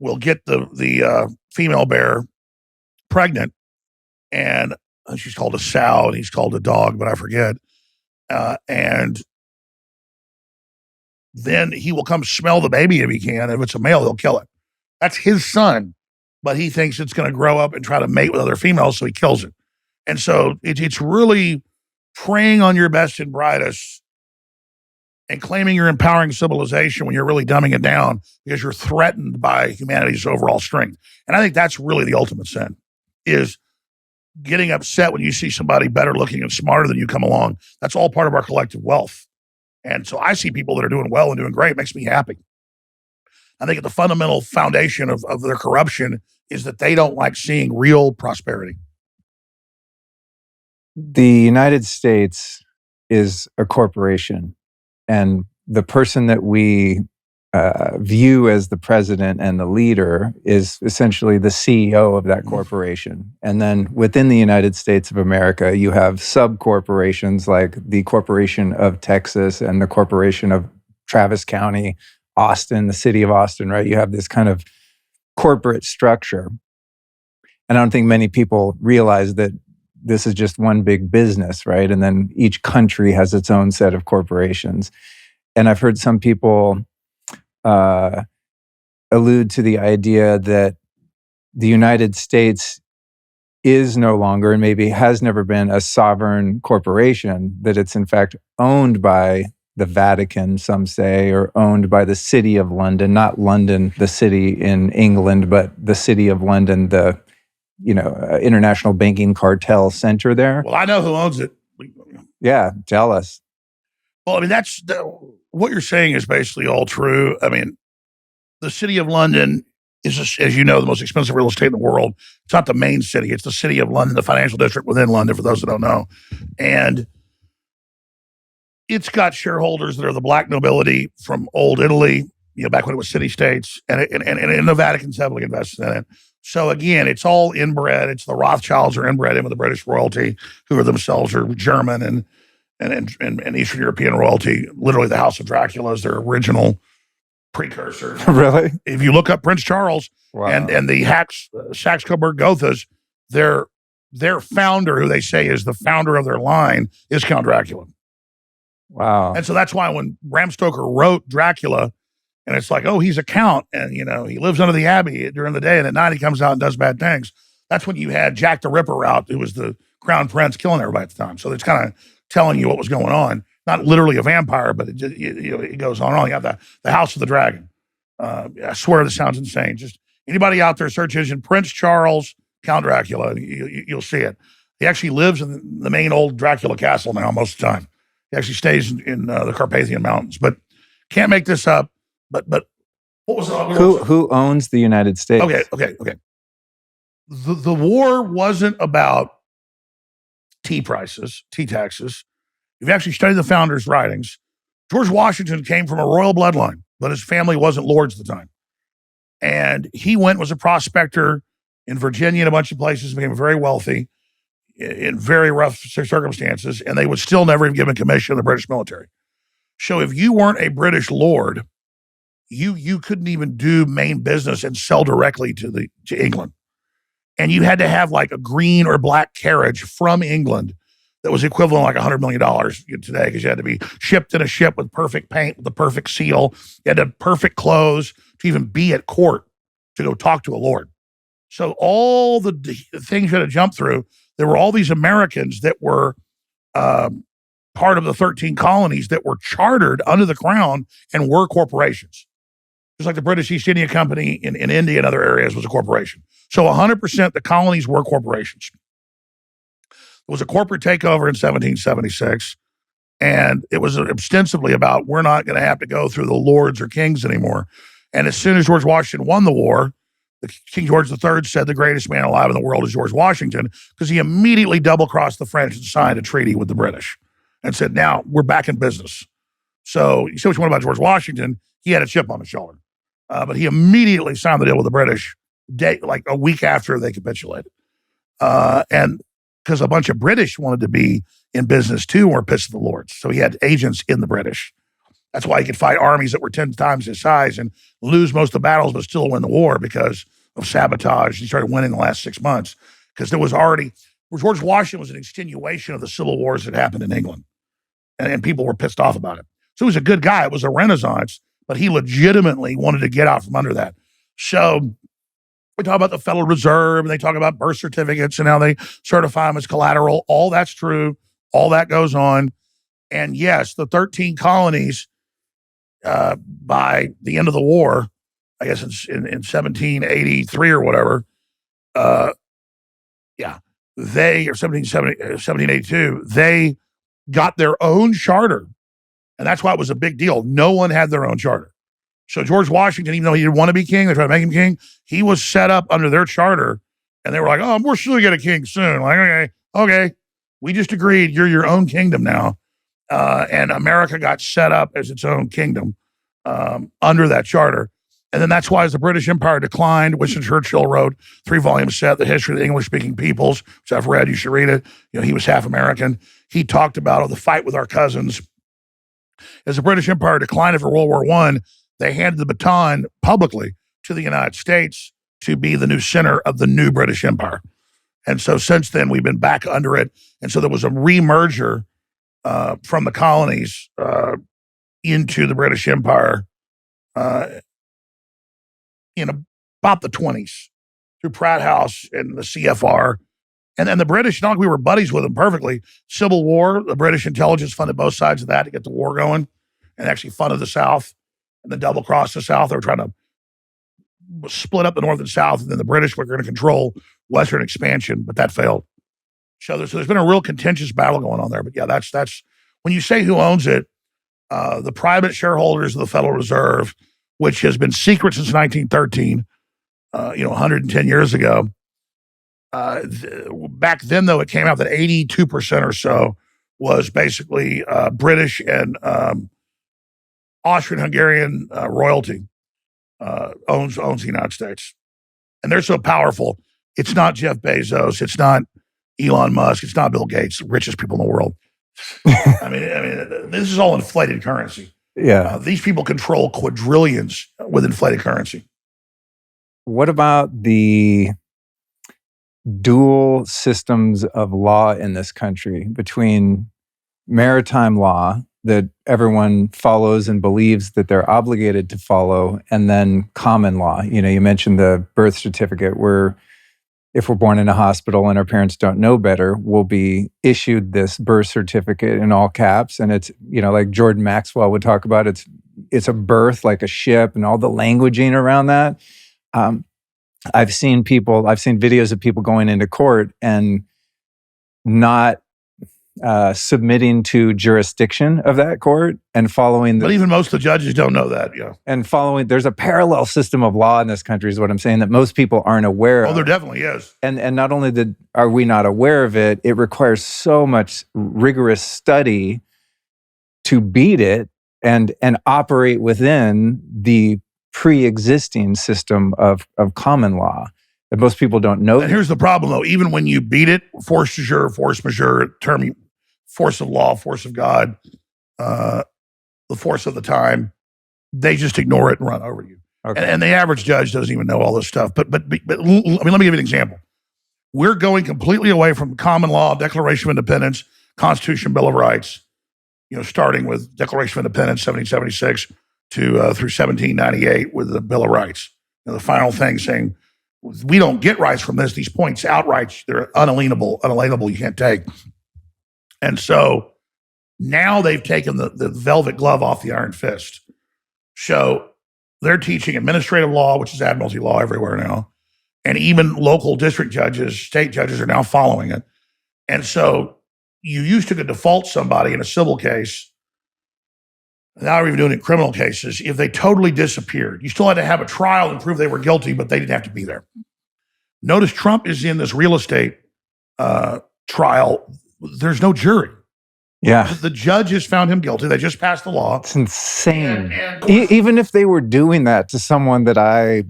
will get the female bear pregnant, and she's called a sow, and he's called a dog, but I forget. And then he will come smell the baby if he can. If it's a male, he'll kill it. That's his son, but he thinks it's going to grow up and try to mate with other females, so he kills it. And so it's really preying on your best and brightest and claiming you're empowering civilization when you're really dumbing it down because you're threatened by humanity's overall strength. And I think that's really the ultimate sin, is getting upset when you see somebody better looking and smarter than you come along. That's all part of our collective wealth. And so I see people that are doing well and doing great. It makes me happy. I think the fundamental foundation of their corruption is that they don't like seeing real prosperity. The United States is a corporation, and the person that we view as the president and the leader is essentially the CEO of that corporation. And then within the United States of America, you have sub-corporations like the Corporation of Texas and the Corporation of Travis County, Austin, the city of Austin, right? You have this kind of corporate structure. And I don't think many people realize that this is just one big business, right? And then each country has its own set of corporations. And I've heard some people allude to the idea that the United States is no longer, and maybe has never been, a sovereign corporation, that it's in fact owned by the Vatican, some say, or owned by the City of London, not London, the city in England, but the City of London, the international banking cartel center there. Well, I know who owns it. Yeah, tell us. Well, I mean, what you're saying is basically all true. I mean, the City of London is, as you know, the most expensive real estate in the world. It's not the main city. It's the City of London, the financial district within London, for those that don't know. And it's got shareholders that are the black nobility from old Italy, back when it was city-states, and the Vatican's heavily invested in it. So again, it's all inbred. It's the Rothschilds are inbred in with the British royalty, who are themselves are German and Eastern European royalty. Literally, the House of Dracula is their original precursor. Really? If you look up Prince Charles and the Saxe-Coburg-Gothas, their founder, who they say is the founder of their line, is Count Dracula. Wow. And so that's why when Bram Stoker wrote Dracula, and it's like, oh, he's a count, and he lives under the abbey during the day, and at night he comes out and does bad things. That's when you had Jack the Ripper out, who was the crown prince, killing everybody at the time. So it's kind of telling you what was going on. Not literally a vampire, but it goes on and on. You have the House of the Dragon. I swear this sounds insane. Just anybody out there, search engine Prince Charles, Count Dracula, and you'll see it. He actually lives in the main old Dracula castle now most of the time. He actually stays in the Carpathian Mountains. But can't make this up. But what was who owns the United States? Okay. The war wasn't about tea taxes. If you actually study the founders' writings, George Washington came from a royal bloodline, but his family wasn't lords at the time. And he was a prospector in Virginia and a bunch of places, became very wealthy in very rough circumstances, and they would still never have given commission to the British military. So if you weren't a British lord, you couldn't even do main business and sell directly to England. And you had to have like a green or black carriage from England that was equivalent like $100 million today, because you had to be shipped in a ship with perfect paint, with the perfect seal. You had to have perfect clothes to even be at court to go talk to a lord. So all the things you had to jump through, there were all these Americans that were part of the 13 colonies that were chartered under the crown and were corporations. Just like the British East India Company in India and other areas was a corporation. So 100% the colonies were corporations. There was a corporate takeover in 1776, and it was ostensibly about, we're not going to have to go through the lords or kings anymore. And as soon as George Washington won the war, King George III said the greatest man alive in the world is George Washington, because he immediately double-crossed the French and signed a treaty with the British and said, now we're back in business. So you see what you want about George Washington, he had a chip on his shoulder. But he immediately signed the deal with the British like a week after they capitulated. And because a bunch of British wanted to be in business too, and were pissed at the lords. So he had agents in the British. That's why he could fight armies that were 10 times his size and lose most of the battles, but still win the war because of sabotage. He started winning the last 6 months because there was already, George Washington was an extenuation of the civil wars that happened in England. And people were pissed off about it. So he was a good guy. It was a renaissance, but he legitimately wanted to get out from under that. So we talk about the Federal Reserve, and they talk about birth certificates and how they certify them as collateral. All that's true. All that goes on. And yes, the 13 colonies, by the end of the war, I guess in 1783 or whatever, they, or 1782, they got their own charter. And that's why it was a big deal. No one had their own charter. So George Washington, even though he didn't want to be king, they tried to make him king, he was set up under their charter. And they were like, oh, we're still going to get a king soon. Like, okay. We just agreed you're your own kingdom now. And America got set up as its own kingdom under that charter. And then that's why as the British Empire declined, Winston Churchill wrote 3-volume set, The History of the English-Speaking Peoples, which I've read, you should read it. He was half American. He talked about the fight with our cousins. As the British Empire declined for World War I, they handed the baton publicly to the United States to be the new center of the new British Empire. And so since then, we've been back under it. And so there was a remerger from the colonies into the British Empire in about the 20s through Pratt House and the CFR. And then the British, not like we were buddies with them perfectly. Civil War, the British intelligence funded both sides of that to get the war going and actually funded the South and then double-crossed the South. They were trying to split up the North and South, and then the British were going to control Western expansion, but that failed. So there's been a real contentious battle going on there. But yeah, that's when you say who owns it, the private shareholders of the Federal Reserve, which has been secret since 1913, 110 years ago. Back then, though, it came out that 82% or so was basically British and Austrian-Hungarian royalty owns the United States. And they're so powerful. It's not Jeff Bezos. It's not Elon Musk. It's not Bill Gates, the richest people in the world. I mean, this is all inflated currency. Yeah. These people control quadrillions with inflated currency. What about the dual systems of law in this country between maritime law that everyone follows and believes that they're obligated to follow, and then common law? You mentioned the birth certificate, where if we're born in a hospital and our parents don't know better, we'll be issued this birth certificate in all caps. And it's, like Jordan Maxwell would talk about, it's a birth like a ship, and all the languaging around that. I've seen videos of people going into court and not submitting to jurisdiction of that court and following but even most of the judges don't know that. Yeah. And there's a parallel system of law in this country is what I'm saying, that most people aren't aware of. Oh, there definitely is. And not only are we not aware of it, it requires so much rigorous study to beat it and operate within the pre-existing system of common law that most people don't know. And here's the problem, though. Even when you beat it, force majeure, force of law, force of God, the force of the time, they just ignore it and run over you. Okay. And the average judge doesn't even know all this stuff. But let me give you an example. We're going completely away from common law, Declaration of Independence, Constitution, Bill of Rights, starting with Declaration of Independence, 1776, through 1798 with the Bill of Rights. The final thing saying, we don't get rights from this. These points outright, they're unalienable, you can't take. And so now they've taken the velvet glove off the iron fist. So they're teaching administrative law, which is admiralty law everywhere now. And even local district judges, state judges are now following it. And so you used to default somebody in a civil case. Now we're even doing it in criminal cases. If they totally disappeared, you still had to have a trial and prove they were guilty, but they didn't have to be there. Notice Trump is in this real estate trial. There's no jury. Yeah. The judge has found him guilty. They just passed the law. It's insane. Even if they were doing that to someone that I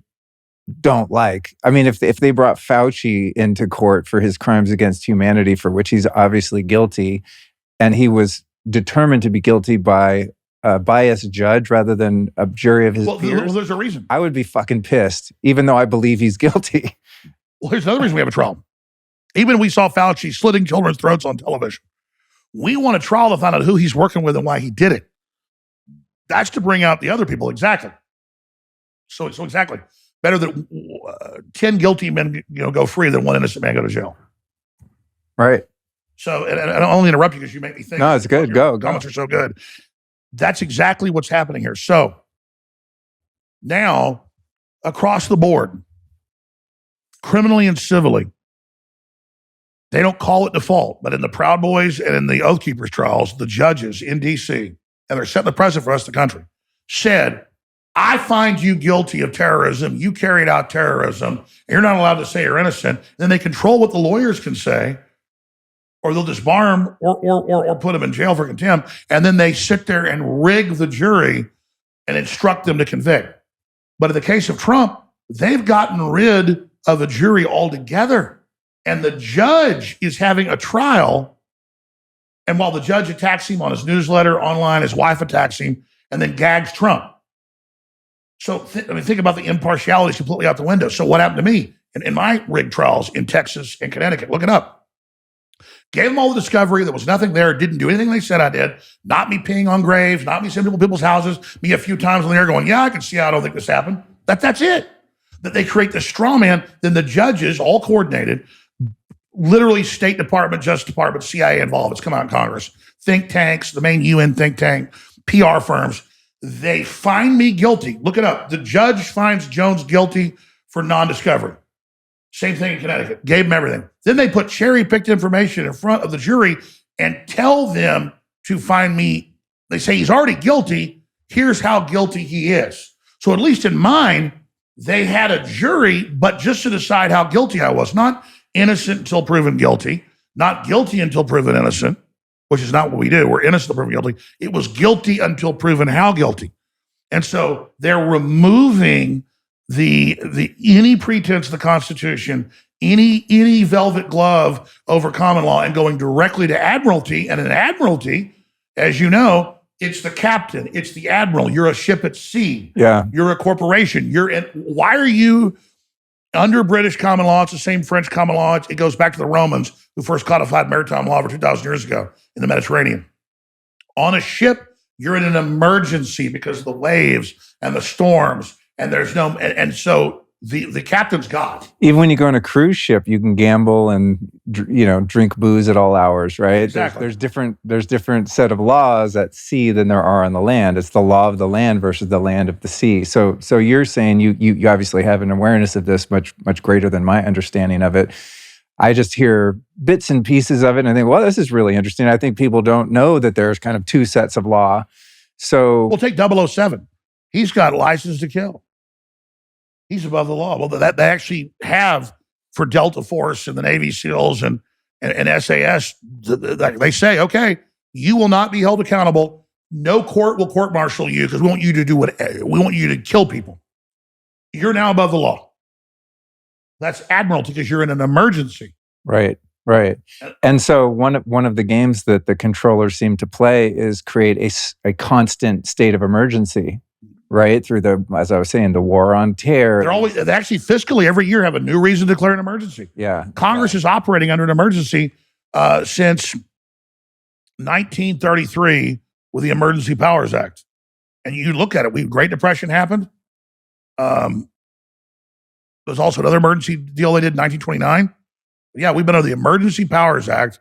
don't like. I mean, if they brought Fauci into court for his crimes against humanity, for which he's obviously guilty, and he was determined to be guilty by a biased judge rather than a jury of his peers. Well, there's a reason. I would be fucking pissed, even though I believe he's guilty. Well, here's another reason we have a trial. Even we saw Fauci slitting children's throats on television. We want a trial to find out who he's working with and why he did it. That's to bring out the other people. Exactly. So exactly. Better that 10 guilty men go free than one innocent man go to jail. Right. So, and I don't only interrupt you because you make me think. No, it's good. Go. Comments are so good. That's exactly what's happening here. So now, across the board, criminally and civilly, they don't call it default, but in the Proud Boys and in the Oath Keepers trials, the judges in D.C., and they're setting the precedent for the rest of the country, said, I find you guilty of terrorism. You carried out terrorism. And you're not allowed to say you're innocent. Then they control what the lawyers can say, or they'll disbar them or put them in jail for contempt. And then they sit there and rig the jury and instruct them to convict. But in the case of Trump, they've gotten rid of a jury altogether. And the judge is having a trial. And while the judge attacks him on his newsletter, online, his wife attacks him, and then gags Trump. So think about the impartiality completely out the window. So what happened to me in my rigged trials in Texas and Connecticut? Look it up. Gave them all the discovery. There was nothing there. Didn't do anything they said I did. Not me peeing on graves. Not me sitting in people's houses. Me a few times in the air going, yeah, I can see how I don't think this happened. That's it. That they create the straw man. Then the judges, all coordinated, literally State Department, Justice Department, CIA involved. It's come out in Congress. Think tanks, the main UN think tank, PR firms. They find me guilty. Look it up. The judge finds Jones guilty for non-discovery. Same thing in Connecticut. Gave them everything. Then they put cherry-picked information in front of the jury and tell them to find me. They say he's already guilty. Here's how guilty he is. So at least in mine, they had a jury, but just to decide how guilty I was. Not innocent until proven guilty. Not guilty until proven innocent, which is not what we do. We're innocent until proven guilty. It was guilty until proven how guilty. And so they're removing the any pretense of the Constitution, any velvet glove over common law, and going directly to admiralty. And in admiralty, as you know, it's the captain, it's the admiral. You're a ship at sea. Yeah. You're a corporation. Why are you under British common law? It's the same French common law. It goes back to the Romans who first codified maritime law over 2,000 years ago in the Mediterranean. On a ship, you're in an emergency because of the waves and the storms. And there's no, and so the captain's God. Even when you go on a cruise ship, you can gamble and drink booze at all hours, right? Exactly. There's different set of laws at sea than there are on the land. It's the law of the land versus the land of the sea. So you're saying you obviously have an awareness of this much greater than my understanding of it. I just hear bits and pieces of it and I think, well, this is really interesting. I think people don't know that there's kind of two sets of law. So we'll take 007. He's got license to kill. He's above the law. Well, that they actually have for Delta Force and the Navy SEALs and SAS. They say, okay, you will not be held accountable. No court will court-martial you because we want you to do we want you to kill people. You're now above the law. That's admiralty because you're in an emergency. Right. And so one of the games that the controllers seem to play is create a constant state of emergency, right? Through as I was saying, the war on terror. They actually fiscally every year have a new reason to declare an emergency. Yeah. Congress is operating under an emergency since 1933 with the Emergency Powers Act. And you look at it, Great Depression happened. There's also another emergency deal they did in 1929. Yeah, we've been under the Emergency Powers Act,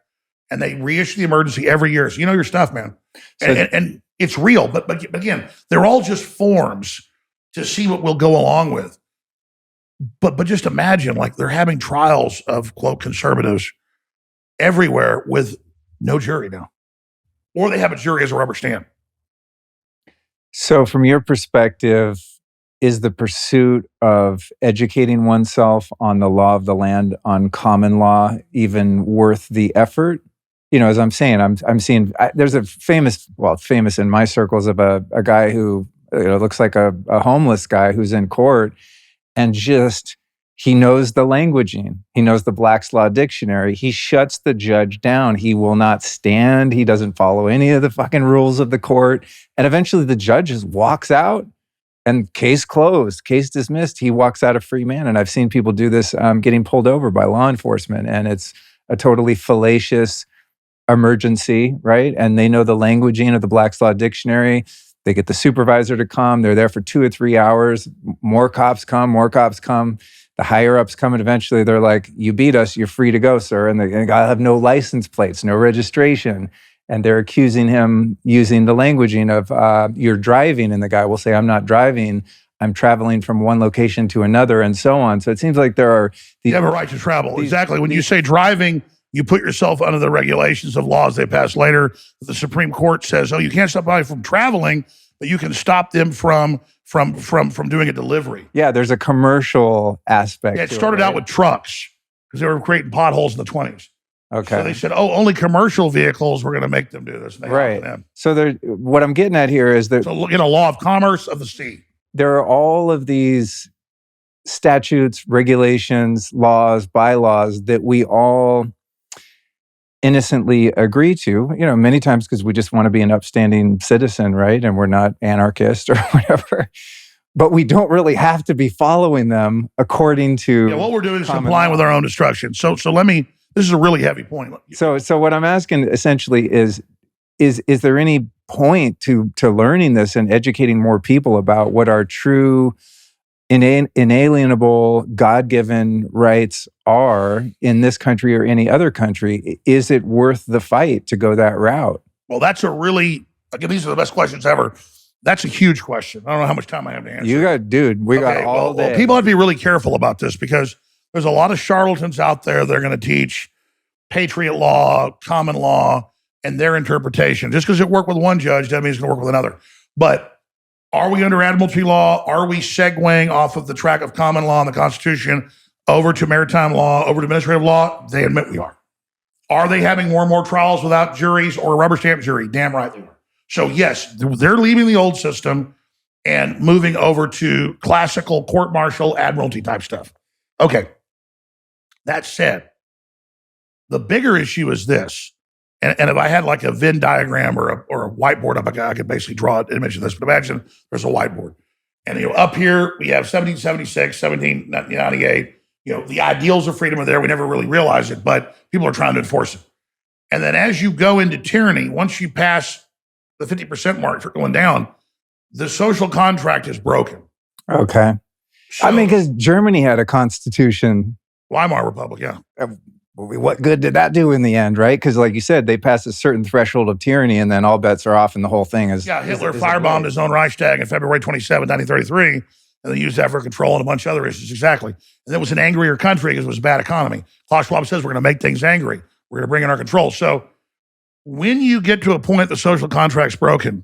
and they reissue the emergency every year. So you know your stuff, man. And it's real. But again, they're all just forms to see what we'll go along with. But just imagine, like, they're having trials of, quote, conservatives everywhere with no jury now. Or they have a jury as a rubber stamp. So from your perspective, is the pursuit of educating oneself on the law of the land, on common law, even worth the effort? As I'm saying, I'm seeing, there's a famous in my circles of a guy who looks like a homeless guy who's in court and he knows the languaging. He knows the Black's Law Dictionary. He shuts the judge down. He will not stand. He doesn't follow any of the fucking rules of the court. And eventually the judge just walks out. And case closed, case dismissed. He walks out a free man. And I've seen people do this getting pulled over by law enforcement. And it's a totally fallacious emergency, right? And they know the languaging of the Black's Law Dictionary. They get the supervisor to come. They're there for 2 or 3 hours. More cops come. The the higher ups come and eventually they're like, you beat us, you're free to go, sir. And the guy have no license plates, no registration. And they're accusing him using the languaging of you're driving. And the guy will say, I'm not driving. I'm traveling from one location to another and so on. So it seems like there are you have a right to travel. Exactly. When you say driving, you put yourself under the regulations of laws they pass later. The Supreme Court says, oh, you can't stop somebody from traveling, but you can stop them from doing a delivery. Yeah, there's a commercial aspect. Yeah, it started out with trucks because they were creating potholes in the 20s. Okay. So they said, oh, only commercial vehicles, we're going to make them do this. Right. So what I'm getting at here is that, so, law of commerce of the sea. There are all of these statutes, regulations, laws, bylaws that we all innocently agree to, many times because we just want to be an upstanding citizen, right? And we're not anarchists or whatever. But we don't really have to be following them according to. Yeah, what we're doing is complying with our own destruction. So this is a really heavy point. So what I'm asking essentially is there any point to learning this and educating more people about what our true inalienable God-given rights are in this country or any other country? Is it worth the fight to go that route? Well, that's these are the best questions ever. That's a huge question. I don't know how much time I have to answer. We got all day. Well, people have to be really careful about this because there's a lot of charlatans out there that are going to teach patriot law, common law, and their interpretation. Just because it worked with one judge doesn't mean it's going to work with another. But are we under admiralty law? Are we segueing off of the track of common law and the Constitution over to maritime law, over to administrative law? They admit we are. Are they having more and more trials without juries or a rubber stamp jury? Damn right they are. So yes, they're leaving the old system and moving over to classical court-martial admiralty type stuff. Okay. That said, the bigger issue is this. And if I had like a Venn diagram or a whiteboard up, I could basically draw an image of this. But imagine there's a whiteboard. And up here, we have 1776, 1798. The ideals of freedom are there. We never really realize it, but people are trying to enforce it. And then as you go into tyranny, once you pass the 50% mark for going down, the social contract is broken. Okay. So, because Germany had a constitution. Weimar Republic, yeah. What good did that do in the end, right? Because like you said, they passed a certain threshold of tyranny and then all bets are off and the whole thing is... Yeah, Hitler firebombed his own Reichstag on February 27, 1933, and they used that for control and a bunch of other issues, exactly. And it was an angrier country because it was a bad economy. Klaus Schwab says we're going to make things angry. We're going to bring in our control. So when you get to a point the social contract's broken,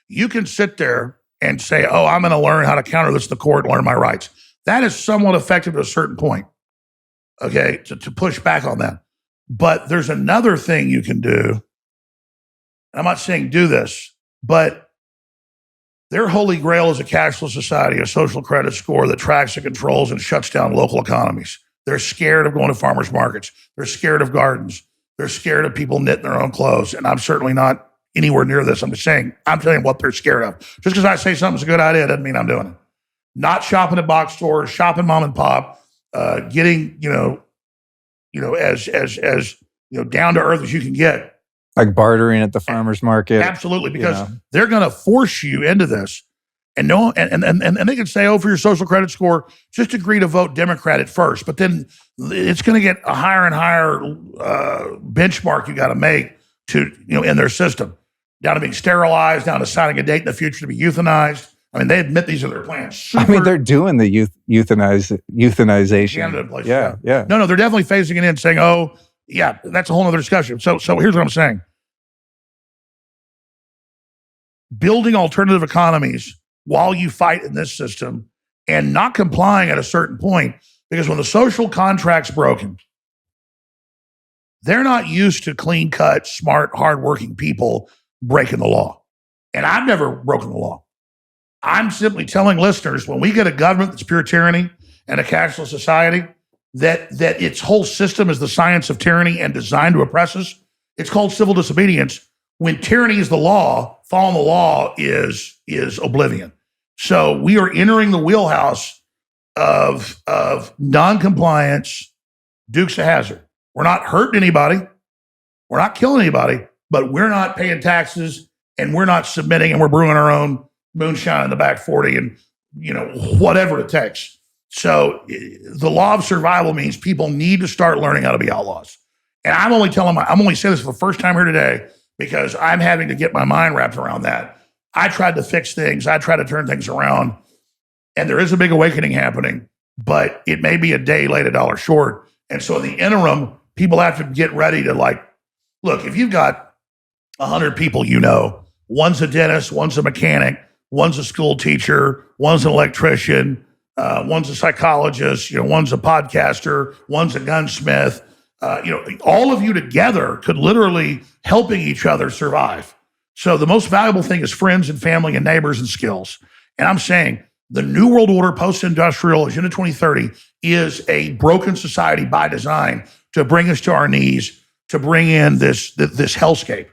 you can sit there and say, oh, I'm going to learn how to counter this in the court and learn my rights. That is somewhat effective to a certain point. Okay, to push back on that. But there's another thing you can do. I'm not saying do this, but their holy grail is a cashless society, a social credit score that tracks and controls and shuts down local economies. They're scared of going to farmers markets. They're scared of gardens. They're scared of people knitting their own clothes. And I'm certainly not anywhere near this. I'm telling you what they're scared of. Just because I say something's a good idea doesn't mean I'm doing it. Not shopping at box stores, shopping mom and pop, getting, as down to earth as you can get. Like bartering at the farmer's market. Absolutely, because they're going to force you into this. And they can say, oh, for your social credit score, just agree to vote Democrat at first. But then it's going to get a higher and higher benchmark you got to make to, in their system. Down to being sterilized, down to signing a date in the future to be euthanized. I mean, they admit these are their plans. They're doing the euthanization. Yeah. No, they're definitely phasing it in, saying, oh, yeah, that's a whole other discussion. So here's what I'm saying. Building alternative economies while you fight in this system and not complying at a certain point, because when the social contract's broken, they're not used to clean-cut, smart, hardworking people breaking the law. And I've never broken the law. I'm simply telling listeners, when we get a government that's pure tyranny and a cashless society, that its whole system is the science of tyranny and designed to oppress us, it's called civil disobedience. When tyranny is the law, following the law is oblivion. So we are entering the wheelhouse of non-compliance, Dukes of Hazzard. We're not hurting anybody. We're not killing anybody, but we're not paying taxes and we're not submitting and we're brewing our own moonshine in the back 40 and, whatever it takes. So the law of survival means people need to start learning how to be outlaws. And I'm only saying this for the first time here today because I'm having to get my mind wrapped around that. I tried to fix things. I tried to turn things around. And there is a big awakening happening, but it may be a day late, a dollar short. And so in the interim, people have to get ready to look, if you've got 100 people, one's a dentist, one's a mechanic, one's a school teacher, one's an electrician, one's a psychologist, one's a podcaster, one's a gunsmith. All of you together could literally helping each other survive. So the most valuable thing is friends and family and neighbors and skills. And I'm saying the New World Order, post-industrial, Agenda 2030 is a broken society by design to bring us to our knees, to bring in this hellscape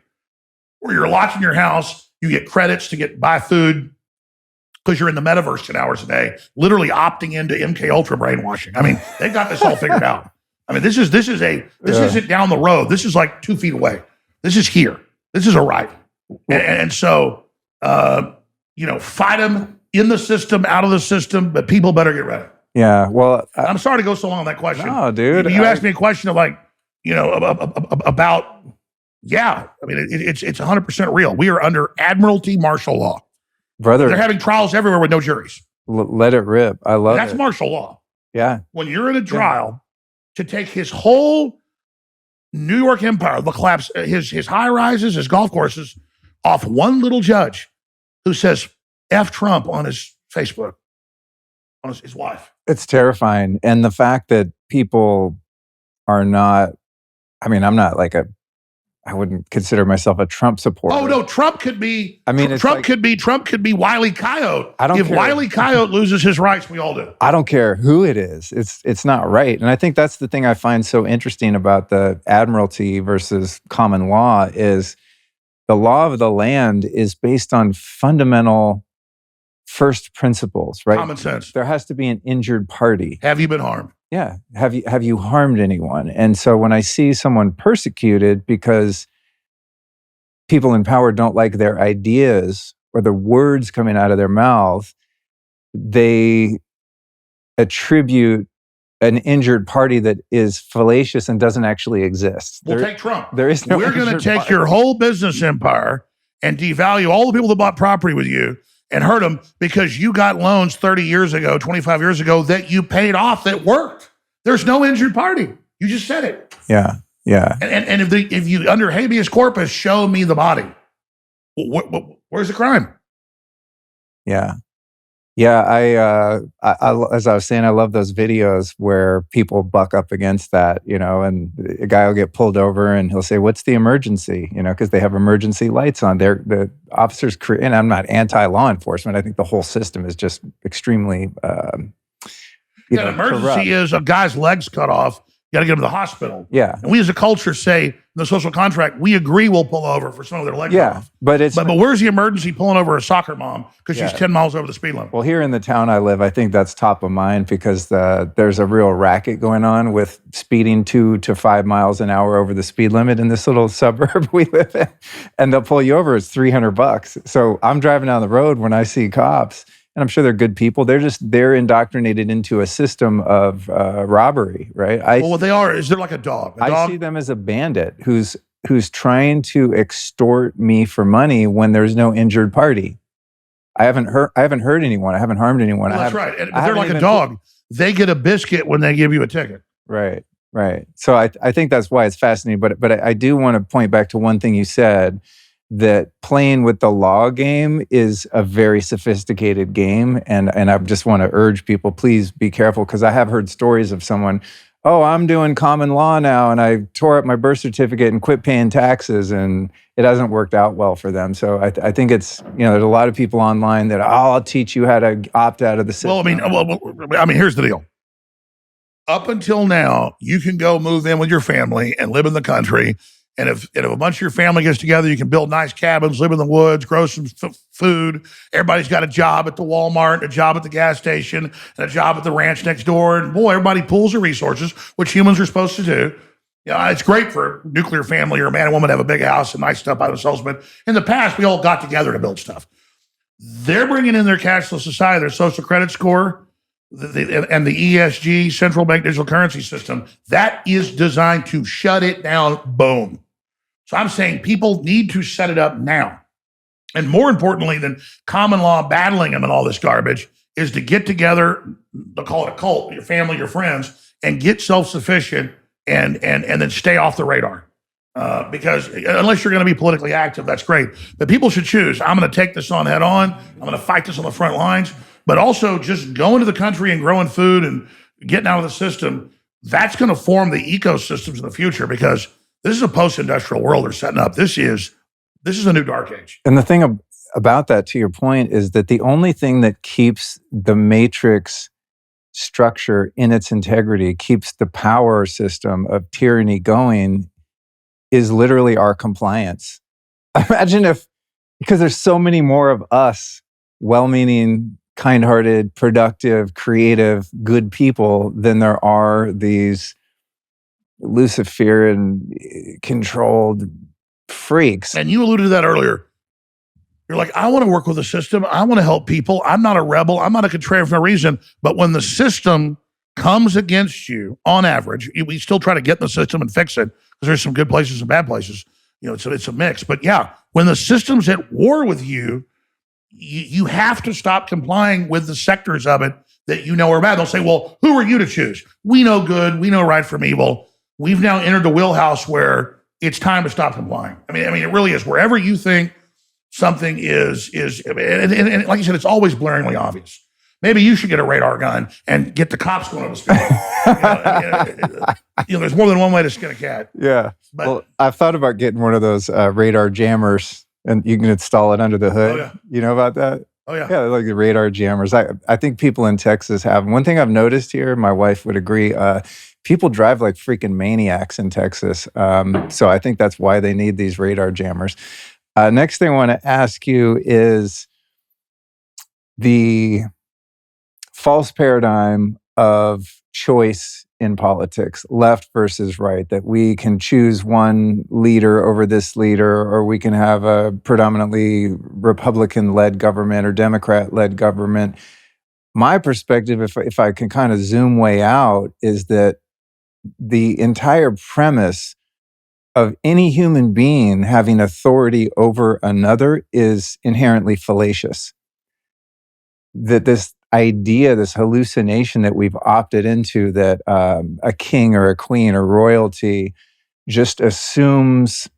where you're locked in your house, you get credits to buy food because you're in the metaverse 10 hours a day, literally opting into MK Ultra brainwashing. I mean, they got this all figured out. I mean, this isn't down the road. This is like 2 feet away. This is here. This is a right. And so, fight them in the system, out of the system, but people better get ready. Yeah. Well, I'm sorry to go so long on that question. No, dude. You asked me a question of about, yeah, I mean, it's 100% real. We are under admiralty martial law. Brother. They're having trials everywhere with no juries. Let it rip. I love That's it. martial law. Yeah. When you're in a trial to take his whole New York empire, the collapse, his high rises, his golf courses, off one little judge who says F Trump on his Facebook, on his wife. It's terrifying. And the fact that people are not, I mean, I wouldn't consider myself a Trump supporter. Oh no, Trump could be. I mean, Trump could be Wile E. Coyote. If Wile E. Coyote loses his rights, we all do. I don't care who it is. It's not right. And I think that's the thing I find so interesting about the admiralty versus common law is the law of the land is based on fundamental first principles, right? Common sense. There has to be an injured party. Have you been harmed? Yeah. Have you harmed anyone? And so when I see someone persecuted because people in power don't like their ideas or the words coming out of their mouth, they attribute an injured party that is fallacious and doesn't actually exist. We'll take Trump. There is no. We're going to take your whole business empire and devalue all the people that bought property with you and hurt them because you got loans 30 years ago, 25 years ago that you paid off that worked. There's no injured party. You just said it. Yeah, yeah. And if you under habeas corpus, show me the body. Where's the crime? Yeah. Yeah, I as I was saying, I love those videos where people buck up against that, and a guy will get pulled over and he'll say, "What's the emergency?" Because they have emergency lights on. The officers, and I'm not anti-law enforcement. I think the whole system is just extremely, emergency corrupt. is a guy's legs cut off. You got to get him to the hospital. Yeah. And we as a culture say in the social contract, we agree we'll pull over for some of their legs off. But where's the emergency pulling over a soccer mom because she's 10 miles over the speed limit? Well, here in the town I live, I think that's top of mind because there's a real racket going on with speeding 2 to 5 miles an hour over the speed limit in this little suburb we live in. And they'll pull you over. It's $300. So I'm driving down the road when I see cops. And I'm sure they're good people. They're indoctrinated into a system of robbery, right? What they are is they're like a dog. I see them as a bandit who's trying to extort me for money when there's no injured party. I haven't hurt anyone. I haven't harmed anyone. Well, that's right. But they're like a dog. They get a biscuit when they give you a ticket. Right. So I think that's why it's fascinating. But I do want to point back to one thing you said, that playing with the law game is a very sophisticated game. And I just want to urge people, please be careful, because I have heard stories of someone, I'm doing common law now and I tore up my birth certificate and quit paying taxes, and it hasn't worked out well for them. So I think it's, there's a lot of people online that, I'll teach you how to opt out of the system. Well, I mean, here's the deal. Up until now, you can go move in with your family and live in the country. And if a bunch of your family gets together, you can build nice cabins, live in the woods, grow some food. Everybody's got a job at the Walmart, a job at the gas station, and a job at the ranch next door. And boy, everybody pools their resources, which humans are supposed to do. It's great for a nuclear family or a man and woman to have a big house and nice stuff by themselves. But in the past, we all got together to build stuff. They're bringing in their cashless society, their social credit score. and the ESG, central bank digital currency system, that is designed to shut it down. Boom. So I'm saying people need to set it up now. And more importantly than common law battling them and all this garbage is to get together, they'll call it a cult, your family, your friends, and get self-sufficient and then stay off the radar. Because unless you're going to be politically active, that's great. But people should choose. I'm going to take this on head on. I'm going to fight this on the front lines. But also just going to the country and growing food and getting out of the system, that's going to form the ecosystems in the future, because this is a post-industrial world they're setting up. This is a new dark age. And the thing about that, to your point, is that the only thing that keeps the matrix structure in its integrity, keeps the power system of tyranny going, is literally our compliance. Imagine if, because there's so many more of us, well-meaning, kind-hearted, productive, creative, good people than there are these Luciferian controlled freaks. And you alluded to that earlier. You're like, I want to work with the system. I want to help people. I'm not a rebel. I'm not a contrarian for no reason. But when the system comes against you, on average, we still try to get in the system and fix it, because there's some good places and bad places. It's a mix. But yeah, when the system's at war with you, you have to stop complying with the sectors of it that you know are bad. They'll say, well, who are you to choose? We know good. We know right from evil. We've now entered the wheelhouse where it's time to stop complying. I mean, it really is. Wherever you think something is, and like you said, it's always blaringly obvious. Maybe you should get a radar gun and get the cops going on the speed. There's more than one way to skin a cat. Yeah. Well, I've thought about getting one of those radar jammers, and you can install it under the hood. Oh, yeah. You know about that? Oh, yeah. Yeah, like the radar jammers. I think people in Texas have them. One thing I've noticed here, my wife would agree, people drive like freaking maniacs in Texas. So I think that's why they need these radar jammers. Next thing I want to ask you is the false paradigm of choice in politics, left versus right, that we can choose one leader over this leader, or we can have a predominantly Republican-led government or Democrat-led government. My perspective, if I can kind of zoom way out, is that the entire premise of any human being having authority over another is inherently fallacious. That this idea, this hallucination that we've opted into, that a king or a queen or royalty just assumes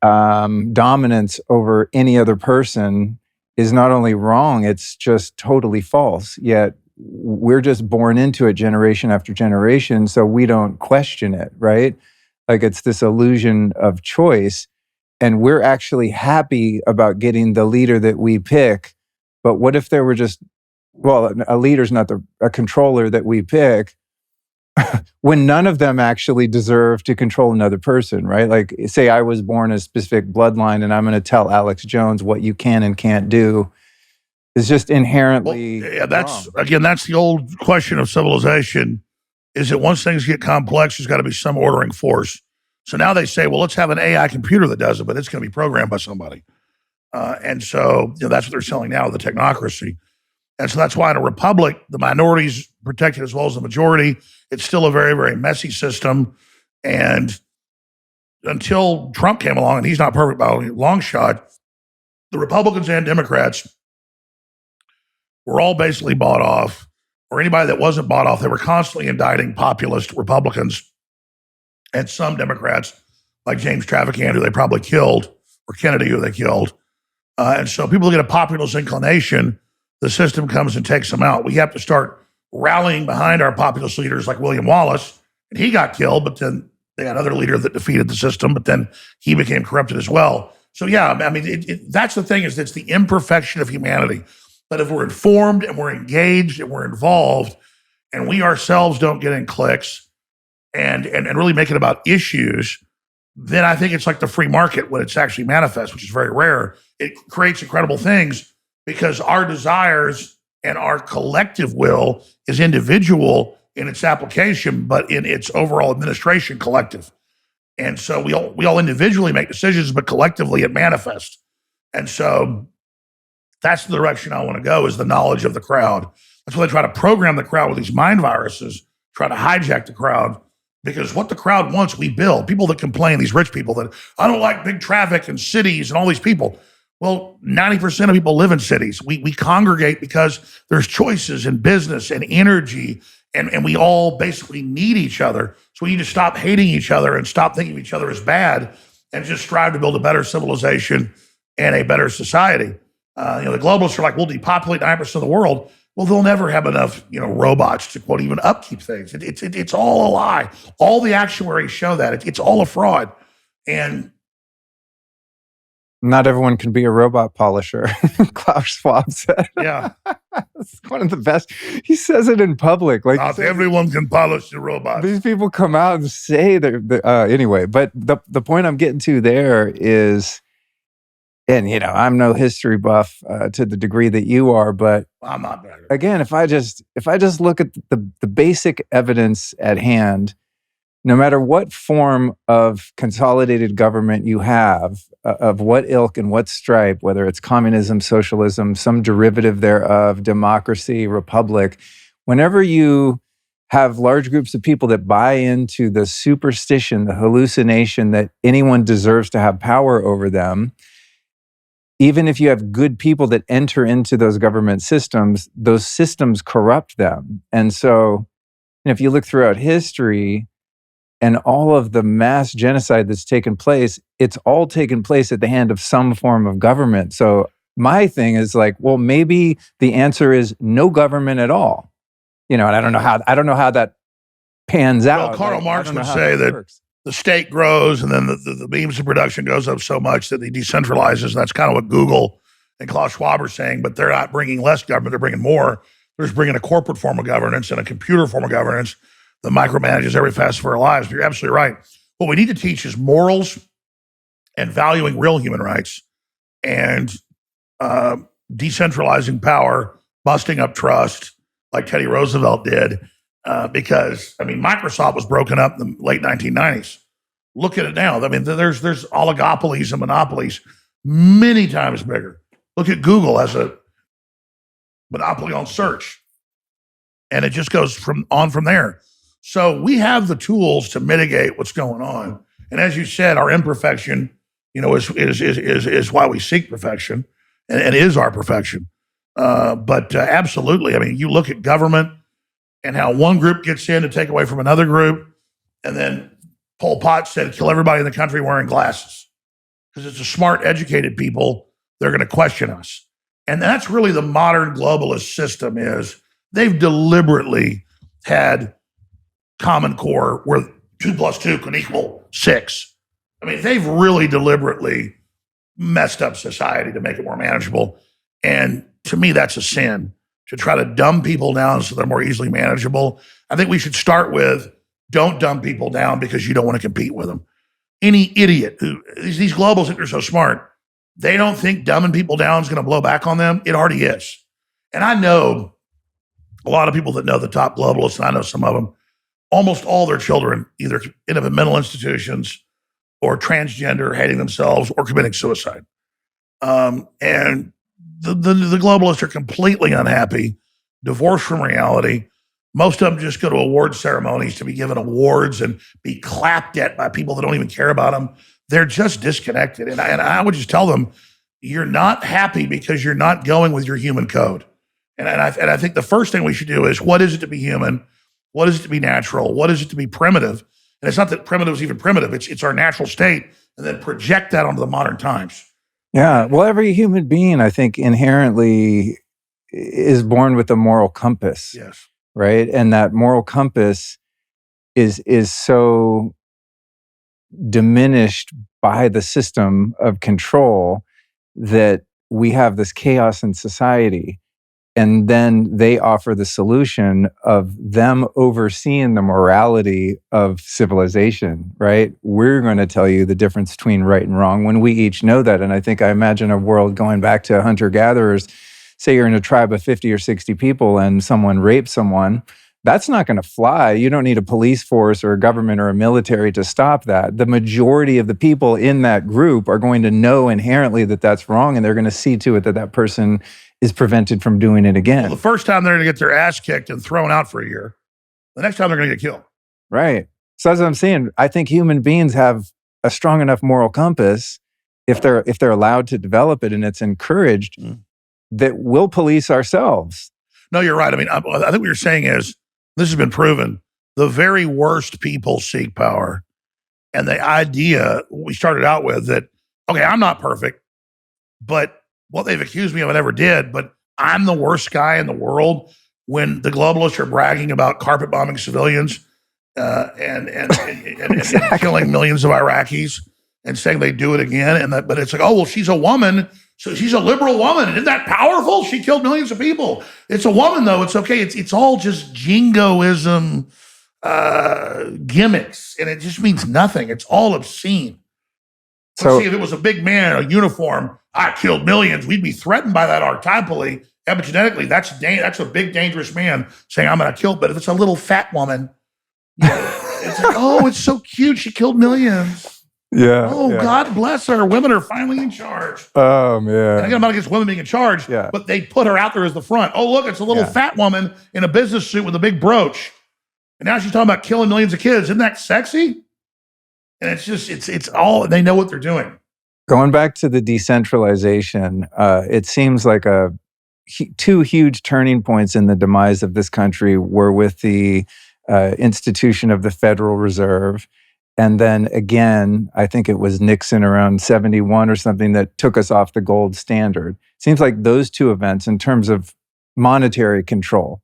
dominance over any other person, is not only wrong, it's just totally false. Yet we're just born into it generation after generation, so we don't question it, right? Like, it's this illusion of choice, and we're actually happy about getting the leader that we pick. But what if there were just, well, a leader's not a controller that we pick, when none of them actually deserve to control another person, right? Like, say I was born a specific bloodline and I'm going to tell Alex Jones what you can and can't do. Is just inherently that's wrong. Again, that's the old question of civilization, is that once things get complex, there's got to be some ordering force. So now they say, well, let's have an AI computer that does it, but it's going to be programmed by somebody. And so that's what they're selling now, the technocracy. And so that's why in a republic, the minority's protected as well as the majority. It's still a very, very messy system. And until Trump came along, and he's not perfect by a long shot, the Republicans and Democrats were all basically bought off, or anybody that wasn't bought off, they were constantly indicting populist Republicans and some Democrats, like James Traficant, who they probably killed, or Kennedy, who they killed. And so people get a populist inclination, the system comes and takes them out. We have to start rallying behind our populist leaders like William Wallace, and he got killed, but then they got another leader that defeated the system, but then he became corrupted as well. So yeah, I mean, that's the thing, is it's the imperfection of humanity. But if we're informed and we're engaged and we're involved, and we ourselves don't get in cliques and really make it about issues, then I think it's like the free market when it's actually manifest, which is very rare. It creates incredible things because our desires and our collective will is individual in its application, but in its overall administration collective. And so we all individually make decisions, but collectively it manifests. And so that's the direction I want to go, is the knowledge of the crowd. That's why they try to program the crowd with these mind viruses, try to hijack the crowd, because what the crowd wants, we build. People that complain, these rich people that, I don't like big traffic and cities and all these people. Well, 90% of people live in cities. We congregate because there's choices in business and energy, and we all basically need each other. So we need to stop hating each other and stop thinking of each other as bad and just strive to build a better civilization and a better society. The globalists are like, we'll depopulate 9% of the world. Well, they'll never have enough, robots to, quote, even upkeep things. It's all a lie. All the actuaries show that. It's all a fraud. And not everyone can be a robot polisher. Klaus Schwab said. Yeah. It's one of the best. He says it in public. Like, not everyone can polish the robot. These people come out and say anyway, but the point I'm getting to there is, and I'm no history buff to the degree that you are, but I'm not better. Again, if I just look at the basic evidence at hand, no matter what form of consolidated government you have, of what ilk and what stripe, whether it's communism, socialism, some derivative thereof, democracy, republic, whenever you have large groups of people that buy into the superstition, the hallucination that anyone deserves to have power over them, even if you have good people that enter into those government systems, those systems corrupt them. And so, if you look throughout history and all of the mass genocide that's taken place, it's all taken place at the hand of some form of government. So my thing is like, well, maybe the answer is no government at all. And I don't know how that pans out. Well, Karl Marx would say that the state grows and then the means of production goes up so much that he decentralizes. That's kind of what Google and Klaus Schwab are saying, but they're not bringing less government, they're bringing more. They're just bringing a corporate form of governance and a computer form of governance that micromanages every facet of our lives. But you're absolutely right. What we need to teach is morals and valuing real human rights and decentralizing power, busting up trust like Teddy Roosevelt did. Because Microsoft was broken up in the late 1990s. Look at it now. There's oligopolies and monopolies many times bigger. Look at Google as a monopoly on search, and it just goes from there. So we have the tools to mitigate what's going on. And as you said, our imperfection, is why we seek perfection, and is our perfection. But absolutely, you look at government and how one group gets in to take away from another group. And then Pol Pot said, kill everybody in the country wearing glasses. Because it's the smart, educated people, they're going to question us. And that's really the modern globalist system is they've deliberately had Common Core where 2 + 2 can equal 6. They've really deliberately messed up society to make it more manageable. And to me, that's a sin. To try to dumb people down so they're more easily manageable. I think we should start with don't dumb people down because you don't want to compete with them. Any idiot who, these globals think they're so smart, they don't think dumbing people down is going to blow back on them. It already is. And I know a lot of people that know the top globalists, and I know some of them, almost all their children either end up in mental institutions or transgender, hating themselves, or committing suicide. And the globalists are completely unhappy, divorced from reality. Most of them just go to award ceremonies to be given awards and be clapped at by people that don't even care about them. They're just disconnected. And I would just tell them, you're not happy because you're not going with your human code. And I think the first thing we should do is, what is it to be human? What is it to be natural? What is it to be primitive? And it's not that primitive is even primitive. It's our natural state. And then project that onto the modern times. Yeah, well, every human being, I think, inherently is born with a moral compass. Yes. Right? And that moral compass is so diminished by the system of control that we have this chaos in society. And then they offer the solution of them overseeing the morality of civilization, right? We're going to tell you the difference between right and wrong when we each know that. And I imagine a world going back to hunter-gatherers. Say you're in a tribe of 50 or 60 people and someone rapes someone. That's not going to fly. You don't need a police force or a government or a military to stop that. The majority of the people in that group are going to know inherently that that's wrong, and they're going to see to it that that person is prevented from doing it again. Well, the first time they're going to get their ass kicked and thrown out for a year. The next time they're going to get killed. Right. So as I'm saying, I think human beings have a strong enough moral compass, if they're allowed to develop it and it's encouraged, that we'll police ourselves. No, you're right. I mean, I think what you're saying is, this has been proven, the very worst people seek power. And the idea we started out with that, okay, I'm not perfect, but what they've accused me of, I never did, but I'm the worst guy in the world when the globalists are bragging about carpet bombing civilians and killing millions of Iraqis and saying they do it again. But it's like, oh, well, she's a woman. So she's a liberal woman. Isn't that powerful? She killed millions of people. It's a woman, though. It's okay. It's all just jingoism gimmicks, and it just means nothing. It's all obscene. So, see, if it was a big man in a uniform, I killed millions, we'd be threatened by that archetypally. Epigenetically, that's a big, dangerous man saying, I'm going to kill. But if it's a little fat woman, it's like, oh, it's so cute. She killed millions. Yeah. Oh, yeah. God bless her. Women are finally in charge. Oh, man. And again, I'm not against women being in charge, but they put her out there as the front. Oh, look, it's a little fat woman in a business suit with a big brooch. And now she's talking about killing millions of kids. Isn't that sexy? And it's just, it's all, they know what they're doing. Going back to the decentralization, it seems like two huge turning points in the demise of this country were with the institution of the Federal Reserve. And then again, I think it was Nixon around 71 or something that took us off the gold standard. Seems like those two events in terms of monetary control,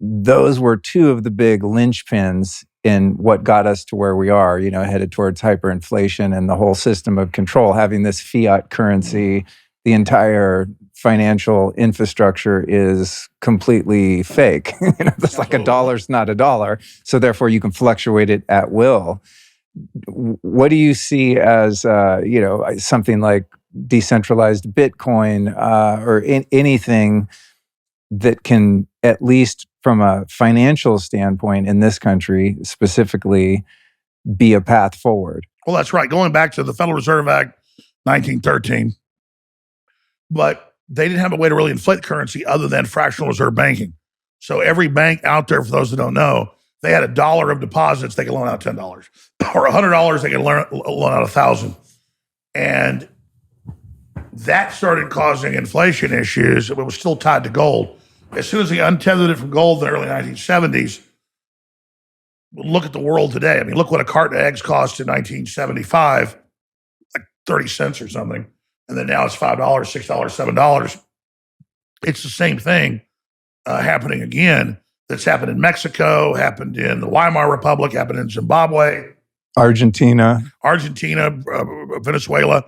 those were two of the big linchpins in what got us to where we are, headed towards hyperinflation and the whole system of control, having this fiat currency. The entire financial infrastructure is completely fake. It's like a dollar's not a dollar. So therefore you can fluctuate it at will. What do you see as, something like decentralized Bitcoin or anything that can, at least from a financial standpoint in this country specifically, be a path forward? Well, that's right. Going back to the Federal Reserve Act, 1913, but they didn't have a way to really inflate currency other than fractional reserve banking. So every bank out there, for those that don't know, they had $1 of deposits, they could loan out $10. Or $100, they could loan out $1,000. And that started causing inflation issues. It was still tied to gold. As soon as they untethered it from gold in the early 1970s, look at the world today. I mean, look what a carton of eggs cost in 1975, like 30 cents or something. And then now it's $5, $6, $7. It's the same thing happening again. That's happened in Mexico, happened in the Weimar Republic, happened in Zimbabwe. Argentina, Venezuela.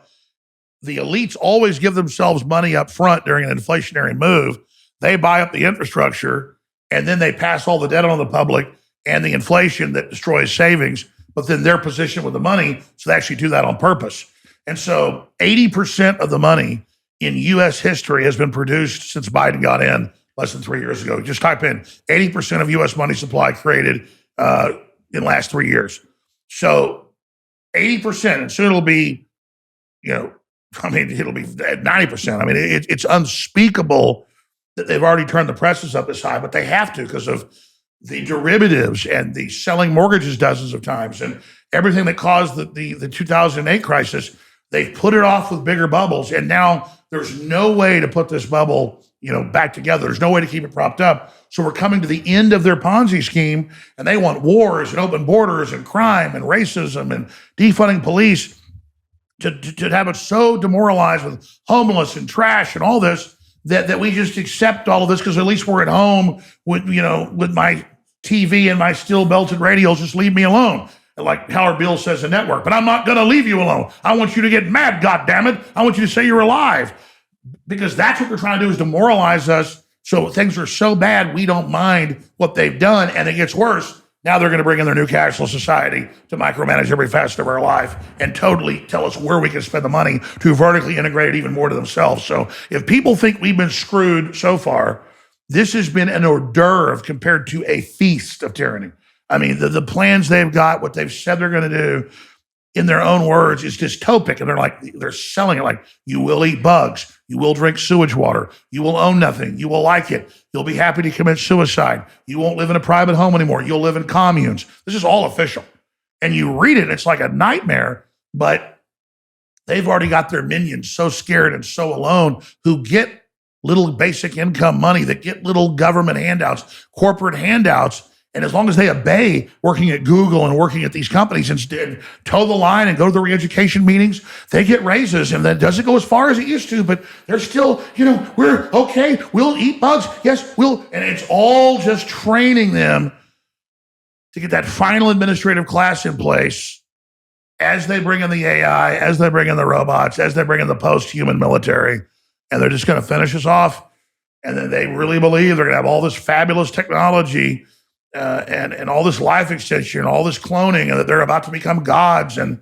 The elites always give themselves money up front during an inflationary move. They buy up the infrastructure, and then they pass all the debt on the public and the inflation that destroys savings, but then they're positioned with the money, so they actually do that on purpose. And so 80% of the money in U.S. history has been produced since Biden got in less than 3 years ago. Just type in 80% of U.S. money supply created in the last 3 years. So 80%, and soon it'll be, it'll be 90%. I mean, it's unspeakable that they've already turned the prices up this high, but they have to because of the derivatives and the selling mortgages dozens of times and everything that caused the 2008 crisis. They've put it off with bigger bubbles, and now there's no way to put this bubble, back together. There's no way to keep it propped up. So we're coming to the end of their Ponzi scheme, and they want wars and open borders and crime and racism and defunding police to have it so demoralized with homeless and trash and all this that we just accept all of this because at least we're at home with my TV and my steel belted radios. Just leave me alone. Like Howard Beale says in Network, but I'm not going to leave you alone. I want you to get mad, goddammit. I want you to say you're alive. Because that's what they're trying to do, is demoralize us so things are so bad we don't mind what they've done, and it gets worse. Now they're going to bring in their new cashless society to micromanage every facet of our life and totally tell us where we can spend the money to vertically integrate it even more to themselves. So if people think we've been screwed so far, This has been an hors d'oeuvre compared to a feast of tyranny. I mean, the plans they've got, what they've said they're going to do, in their own words, is dystopic. And they're selling it like, you will eat bugs, you will drink sewage water, you will own nothing, you will like it, you'll be happy to commit suicide, you won't live in a private home anymore, you'll live in communes. This is all official. And you read it, it's like a nightmare, but they've already got their minions so scared and so alone, who get little basic income money, that get little government handouts, corporate handouts. And as long as they obey, working at Google and working at these companies, and toe the line and go to the re-education meetings, they get raises. And that doesn't go as far as it used to, but they're still, we're okay. We'll eat bugs. Yes, we'll. And it's all just training them to get that final administrative class in place as they bring in the AI, as they bring in the robots, as they bring in the post-human military. And they're just going to finish us off. And then they really believe they're going to have all this fabulous technology and all this life extension and all this cloning, and that they're about to become gods and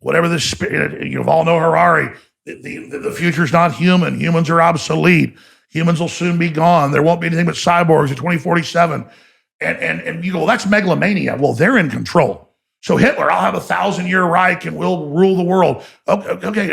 whatever this, Yuval Noah Harari, the future's not human. Humans are obsolete. Humans will soon be gone. There won't be anything but cyborgs in 2047. And you go, well, that's megalomania. Well, they're in control. So Hitler, I'll have a 1,000-year Reich and we'll rule the world. Okay.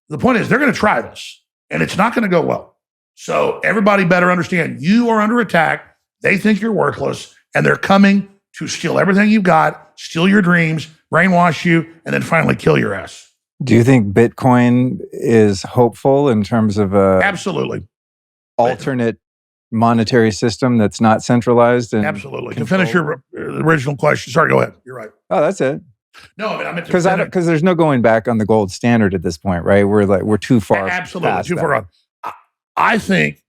The point is, they're going to try this, and it's not going to go well. So everybody better understand, you are under attack. They think you're worthless, and they're coming to steal everything you've got, steal your dreams, brainwash you, and then finally kill your ass. Do you think Bitcoin is hopeful in terms of a absolutely alternate monetary system that's not centralized? And absolutely. To finish your original question, sorry, go ahead. You're right. Oh, that's it. No, I mean, because there's no going back on the gold standard at this point, right? We're too far. Absolutely, too far on. I think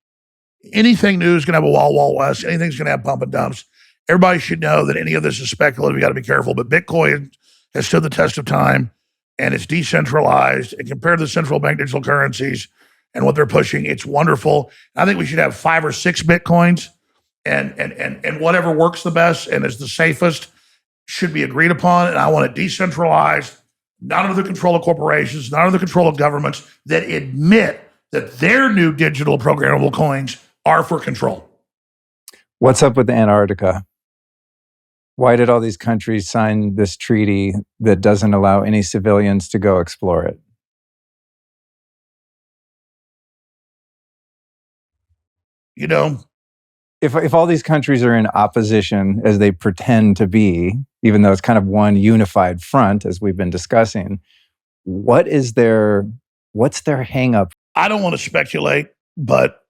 anything new is going to have a Wild West. Anything's going to have pump and dumps. Everybody should know that any of this is speculative. You got to be careful. But Bitcoin has stood the test of time, and it's decentralized. And compared to the central bank digital currencies and what they're pushing, it's wonderful. I think we should have 5 or 6 Bitcoins, and whatever works the best and is the safest should be agreed upon. And I want it decentralized, not under the control of corporations, not under the control of governments, that admit that their new digital programmable coins are for control. What's up with Antarctica? Why did all these countries sign this treaty that doesn't allow any civilians to go explore it? If all these countries are in opposition, as they pretend to be, even though it's kind of one unified front, as we've been discussing, what's their hang up? I don't want to speculate, but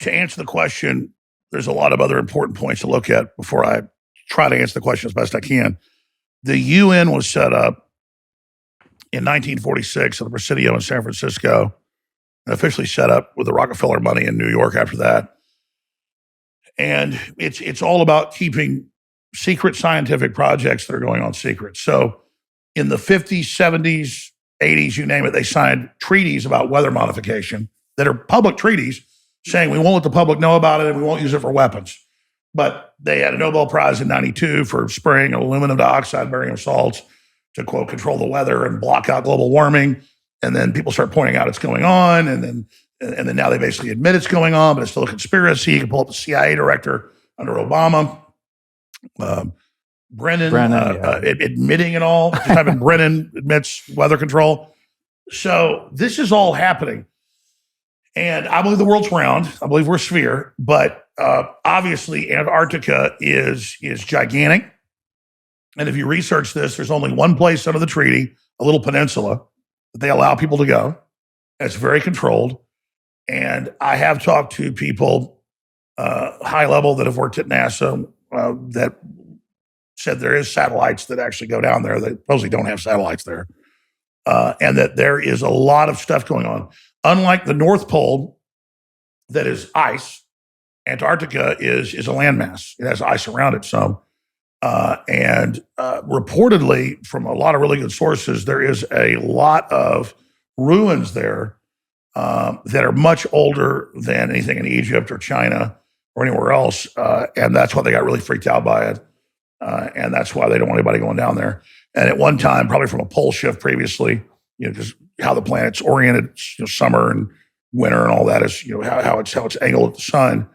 to answer the question, there's a lot of other important points to look at before I try to answer the question as best I can. The UN was set up in 1946 at the Presidio in San Francisco, and officially set up with the Rockefeller money in New York after that. And it's all about keeping secret scientific projects that are going on secret. So in the 50s, 70s, 80s, you name it, they signed treaties about weather modification that are public treaties saying we won't let the public know about it and we won't use it for weapons. But they had a Nobel Prize in 92 for spraying aluminum dioxide, barium salts to, quote, control the weather and block out global warming. And then people start pointing out it's going on. And then now they basically admit it's going on, but it's still a conspiracy. You can pull up the CIA director under Obama. Brennan admitting it all. Just having Brennan admits weather control. So this is all happening. And I believe the world's round. I believe we're a sphere. But obviously Antarctica is gigantic. And if you research this, there's only one place under the treaty, a little peninsula, that they allow people to go. And it's very controlled. And I have talked to people high level that have worked at NASA that said there is satellites that actually go down there. They supposedly don't have satellites there. And that there is a lot of stuff going on. Unlike the North Pole, that is ice, Antarctica is a landmass. It has ice around it some. And reportedly, from a lot of really good sources, there is a lot of ruins there that are much older than anything in Egypt or China or anywhere else. And that's why they got really freaked out by it. And that's why they don't want anybody going down there. And at one time, probably from a pole shift previously, just how the planet's oriented, summer and winter and all that is, how it's angled at the sun.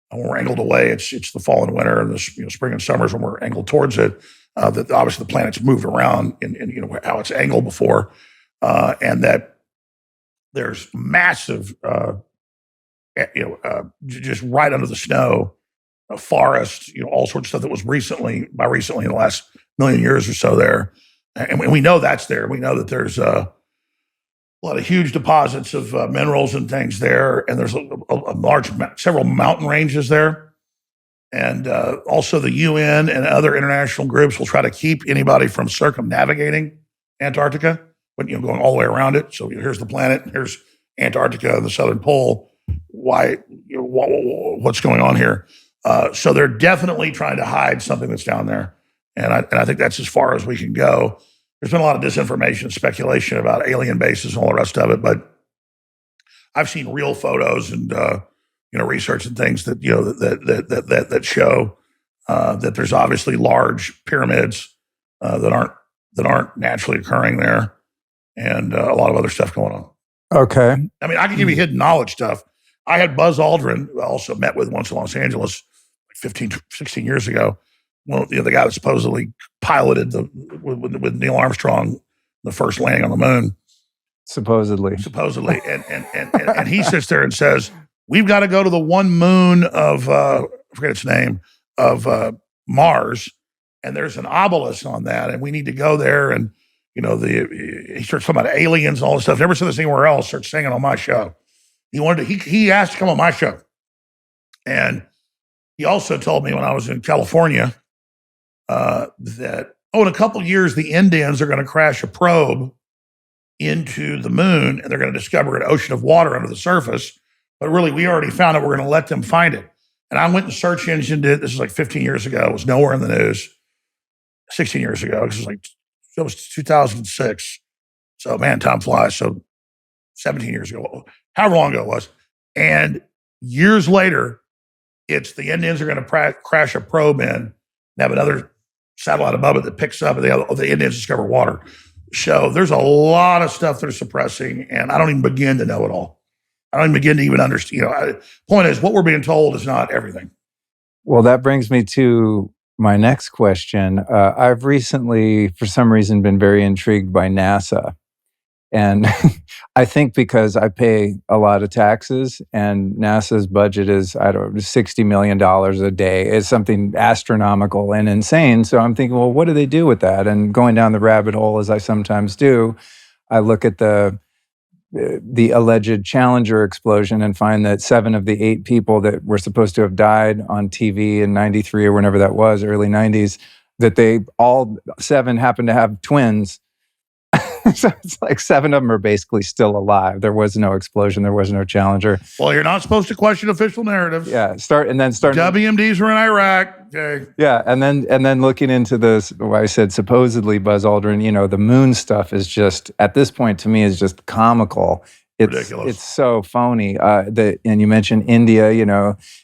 And when we're angled away, it's the fall and winter, and the spring and summer is when we're angled towards it. That obviously the planet's moved around in how it's angled before, and that there's massive, just right under the snow, a forest, all sorts of stuff that was recently in the last million years or so there, and we know that's there. We know that there's a lot of huge deposits of minerals and things there, and there's several mountain ranges there. And also the UN and other international groups will try to keep anybody from circumnavigating Antarctica, but going all the way around it. So here's the planet, and here's Antarctica and the Southern Pole. Why? What's going on here? So they're definitely trying to hide something that's down there, and I think that's as far as we can go. There's been a lot of disinformation and speculation about alien bases and all the rest of it, but I've seen real photos and research and things that that show that there's obviously large pyramids that aren't naturally occurring there, and a lot of other stuff going on. Okay. I mean, I can give you hidden knowledge stuff. I had Buzz Aldrin, who I also met with once in Los Angeles, 16 years ago. Well, the guy that supposedly piloted with Neil Armstrong the first landing on the moon. Supposedly, and he sits there and says, "We've got to go to the one moon of I forget its name of Mars, and there's an obelisk on that, and we need to go there." And he starts talking about aliens and all this stuff. Never said this anywhere else. Starts singing on my show. He asked to come on my show, and he also told me when I was in California that in a couple of years the Indians are going to crash a probe into the moon, and they're going to discover an ocean of water under the surface. But really, we already found it. We're going to let them find it. And I went and search engine did. This was like 15 years ago. It was nowhere in the news. 16 years ago. It was 2006. So man, time flies. So 17 years ago, however long ago it was. And years later, it's the Indians are going to crash a probe in and have another satellite above it that picks up, and the Indians discover water. So there's a lot of stuff they're suppressing, and I don't even begin to know it all. I don't even begin to even understand. Point is, what we're being told is not everything. Well, that brings me to my next question. I've recently, for some reason, been very intrigued by NASA. And I think because I pay a lot of taxes, and NASA's budget is, $60 million a day. It's something astronomical and insane. So I'm thinking, well, what do they do with that? And going down the rabbit hole, as I sometimes do, I look at the alleged Challenger explosion and find that 7 of the 8 people that were supposed to have died on TV in 93 or whenever that was, early 90s, that they all 7 happened to have twins. So it's like 7 of them are basically still alive. There was no explosion. There was no Challenger. Well, you're not supposed to question official narratives. Yeah, WMDs were in Iraq. Okay. Yeah, and then looking into this, I said supposedly Buzz Aldrin. The moon stuff is just, at this point to me, is just comical. It's ridiculous. It's so phony. And you mentioned India.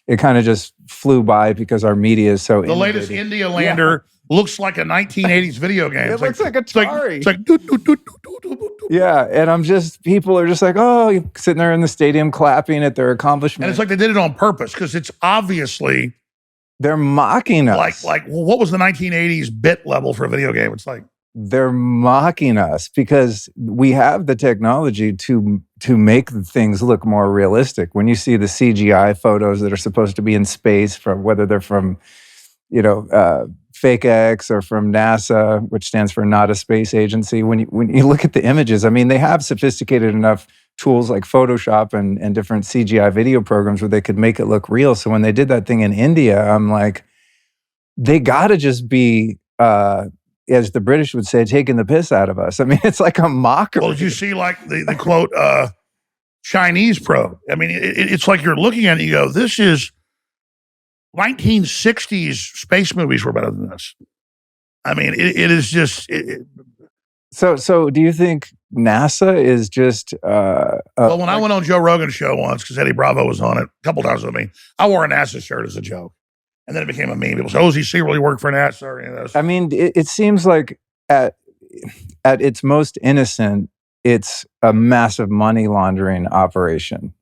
It kind of just flew by because our media is so. The latest India lander. Yeah. Looks like a 1980s video game. It looks like Atari. It's like yeah, and people are just like, oh, sitting there in the stadium clapping at their accomplishment. And it's like they did it on purpose because it's obviously they're mocking us. Like, what was the 1980s bit level for a video game? It's like they're mocking us because we have the technology to make things look more realistic. When you see the CGI photos that are supposed to be in space, from whether they're from Fake X or from NASA, which stands for Not a Space Agency. When you look at the images, I mean, they have sophisticated enough tools like Photoshop and different CGI video programs where they could make it look real. So when they did that thing in India, I'm like, they got to just be, as the British would say, taking the piss out of us. I mean, it's like a mockery. Well, did you see like the quote, Chinese probe? I mean, it's like you're looking at it, you go, this is 1960s space movies were better than this. I mean, it is just. So do you think NASA is just? Well, when I went on Joe Rogan's show once, because Eddie Bravo was on it a couple times with me, I wore a NASA shirt as a joke, and then it became a meme. People say, "Oh, does he secretly work for NASA?" Or any of those. I mean, it seems like at its most innocent, it's a massive money laundering operation.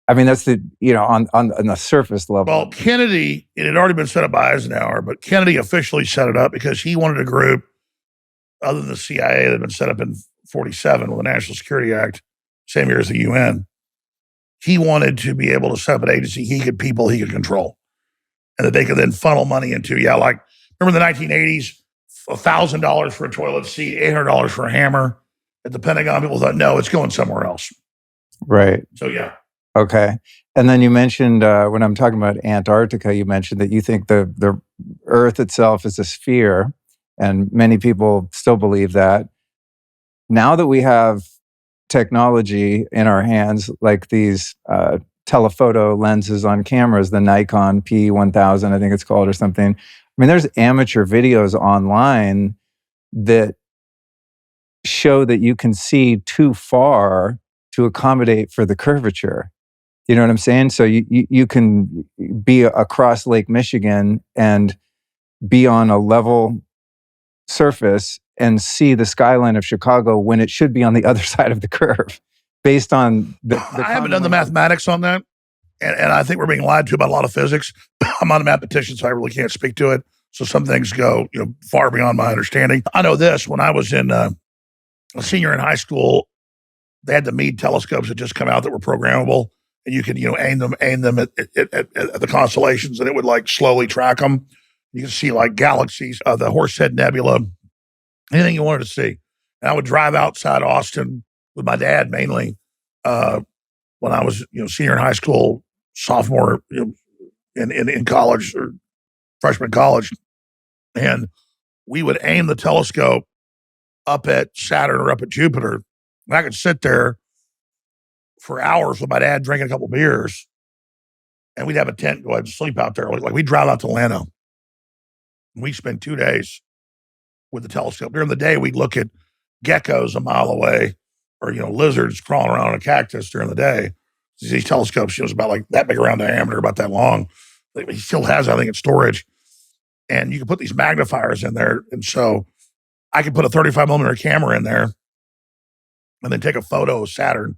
I mean, that's the, on the surface level. Well, Kennedy, it had already been set up by Eisenhower, but Kennedy officially set it up because he wanted a group other than the CIA that had been set up in 47 with the National Security Act, same year as the UN. He wanted to be able to set up an agency he could control, and that they could then funnel money into, like, remember the 1980s, $1,000 for a toilet seat, $800 for a hammer. At the Pentagon, people thought, no, it's going somewhere else. Right. So, yeah. Okay. And then you mentioned, when I'm talking about Antarctica, you mentioned that you think the Earth itself is a sphere, and many people still believe that. Now that we have technology in our hands, like these telephoto lenses on cameras, the Nikon P1000, I think it's called, or something. I mean, there's amateur videos online that show that you can see too far to accommodate for the curvature. You know what I'm saying? So you can be across Lake Michigan and be on a level surface and see the skyline of Chicago when it should be on the other side of the curve, based on the I haven't done the mathematics on that, and I think we're being lied to about a lot of physics. I'm not a mathematician, so I really can't speak to it. So some things go, far beyond my understanding. I know this: when I was in a senior in high school, they had the Meade telescopes that just come out that were programmable, and you could, aim them at the constellations, and it would like slowly track them. You can see like galaxies, the Horsehead Nebula, anything you wanted to see. And I would drive outside Austin with my dad mainly when I was, senior in high school, sophomore in college or freshman college. And we would aim the telescope up at Saturn or up at Jupiter. And I could sit there for hours with my dad drinking a couple beers, and we'd have a tent, go ahead and sleep out there. Like we'd drive out to Lano. And we'd spend 2 days with the telescope. During the day, we'd look at geckos a mile away, or, lizards crawling around a cactus during the day. These telescopes, was about like that big around diameter, about that long. He still has, I think, in storage. And you can put these magnifiers in there. And so I could put a 35mm camera in there and then take a photo of Saturn.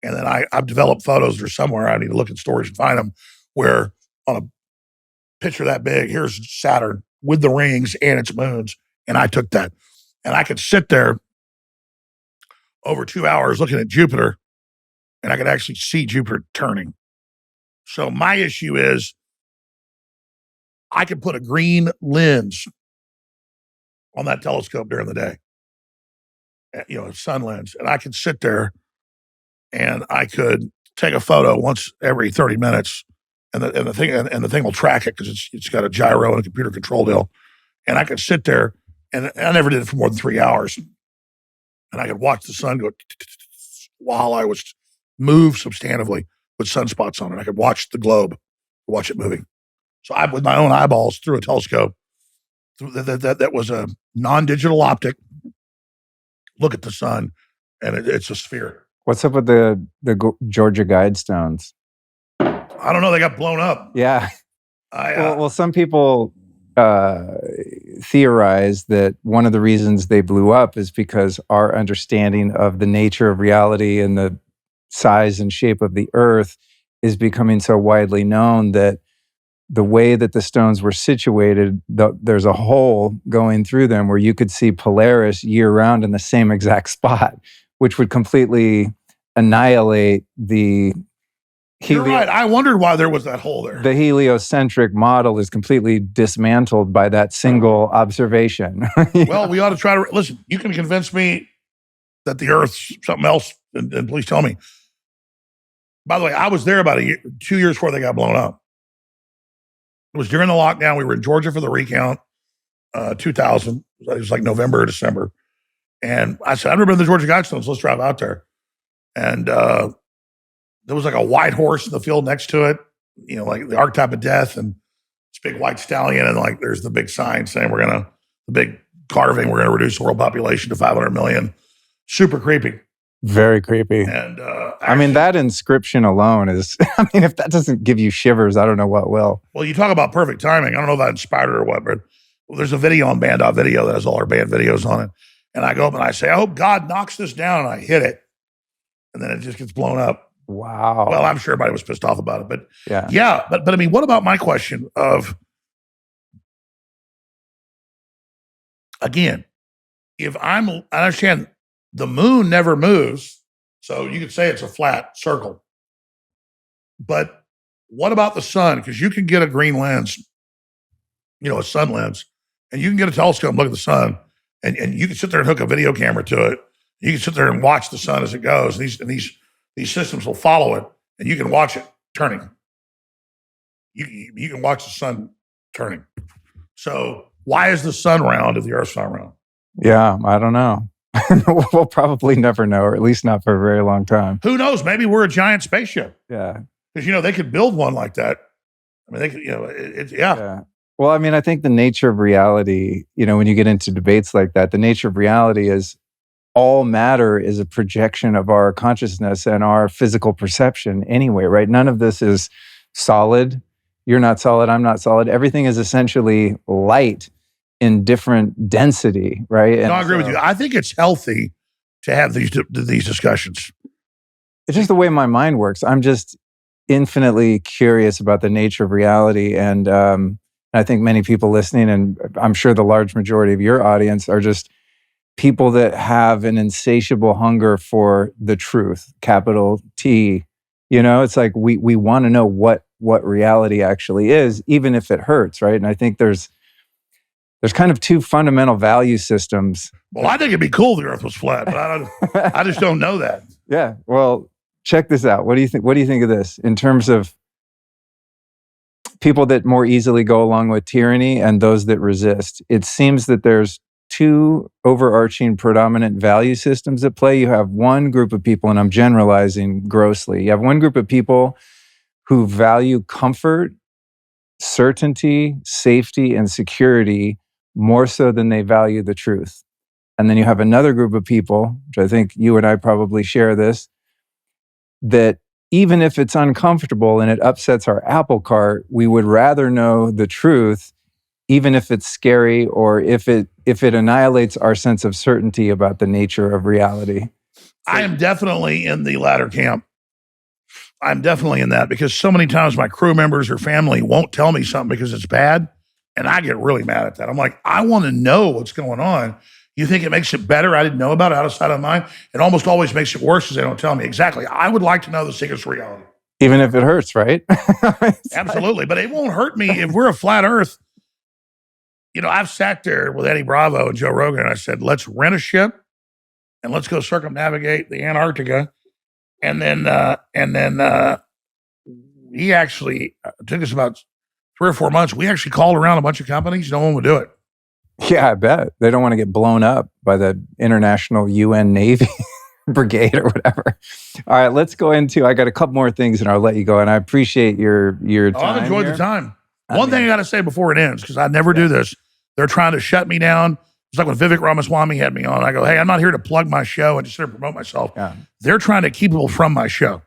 And then I've developed photos that are somewhere. I need to look in storage and find them, where on a picture that big, here's Saturn with the rings and its moons. And I took that. And I could sit there over 2 hours looking at Jupiter, and I could actually see Jupiter turning. So my issue is I could put a green lens on that telescope during the day, a sun lens, and I could sit there and I could take a photo once every 30 minutes, and the thing will track it because it's got a gyro and a computer control deal. And I could sit there, and I never did it for more than 3 hours, and I could watch the sun go while I was move substantively with sunspots on it. I could watch the globe, watch it moving. So I, with my own eyeballs, through a telescope that was a non-digital optic, look at the sun, and it's a sphere. What's up with the Georgia Guidestones? I don't know. They got blown up. Yeah. Well, some people theorize that one of the reasons they blew up is because our understanding of the nature of reality and the size and shape of the Earth is becoming so widely known that the way that the stones were situated, there's a hole going through them where you could see Polaris year-round in the same exact spot, which would completely annihilate the... You're right. I wondered why there was that hole there. The heliocentric model is completely dismantled by that single observation. Well, we ought to try to... Listen, you can convince me that the Earth's something else, and please tell me. By the way, I was there about 2 years before they got blown up. It was during the lockdown. We were in Georgia for the recount, 2000. It was like November or December. And I said, I've never been to the Georgia Guidestones. Let's drive out there. And there was like a white horse in the field next to it, like the archetype of death, and this big white stallion. And like, there's the big sign saying the big carving, we're going to reduce the world population to 500 million. Super creepy. Very creepy. And actually, that inscription alone is, if that doesn't give you shivers, I don't know what will. Well, you talk about perfect timing. I don't know if that inspired her or what, but there's a video on Band.video that has all our band videos on it. And I go up and I say, I hope God knocks this down, and I hit it. And then it just gets blown up Wow. Well, I'm sure everybody was pissed off about it, but yeah. But I mean, what about my question of, again, if I understand the moon never moves, so you could say it's a flat circle. But what about the sun? Because you can get a green lens, a sun lens, and you can get a telescope and look at the sun, and you can sit there and hook a video camera to it. You can sit there and watch the sun as it goes. And these systems will follow it, and you can watch it turning. You can watch the sun turning. So why is the sun round if the Earth's not round? Yeah, I don't know. We'll probably never know, or at least not for a very long time. Who knows? Maybe we're a giant spaceship. Yeah. Because, they could build one like that. I mean, they could, yeah. Well, I mean, I think the nature of reality, when you get into debates like that, the nature of reality is all matter is a projection of our consciousness and our physical perception anyway, right? None of this is solid. You're not solid. I'm not solid. Everything is essentially light in different density, right? I agree with you. I think it's healthy to have these discussions. It's just the way my mind works. I'm just infinitely curious about the nature of reality. And I think many people listening, and I'm sure the large majority of your audience, are just people that have an insatiable hunger for the truth, capital T. It's like we want to know what reality actually is, even if it hurts, right? And I think there's kind of two fundamental value systems. Well, I think it'd be cool if the Earth was flat, but I just don't know that. Yeah. Well, check this out. What do you think? What do you think of this in terms of people that more easily go along with tyranny and those that resist? It seems that there's two overarching predominant value systems at play. You have one group of people, and I'm generalizing grossly. You have one group of people who value comfort, certainty, safety, and security more so than they value the truth. And then you have another group of people, which I think you and I probably share this, that even if it's uncomfortable and it upsets our apple cart, we would rather know the truth, even if it's scary or if it annihilates our sense of certainty about the nature of reality. I am definitely in the latter camp. I'm definitely in that, because so many times my crew members or family won't tell me something because it's bad, and I get really mad at that. I'm like, I want to know what's going on. You think it makes it better? I didn't know about it, out of sight, out of mind. It almost always makes it worse because they don't tell me. Exactly. I would like to know the secrets of reality. Even if it hurts, right? Absolutely. But it won't hurt me if we're a flat Earth. I've sat there with Eddie Bravo and Joe Rogan, and I said, let's rent a ship and let's go circumnavigate the Antarctica. And then he actually took us about 3 or 4 months. We actually called around a bunch of companies. No one would do it. Yeah, I bet. They don't want to get blown up by the International UN Navy Brigade or whatever. All right, let's go into, I got a couple more things and I'll let you go. And I appreciate your time. I've enjoyed the time. One thing I got to say before it ends, because I never do this. They're trying to shut me down. It's like when Vivek Ramaswamy had me on. I go, hey, I'm not here to plug my show and just to promote myself. Yeah. They're trying to keep people from my show.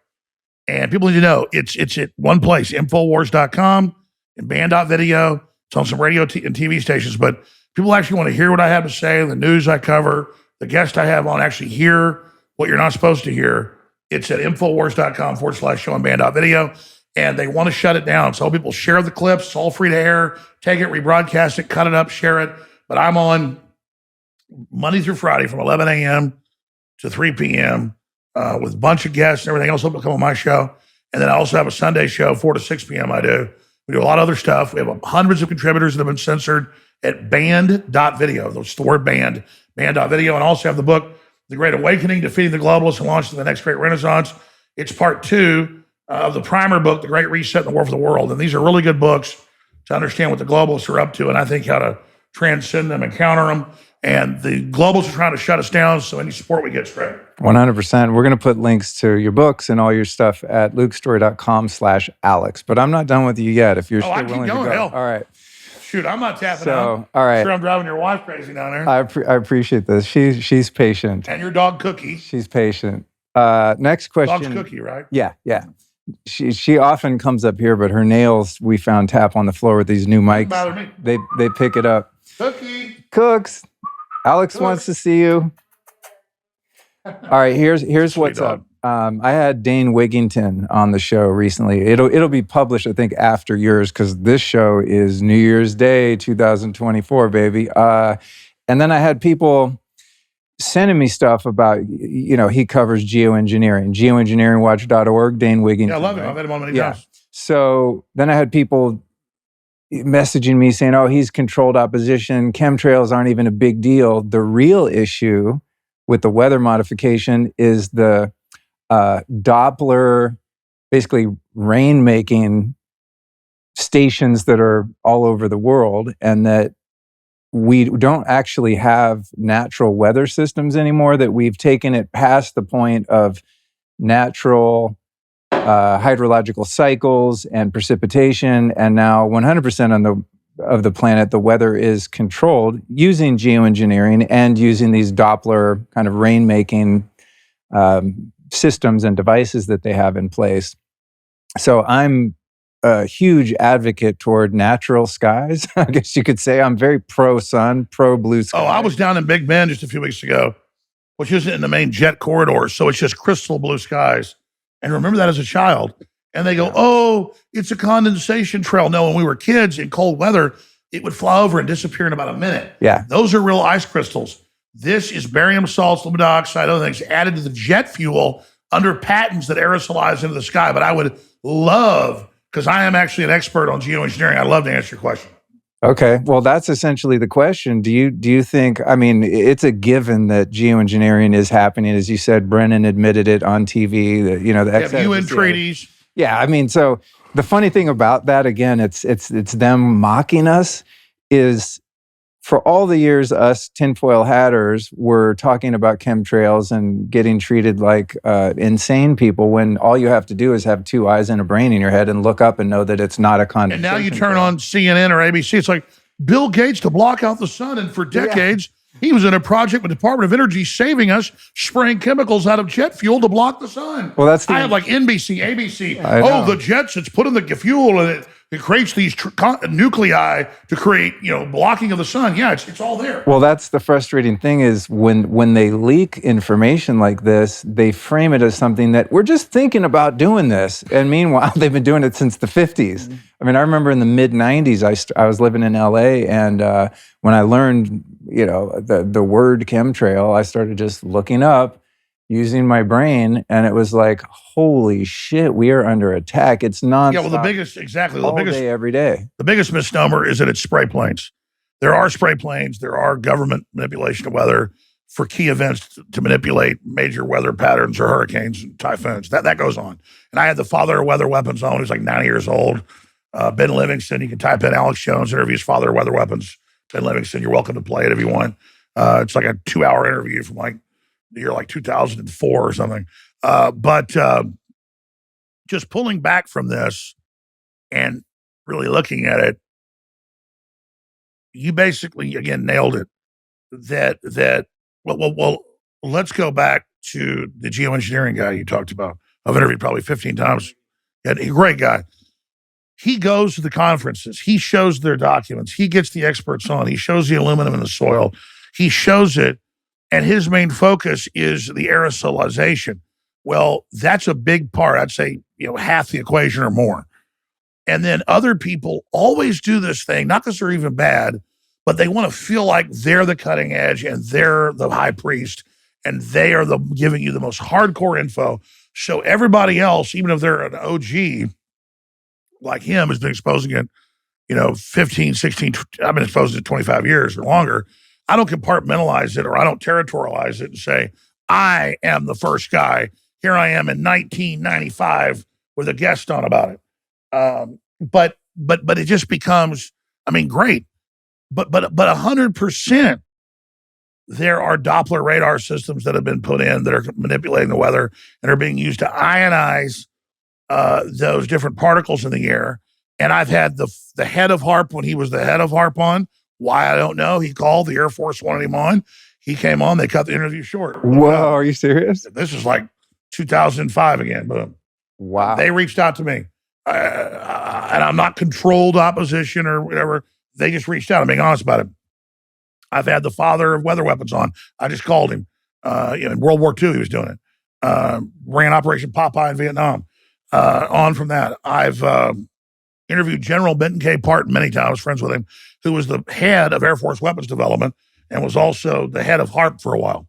And people need to know it's at one place, Infowars.com and band.video. It's on some radio and TV stations. But people actually want to hear what I have to say, the news I cover, the guest I have on, actually hear what you're not supposed to hear. It's at Infowars.com/show and band.video. And they want to shut it down. So people share the clips. It's all free to air. Take it, rebroadcast it, cut it up, share it. But I'm on Monday through Friday from 11 a.m. to 3 p.m. With a bunch of guests and everything else that will come on my show. And then I also have a Sunday show, 4 to 6 p.m. We do a lot of other stuff. We have hundreds of contributors that have been censored at band.video. That's the word band, band.video. And also have the book, The Great Awakening, Defeating the Globalists and Launching the Next Great Renaissance. It's part 2 of the primer book, The Great Reset and the War for the World. And these are really good books to understand what the globalists are up to, and I think how to transcend them and counter them. And the globalists are trying to shut us down, so any support we get is great. 100%. We're going to put links to your books and all your stuff at lukestorey.com/Alex. But I'm not done with you yet. If you're still willing to go. Hell. All right. Shoot, I'm not tapping out. All right. I'm sure I'm driving your wife crazy down there. I appreciate this. She's patient. And your dog Cookie. She's patient. Next question. Dog's Cookie, right? Yeah. She often comes up here, but her nails, we found, tap on the floor with these new mics. Doesn't bother me. They pick it up. Cookie. Cooks. Alex wants to see you. All right, here's what's up. I had Dane Wigington on the show recently. It'll be published, I think, after yours, because this show is New Year's Day 2024, baby. And then I had people sending me stuff about, he covers geoengineering, geoengineeringwatch.org, Dane Wigington. Yeah, I love him. Right? I've had him on many times. So then I had people messaging me saying, oh, he's controlled opposition. Chemtrails aren't even a big deal. The real issue with the weather modification is the Doppler, basically rain-making stations that are all over the world, and that we don't actually have natural weather systems anymore, that we've taken it past the point of natural hydrological cycles and precipitation, and now 100% of the planet, the weather is controlled using geoengineering and using these Doppler kind of rain-making systems and devices that they have in place. So I'm a huge advocate toward natural skies. I guess you could say I'm very pro-sun, pro-blue sky. Oh, I was down in Big Bend just a few weeks ago, which isn't in the main jet corridor, so it's just crystal blue skies. And remember that as a child. And they go, oh, it's a condensation trail. No, when we were kids in cold weather, it would fly over and disappear in about a minute. Yeah. Those are real ice crystals. This is barium salts, aluminum dioxide, other things added to the jet fuel under patents that aerosolize into the sky. But I would love, because I am actually an expert on geoengineering, I'd love to answer your question. Okay, well, that's essentially the question. Do you think, I mean, it's a given that geoengineering is happening. As you said, Brennan admitted it on TV, that, the UN treaties. Yeah, I mean, so the funny thing about that, again, it's them mocking us, is for all the years us tinfoil hatters were talking about chemtrails and getting treated like insane people, when all you have to do is have two eyes and a brain in your head and look up and know that it's not a condensation. And now you turn on CNN or ABC, it's like Bill Gates to block out the sun. And for decades, he was in a project with the Department of Energy saving us, spraying chemicals out of jet fuel to block the sun. Well, I have like NBC, ABC. Oh, the jets, it's put in the fuel and it creates these nuclei to create, blocking of the sun. Yeah, it's all there. Well, that's the frustrating thing, is when they leak information like this, they frame it as something that we're just thinking about doing this. And meanwhile, they've been doing it since the 50s. I mean, I remember in the mid 90s, I was living in LA, and when I learned, the word chemtrail, I started just looking up, using my brain, and it was like, holy shit, we are under attack. It's nonstop. Yeah, well, the biggest day, every day. The biggest misnomer is that it's spray planes. There are spray planes. There are government manipulation of weather for key events to manipulate major weather patterns or hurricanes and typhoons. That goes on. And I had the father of weather weapons on. He's like 90 years old. Ben Livingston. You can type in Alex Jones interviews father of weather weapons. Ben Livingston. You're welcome to play it if you want. It's like a 2-hour interview from like the year like 2004 or something. But just pulling back from this and really looking at it, you basically, again, nailed it. Well, let's go back to the geoengineering guy you talked about. I've interviewed probably 15 times. Yeah, he's a great guy. He goes to the conferences. He shows their documents. He gets the experts on. He shows the aluminum in the soil. He shows it. And his main focus is the aerosolization. Well, that's a big part. I'd say, half the equation or more. And then other people always do this thing, not because they're even bad, but they want to feel like they're the cutting edge and they're the high priest and they are giving you the most hardcore info. So everybody else, even if they're an OG like him, has been exposing it, 15, 16, I've been exposed to it 25 years or longer. I don't compartmentalize it, or I don't territorialize it and say, I am the first guy. Here I am in 1995 with a guest on about it. But it just becomes, great. But 100%, there are Doppler radar systems that have been put in that are manipulating the weather and are being used to ionize those different particles in the air. And I've had the head of HARP, when he was the head of HARP on. Why, I don't know. He called, the Air Force wanted him on. He came on. They cut the interview short. Whoa, are you serious? This is like 2005 again. Boom. Wow. They reached out to me. And I'm not controlled opposition or whatever. They just reached out. I'm being honest about it. I've had the father of weather weapons on. I just called him. In World War II, he was doing it. ran Operation Popeye in Vietnam. On from that, I've interviewed General Benton K. Parton many times, I was friends with him, who was the head of Air Force weapons development and was also the head of HARP for a while.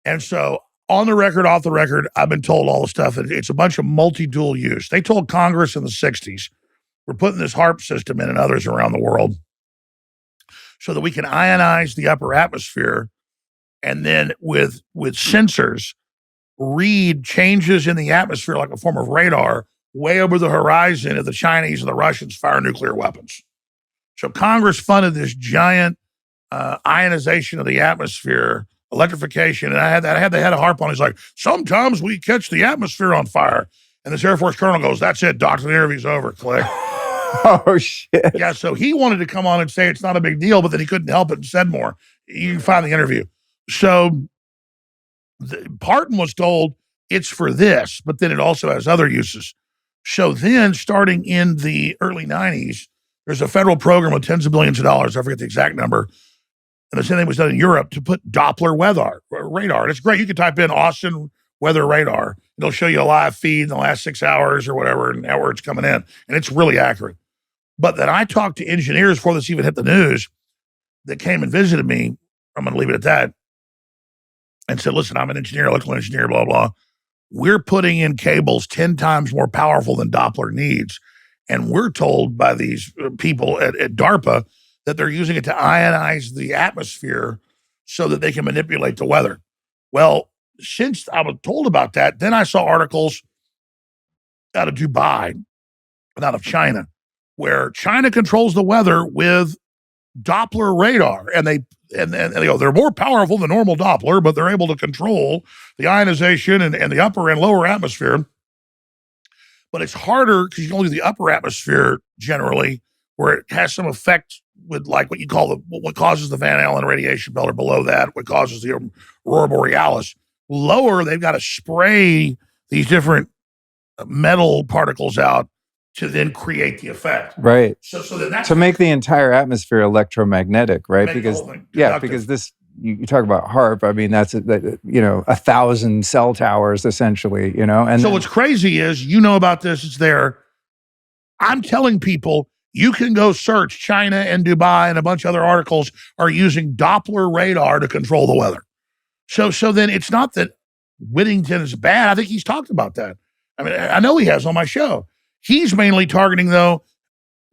And so on the record, off the record, I've been told all the stuff. It's a bunch of multi-dual use. They told Congress in the 60s, we're putting this HARP system in and others around the world so that we can ionize the upper atmosphere and then with sensors, read changes in the atmosphere like a form of radar way over the horizon if the Chinese and the Russians fire nuclear weapons. So Congress funded this giant ionization of the atmosphere, electrification. And I had the head of HARP on. He's like, sometimes we catch the atmosphere on fire. And this Air Force colonel goes, that's it, doctor, the interview's over, click. Oh, shit. Yeah, so he wanted to come on and say it's not a big deal, but then he couldn't help it and said more. You can find the interview. So Parton was told it's for this, but then it also has other uses. So then starting in the early 90s, there's a federal program with tens of billions of dollars. I forget the exact number. And the same thing was done in Europe to put Doppler weather radar. And it's great. You can type in Austin weather radar. It'll show you a live feed in the last 6 hours or whatever, and how it's coming in. And it's really accurate. But then I talked to engineers before this even hit the news that came and visited me. I'm going to leave it at that. And said, listen, I'm an engineer, electrical engineer, blah, blah. We're putting in cables 10 times more powerful than Doppler needs. And we're told by these people at DARPA that they're using it to ionize the atmosphere so that they can manipulate the weather. Well, since I was told about that, then I saw articles out of Dubai and out of China, where China controls the weather with Doppler radar. And they go, they're more powerful than normal Doppler, but they're able to control the ionization and the upper and lower atmosphere. But it's harder because you can only do the upper atmosphere generally, where it has some effect with like what you call what causes the Van Allen radiation belt, or below that, what causes the aurora borealis. Lower, they've got to spray these different metal particles out to then create the effect. Right. So then that's to make the entire atmosphere electromagnetic, right? Because because this you talk about HARP. I mean, that's 1,000 cell towers essentially. And so what's crazy is about this. It's there. I'm telling people you can go search China and Dubai, and a bunch of other articles are using Doppler radar to control the weather. So then it's not that Whittington is bad. I think he's talked about that. I mean, I know he has on my show. He's mainly targeting, though,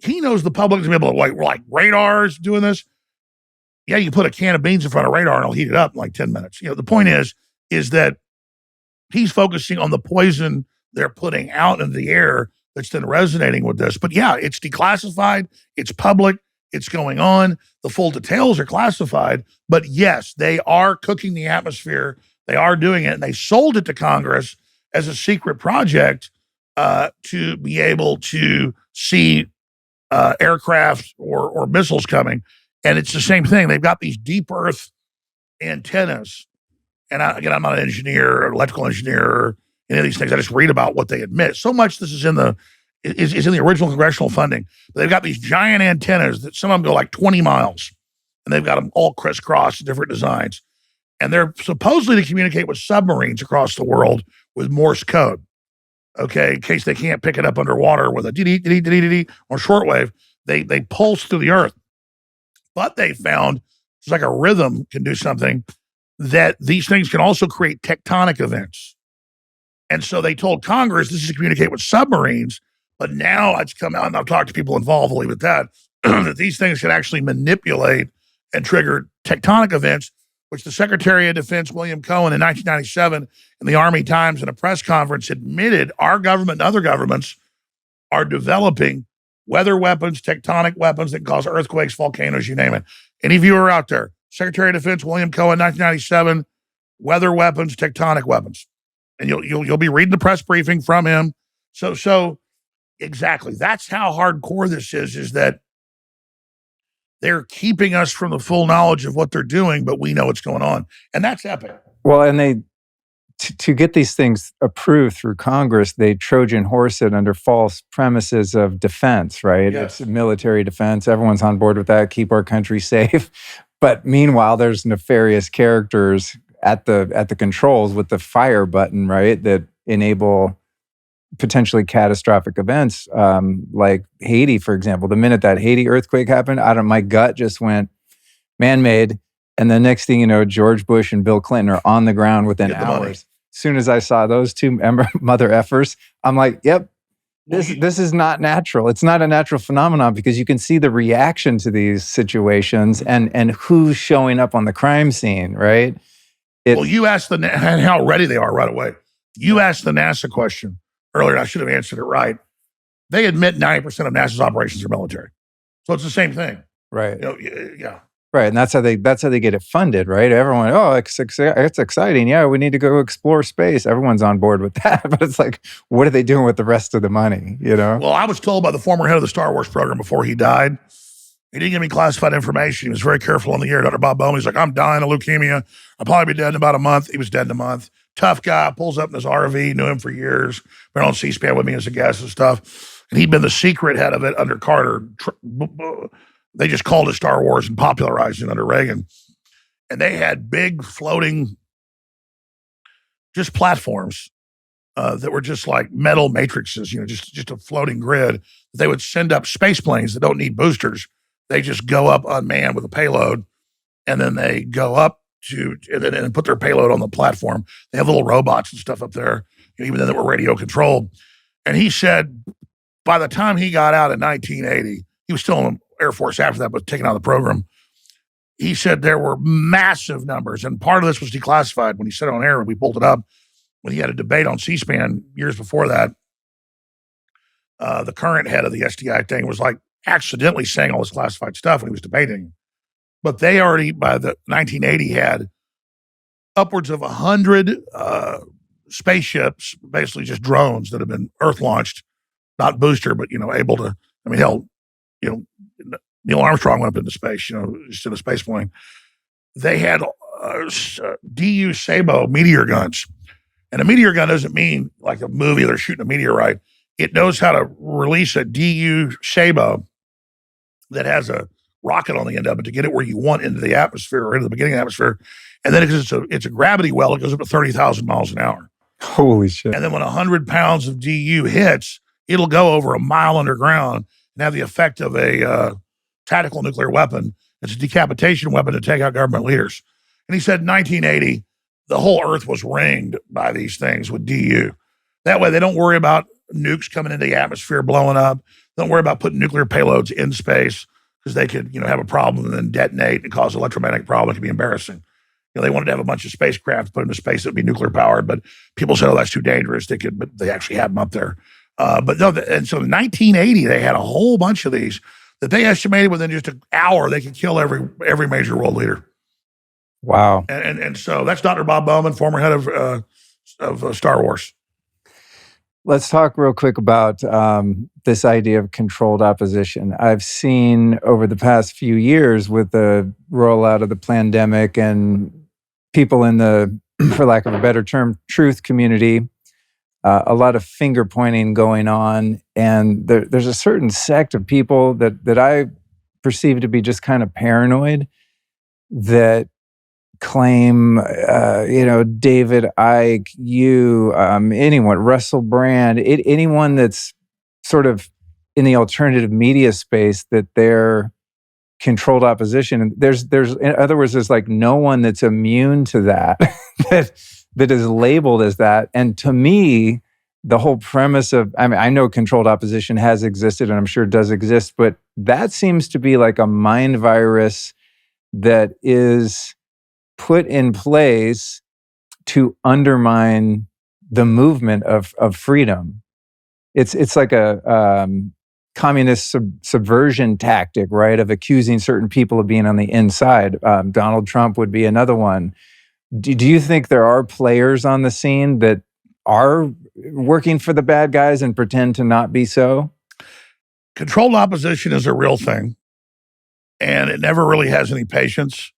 he knows the public to be able to, like radars doing this. Yeah, you put a can of beans in front of radar and it'll heat it up in like 10 minutes. The point is that he's focusing on the poison they're putting out into the air that's then resonating with this. But yeah, it's declassified, it's public, it's going on. The full details are classified. But yes, they are cooking the atmosphere. They are doing it. And they sold it to Congress as a secret project to be able to see aircraft or missiles coming. And it's the same thing. They've got these deep earth antennas. And I'm not an engineer or electrical engineer or any of these things. I just read about what they admit. So much this is in the original congressional funding. But they've got these giant antennas that some of them go like 20 miles. And they've got them all crisscrossed, different designs. And they're supposedly to communicate with submarines across the world with Morse code. Okay, in case they can't pick it up underwater with a dee-dee-dee-dee-dee-dee or shortwave, they pulse through the earth. But they found it's like a rhythm can do something, that these things can also create tectonic events. And so they told Congress this is to communicate with submarines, but now it's come out, and I've talked to people involved, I'll leave it at that, that these things can actually manipulate and trigger tectonic events, which the Secretary of Defense, William Cohen, in 1997, in the Army Times in a press conference, admitted our government and other governments are developing weather weapons, tectonic weapons that cause earthquakes, volcanoes, you name it. Any viewer out there, Secretary of Defense, William Cohen, 1997, weather weapons, tectonic weapons. And you'll be reading the press briefing from him. So exactly, that's how hardcore this is that they're keeping us from the full knowledge of what they're doing, but we know what's going on. And that's epic. Well, and they, to get these things approved through Congress, they Trojan horse it under false premises of defense, right? Yes. It's military defense. Everyone's on board with that. Keep our country safe. But meanwhile, there's nefarious characters at the controls with the fire button, right? That enable potentially catastrophic events, like Haiti, for example. The minute that Haiti earthquake happened, my gut just went man-made. And the next thing you know, George Bush and Bill Clinton are on the ground within hours. As soon as I saw those two mother effers, I'm like, yep, this is not natural. It's not a natural phenomenon, because you can see the reaction to these situations and who's showing up on the crime scene, right? Well, you asked and how ready they are right away. You asked the NASA question earlier, and I should have answered it right. They admit 90% of NASA's operations are military. So it's the same thing. Right. Yeah. Right, and that's how they get it funded, right? Everyone, it's exciting. Yeah, we need to go explore space. Everyone's on board with that, but it's like, what are they doing with the rest of the money? Well, I was told by the former head of the Star Wars program before he died, he didn't give me classified information. He was very careful on the air. Dr. Bob Bowman, he's like, I'm dying of leukemia. I'll probably be dead in about a month. He was dead in a month. Tough guy, pulls up in his RV, knew him for years. Been on C-SPAN with me as a guest and stuff. And he'd been the secret head of it under Carter. They just called it Star Wars and popularized it under Reagan. And they had big floating just platforms that were just like metal matrices, just a floating grid. They would send up space planes that don't need boosters. They just go up unmanned with a payload, and then they go up and put their payload on the platform. They have little robots and stuff up there, even then that were radio controlled. And he said by the time he got out in 1980, he was still in the Air Force after that, but taken out of the program. He said there were massive numbers, and part of this was declassified when he said it on air, and we pulled it up. When he had a debate on C-SPAN years before that, the current head of the SDI thing was like accidentally saying all this classified stuff when he was debating. But they already, by the 1980, had upwards of 100 spaceships, basically just drones that have been Earth launched, not booster, but able to. I mean, hell, Neil Armstrong went up into space, just in a space plane. They had DU Sabo meteor guns. And a meteor gun doesn't mean like a movie, they're shooting a meteorite. It knows how to release a DU Sabo that has a rocket on the end of it to get it where you want into the atmosphere or into the beginning of the atmosphere. And then because it's a gravity well, it goes up to 30,000 miles an hour. Holy shit. And then when 100 pounds of DU hits, it'll go over a mile underground and have the effect of a tactical nuclear weapon. It's a decapitation weapon to take out government leaders. And he said in 1980, the whole Earth was ringed by these things with DU. That way they don't worry about nukes coming into the atmosphere, blowing up. Don't worry about putting nuclear payloads in space because they could, have a problem and then detonate and cause an electromagnetic problem. It could be embarrassing. They wanted to have a bunch of spacecraft put into space that would be nuclear powered, but people said, oh, that's too dangerous. But they actually had them up there. But no, and so in 1980, they had a whole bunch of these that they estimated within just an hour, they could kill every major world leader. Wow. And so that's Dr. Bob Bowman, former head of Star Wars. Let's talk real quick about this idea of controlled opposition. I've seen over the past few years with the rollout of the pandemic and people in the, for lack of a better term, truth community, a lot of finger pointing going on. And there's a certain sect of people that I perceive to be just kind of paranoid that claim, David Icke, anyone, Russell Brand, anyone that's sort of in the alternative media space, that they're controlled opposition. And there's, in other words, there's like no one that's immune to that, that is labeled as that. And to me, the whole premise of, I know controlled opposition has existed and I'm sure it does exist, but that seems to be like a mind virus that is put in place to undermine the movement of freedom. It's like a communist subversion tactic, right? Of accusing certain people of being on the inside. Donald Trump would be another one. Do you think there are players on the scene that are working for the bad guys and pretend to not be so? Controlled opposition is a real thing, and it never really has any patience.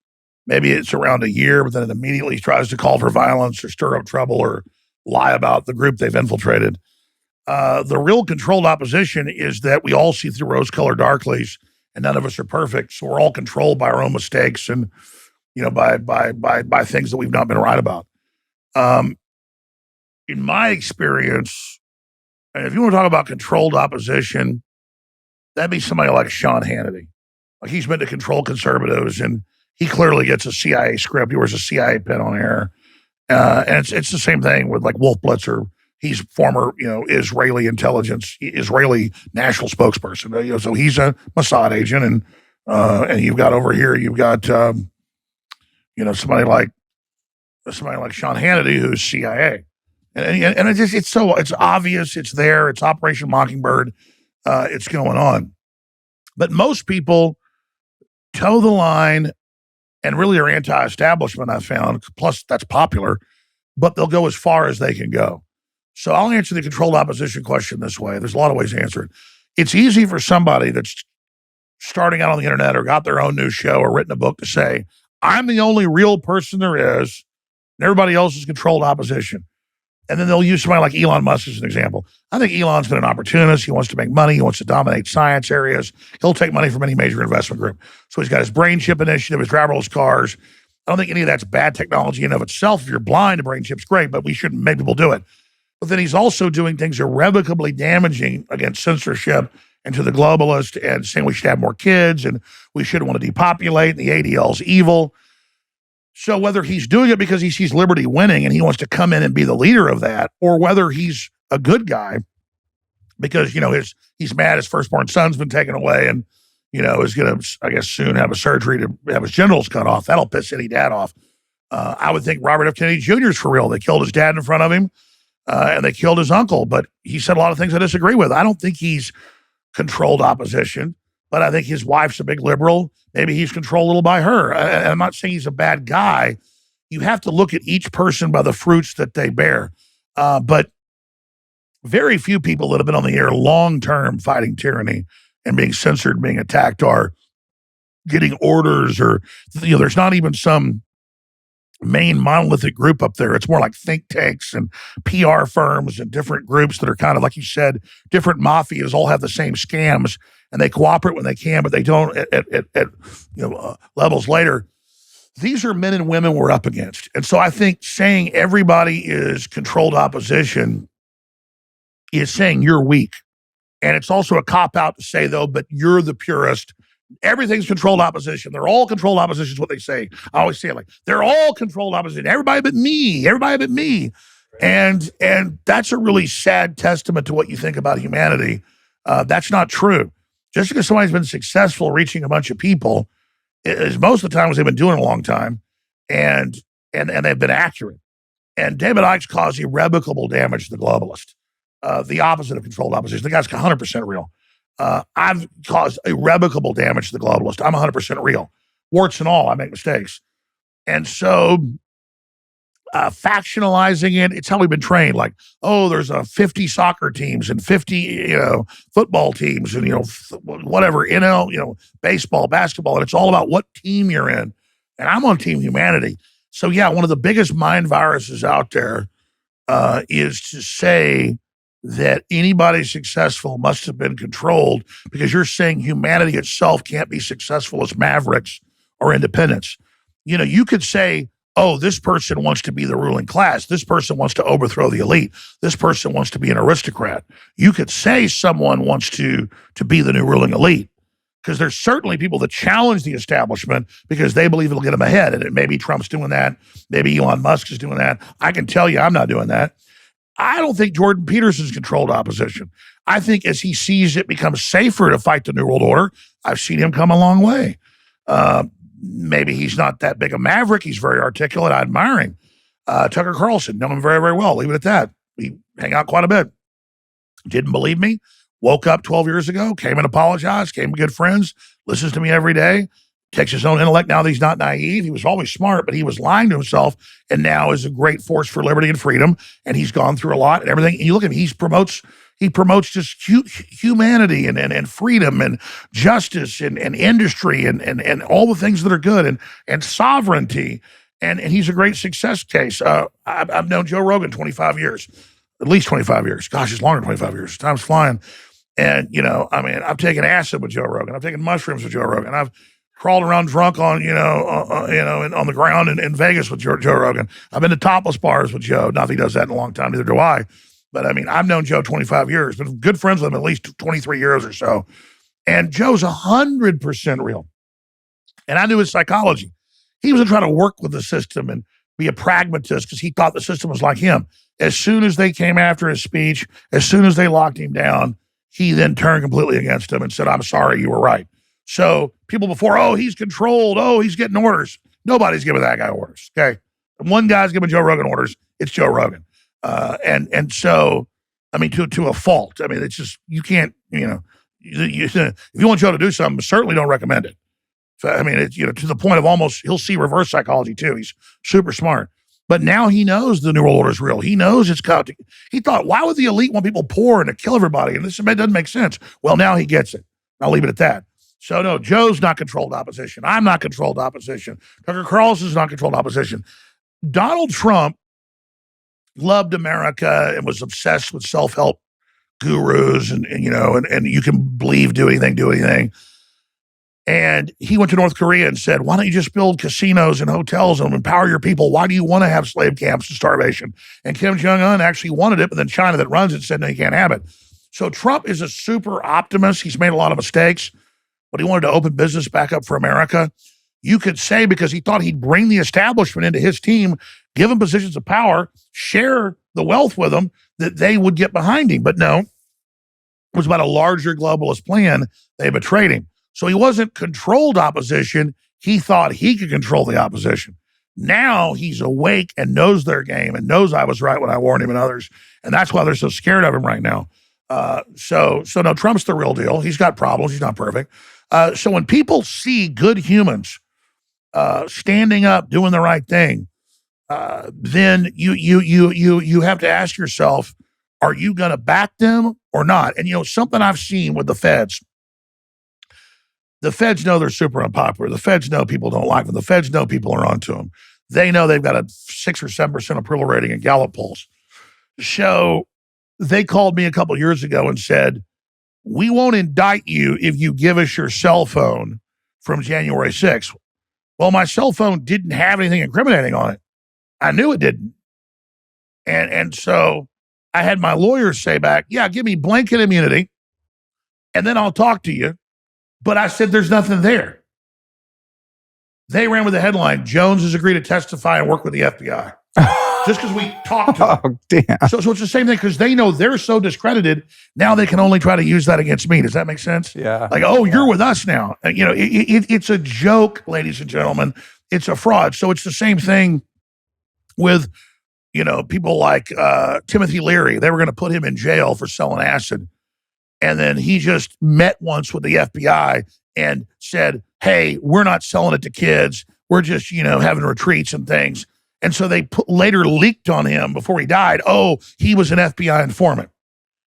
Maybe it's around a year, but then it immediately tries to call for violence or stir up trouble or lie about the group they've infiltrated. The real controlled opposition is that we all see through rose-colored darklies, and none of us are perfect, so we're all controlled by our own mistakes. And by things that we've not been right about. In my experience, and if you want to talk about controlled opposition, that'd be somebody like Sean Hannity. Like, he's meant to control conservatives, and he clearly gets a CIA script. He wears a CIA pin on air. And it's the same thing with like Wolf Blitzer. He's former, Israeli intelligence, Israeli national spokesperson. So he's a Mossad agent, and you've got over here, you've got somebody like Sean Hannity, who's CIA, and it's obvious, it's there, it's Operation Mockingbird, it's going on, but most people toe the line and really are anti-establishment, I've found. Plus, that's popular, but they'll go as far as they can go. So I'll answer the controlled opposition question this way. There's a lot of ways to answer it. It's easy for somebody that's starting out on the internet or got their own new show or written a book to say, I'm the only real person there is, and everybody else is controlled opposition. And then they'll use somebody like Elon Musk as an example. I think Elon's been an opportunist. He wants to make money. He wants to dominate science areas. He'll take money from any major investment group. So he's got his brain chip initiative, his driverless cars. I don't think any of that's bad technology in and of itself. If you're blind to brain chips, great, but we shouldn't make people do it. But then he's also doing things irrevocably damaging against censorship and to the globalists, and saying we should have more kids and we shouldn't want to depopulate, and the ADL's evil. So whether he's doing it because he sees liberty winning and he wants to come in and be the leader of that, or whether he's a good guy because, he's mad his firstborn son's been taken away and, is going to, I guess, soon have a surgery to have his genitals cut off. That'll piss any dad off. I would think Robert F. Kennedy Jr. is for real. They killed his dad in front of him, and they killed his uncle, but he said a lot of things I disagree with. I don't think he's controlled opposition, but I think his wife's a big liberal. Maybe he's controlled a little by her. I'm not saying he's a bad guy. You have to look at each person by the fruits that they bear. But very few people that have been on the air long-term fighting tyranny and being censored, being attacked, are getting orders, or, there's not even some main monolithic group up there. It's more like think tanks and PR firms and different groups that are kind of, like you said, different mafias all have the same scams, and they cooperate when they can, but they don't at levels later. These are men and women we're up against. And so I think saying everybody is controlled opposition is saying you're weak. And it's also a cop-out to say, though, but you're the purist. Everything's controlled opposition. They're all controlled opposition is what they say. I always say it like, they're all controlled opposition. Everybody but me. Everybody but me. And that's a really sad testament to what you think about humanity. That's not true. Just because somebody's been successful reaching a bunch of people, is most of the time they've been doing it a long time, and they've been accurate. And David Icke's caused irrevocable damage to the globalist. The opposite of controlled opposition. The guy's 100% real. I've caused irrevocable damage to the globalist. I'm 100% real. Warts and all, I make mistakes. And so factionalizing it, it's how we've been trained. Like, there's 50 soccer teams and 50, football teams and, whatever, baseball, basketball. And it's all about what team you're in. And I'm on Team Humanity. So yeah, one of the biggest mind viruses out there is to say that anybody successful must have been controlled, because you're saying humanity itself can't be successful as mavericks or independents. You could say, this person wants to be the ruling class. This person wants to overthrow the elite. This person wants to be an aristocrat. You could say someone wants to be the new ruling elite, because there's certainly people that challenge the establishment because they believe it'll get them ahead. And maybe Trump's doing that. Maybe Elon Musk is doing that. I can tell you I'm not doing that. I don't think Jordan Peterson's controlled opposition. I think as he sees it becomes safer to fight the New World Order, I've seen him come a long way. Maybe he's not that big a maverick. He's very articulate. I admire him. Tucker Carlson, know him very, very well. Leave it at that. We hang out quite a bit. Didn't believe me. Woke up 12 years ago, came and apologized, came good friends, listens to me every day, takes his own intellect now that he's not naive. He was always smart, but he was lying to himself, and now is a great force for liberty and freedom, and he's gone through a lot and everything. And you look at him, he promotes just humanity and freedom and justice and industry and all the things that are good and sovereignty. And he's a great success case. I've known Joe Rogan 25 years, at least 25 years. Gosh, it's longer than 25 years. Time's flying. And, I've taken acid with Joe Rogan. I've taken mushrooms with Joe Rogan. I've crawled around drunk on, on the ground in Vegas with Joe Rogan. I've been to topless bars with Joe. Not that he does that in a long time, neither do I. But I mean, I've known Joe 25 years, been good friends with him at least 23 years or so. And Joe's 100% real. And I knew his psychology. He wasn't trying to work with the system and be a pragmatist because he thought the system was like him. As soon as they came after his speech, as soon as they locked him down, he then turned completely against him and said, I'm sorry, you were right. So people before, oh, he's controlled. Oh, he's getting orders. Nobody's giving that guy orders, okay? One guy's giving Joe Rogan orders. It's Joe Rogan. And so, I mean, to a fault. I mean, it's just, you can't, if you want Joe to do something, certainly don't recommend it. So, I mean, it's, to the point of almost, he'll see reverse psychology too. He's super smart. But now he knows the New World Order is real. He knows it's got to, he thought, why would the elite want people poor and to kill everybody? And this doesn't make sense. Well, now he gets it. I'll leave it at that. So no, Joe's not controlled opposition. I'm not controlled opposition. Tucker Carlson's not controlled opposition. Donald Trump loved America and was obsessed with self-help gurus and you can believe, do anything. And he went to North Korea and said, why don't you just build casinos and hotels and empower your people? Why do you want to have slave camps and starvation? And Kim Jong-un actually wanted it, but then China that runs it said, no, you can't have it. So Trump is a super optimist. He's made a lot of mistakes, but he wanted to open business back up for America. You could say because he thought he'd bring the establishment into his team, give them positions of power, share the wealth with them, that they would get behind him. But no, it was about a larger globalist plan. They betrayed him. So he wasn't controlled opposition. He thought he could control the opposition. Now he's awake and knows their game and knows I was right when I warned him and others. And that's why they're so scared of him right now. So no, Trump's the real deal. He's got problems. He's not perfect. So when people see good humans standing up, doing the right thing, then you have to ask yourself, are you going to back them or not? And something I've seen with the feds know they're super unpopular. The feds know people don't like them. The feds know people are onto them. They know they've got a 6 or 7% approval rating in Gallup polls. So they called me a couple of years ago and said, we won't indict you if you give us your cell phone from January 6th. Well, my cell phone didn't have anything incriminating on it. I knew it didn't. And so I had my lawyers say back, yeah, give me blanket immunity and then I'll talk to you. But I said, there's nothing there. They ran with the headline, Jones has agreed to testify and work with the FBI. Just because we talked to them. Oh, damn. So it's the same thing because they know they're so discredited. Now they can only try to use that against me. Does that make sense? Yeah. Like, oh, you're with us now. It's a joke, ladies and gentlemen. It's a fraud. So it's the same thing with, people like Timothy Leary. They were going to put him in jail for selling acid. And then he just met once with the FBI and said, hey, we're not selling it to kids. We're just, having retreats and things. And so they later leaked on him before he died. Oh, he was an FBI informant.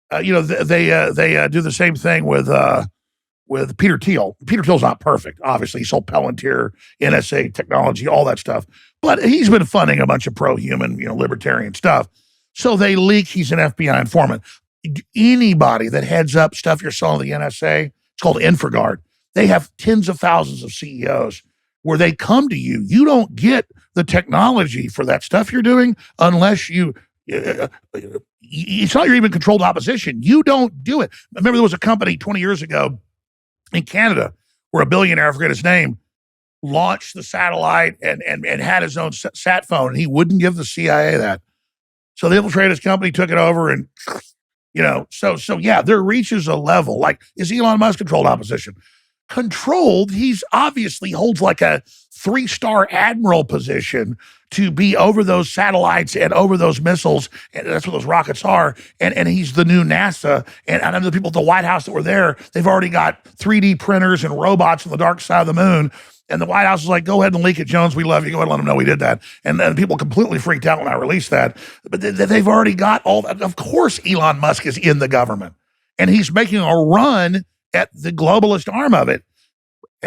They do the same thing with Peter Thiel. Peter Thiel's not perfect. Obviously, he sold Palantir, NSA technology, all that stuff. But he's been funding a bunch of pro-human, libertarian stuff. So they leak he's an FBI informant. Anybody that heads up stuff you're selling to the NSA, it's called InfraGard. They have tens of thousands of CEOs where they come to you. You don't get the technology for that stuff you're doing unless it's not your even controlled opposition. You don't do it. I remember there was a company 20 years ago in Canada where a billionaire, I forget his name, launched the satellite and had his own sat phone, and he wouldn't give the CIA that. So they infiltrated his company, took it over, and so yeah, there reaches a level. Like, is Elon Musk controlled opposition? Controlled, he's obviously holds like a 3-star admiral position to be over those satellites and over those missiles, and that's what those rockets are. And he's the new NASA. And I know the people at the White House that were there, they've already got 3D printers and robots on the dark side of the moon. And the White House is like, go ahead and leak it, Jones. We love you. Go ahead and let them know we did that. And then people completely freaked out when I released that. But they've already got all that. Of course, Elon Musk is in the government. And he's making a run at the globalist arm of it.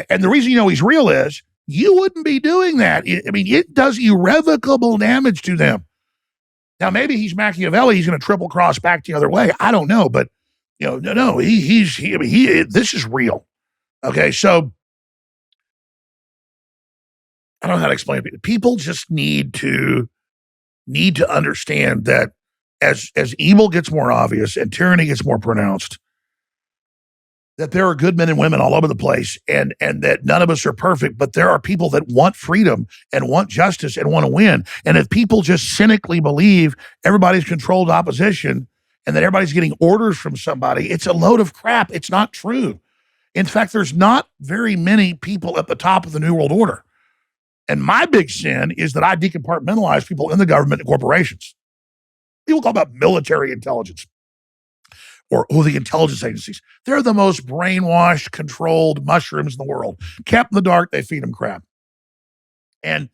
And the reason he's real is you wouldn't be doing that. It does irrevocable damage to them. Now, maybe he's Machiavelli. He's going to triple cross back the other way. I don't know. But, no, this is real. Okay, so I don't know how to explain it. People just need to understand that as evil gets more obvious and tyranny gets more pronounced, that there are good men and women all over the place, and that none of us are perfect, but there are people that want freedom and want justice and want to win. And if people just cynically believe everybody's controlled opposition and that everybody's getting orders from somebody, it's a load of crap. It's not true. In fact, there's not very many people at the top of the New World Order. And my big sin is that I decompartmentalize people in the government and corporations. People talk about military intelligence or the intelligence agencies. They're the most brainwashed, controlled mushrooms in the world. Kept in the dark, they feed them crap. And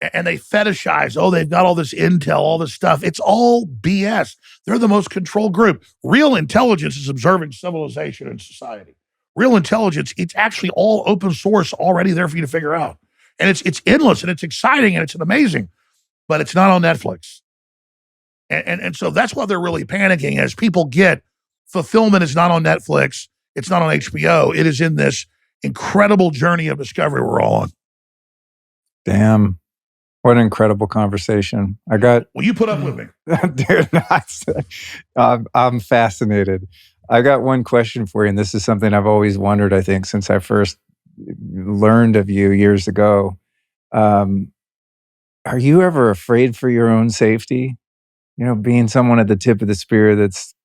they fetishize, they've got all this intel, all this stuff. It's all BS. They're the most controlled group. Real intelligence is observing civilization and society. Real intelligence, it's actually all open source already there for you to figure out. And it's endless and it's exciting and it's amazing, but it's not on Netflix. And so that's why they're really panicking as people get fulfillment is not on Netflix. It's not on HBO. It is in this incredible journey of discovery we're all on. Damn. What an incredible conversation. Well, you put up with me. Dude, I'm fascinated. I got one question for you, and this is something I've always wondered, I think, since I first learned of you years ago. Are you ever afraid for your own safety? You know, being someone at the tip of the spear that's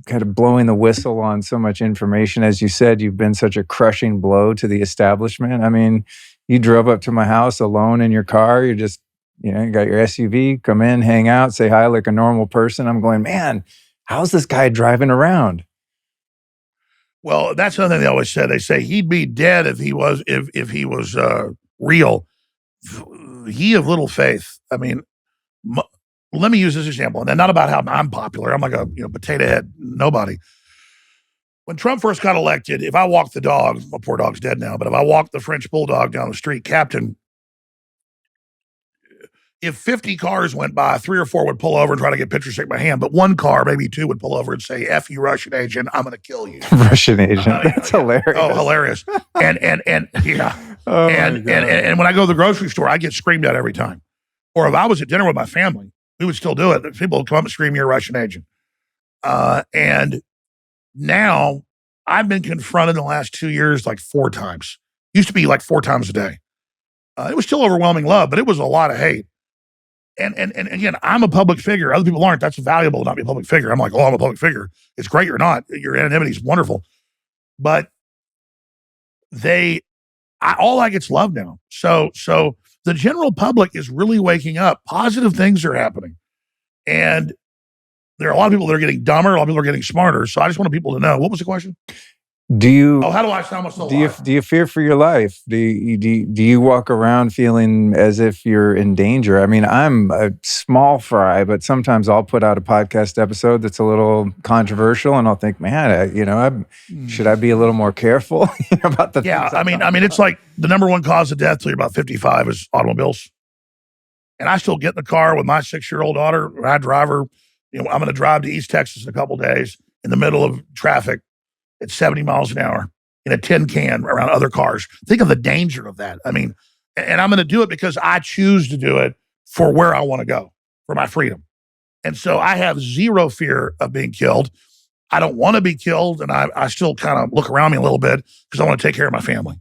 kind of blowing the whistle on so much information. As you said, you've been such a crushing blow to the establishment. I mean, you drove up to my house alone in your car. You just, you got your SUV, come in, hang out, say hi like a normal person. I'm going, man, how's this guy driving around? Well, that's something they always said. They say he'd be dead if he was real. He of little faith. I mean, let me use this example, and not about how I'm popular. I'm like a potato head nobody. When Trump first got elected, if I walked the dog, my poor dog's dead now, but if I walked the French bulldog down the street, Captain, if 50 cars went by, 3 or 4 would pull over and try to get pictures, shake my hand, but 1 car, maybe 2, would pull over and say, "F you, Russian agent, I'm going to kill you." Russian agent. That's hilarious. Oh, hilarious. And yeah. Oh, and when I go to the grocery store, I get screamed at every time. Or if I was at dinner with my family, we would still do it. People would come up and scream, "You're a Russian agent." And now I've been confronted in the last 2 years like 4 times. Used to be like 4 times a day. It was still overwhelming love, but it was a lot of hate. And again, I'm a public figure. Other people aren't. That's valuable to not be a public figure. I'm like, I'm a public figure. It's great you're not. Your anonymity is wonderful. But all I get's love now. So the general public is really waking up. Positive things are happening. And there are a lot of people that are getting dumber. A lot of people are getting smarter. So I just wanted people to know. What was the question? How do I sound myself alive? Do you fear for your life? Do you walk around feeling as if you're in danger? I mean, I'm a small fry, but sometimes I'll put out a podcast episode that's a little controversial, and I'll think, man, should I be a little more careful about the things? Yeah, I mean, it's like the number one cause of death till you're about 55 is automobiles. And I still get in the car with my 6-year-old daughter. I drive her. I'm going to drive to East Texas in a couple of days in the middle of traffic at 70 miles an hour in a tin can around other cars. Think of the danger of that. I mean, and I'm going to do it because I choose to do it for where I want to go, for my freedom. And so I have zero fear of being killed. I don't want to be killed, and I still kind of look around me a little bit because I want to take care of my family.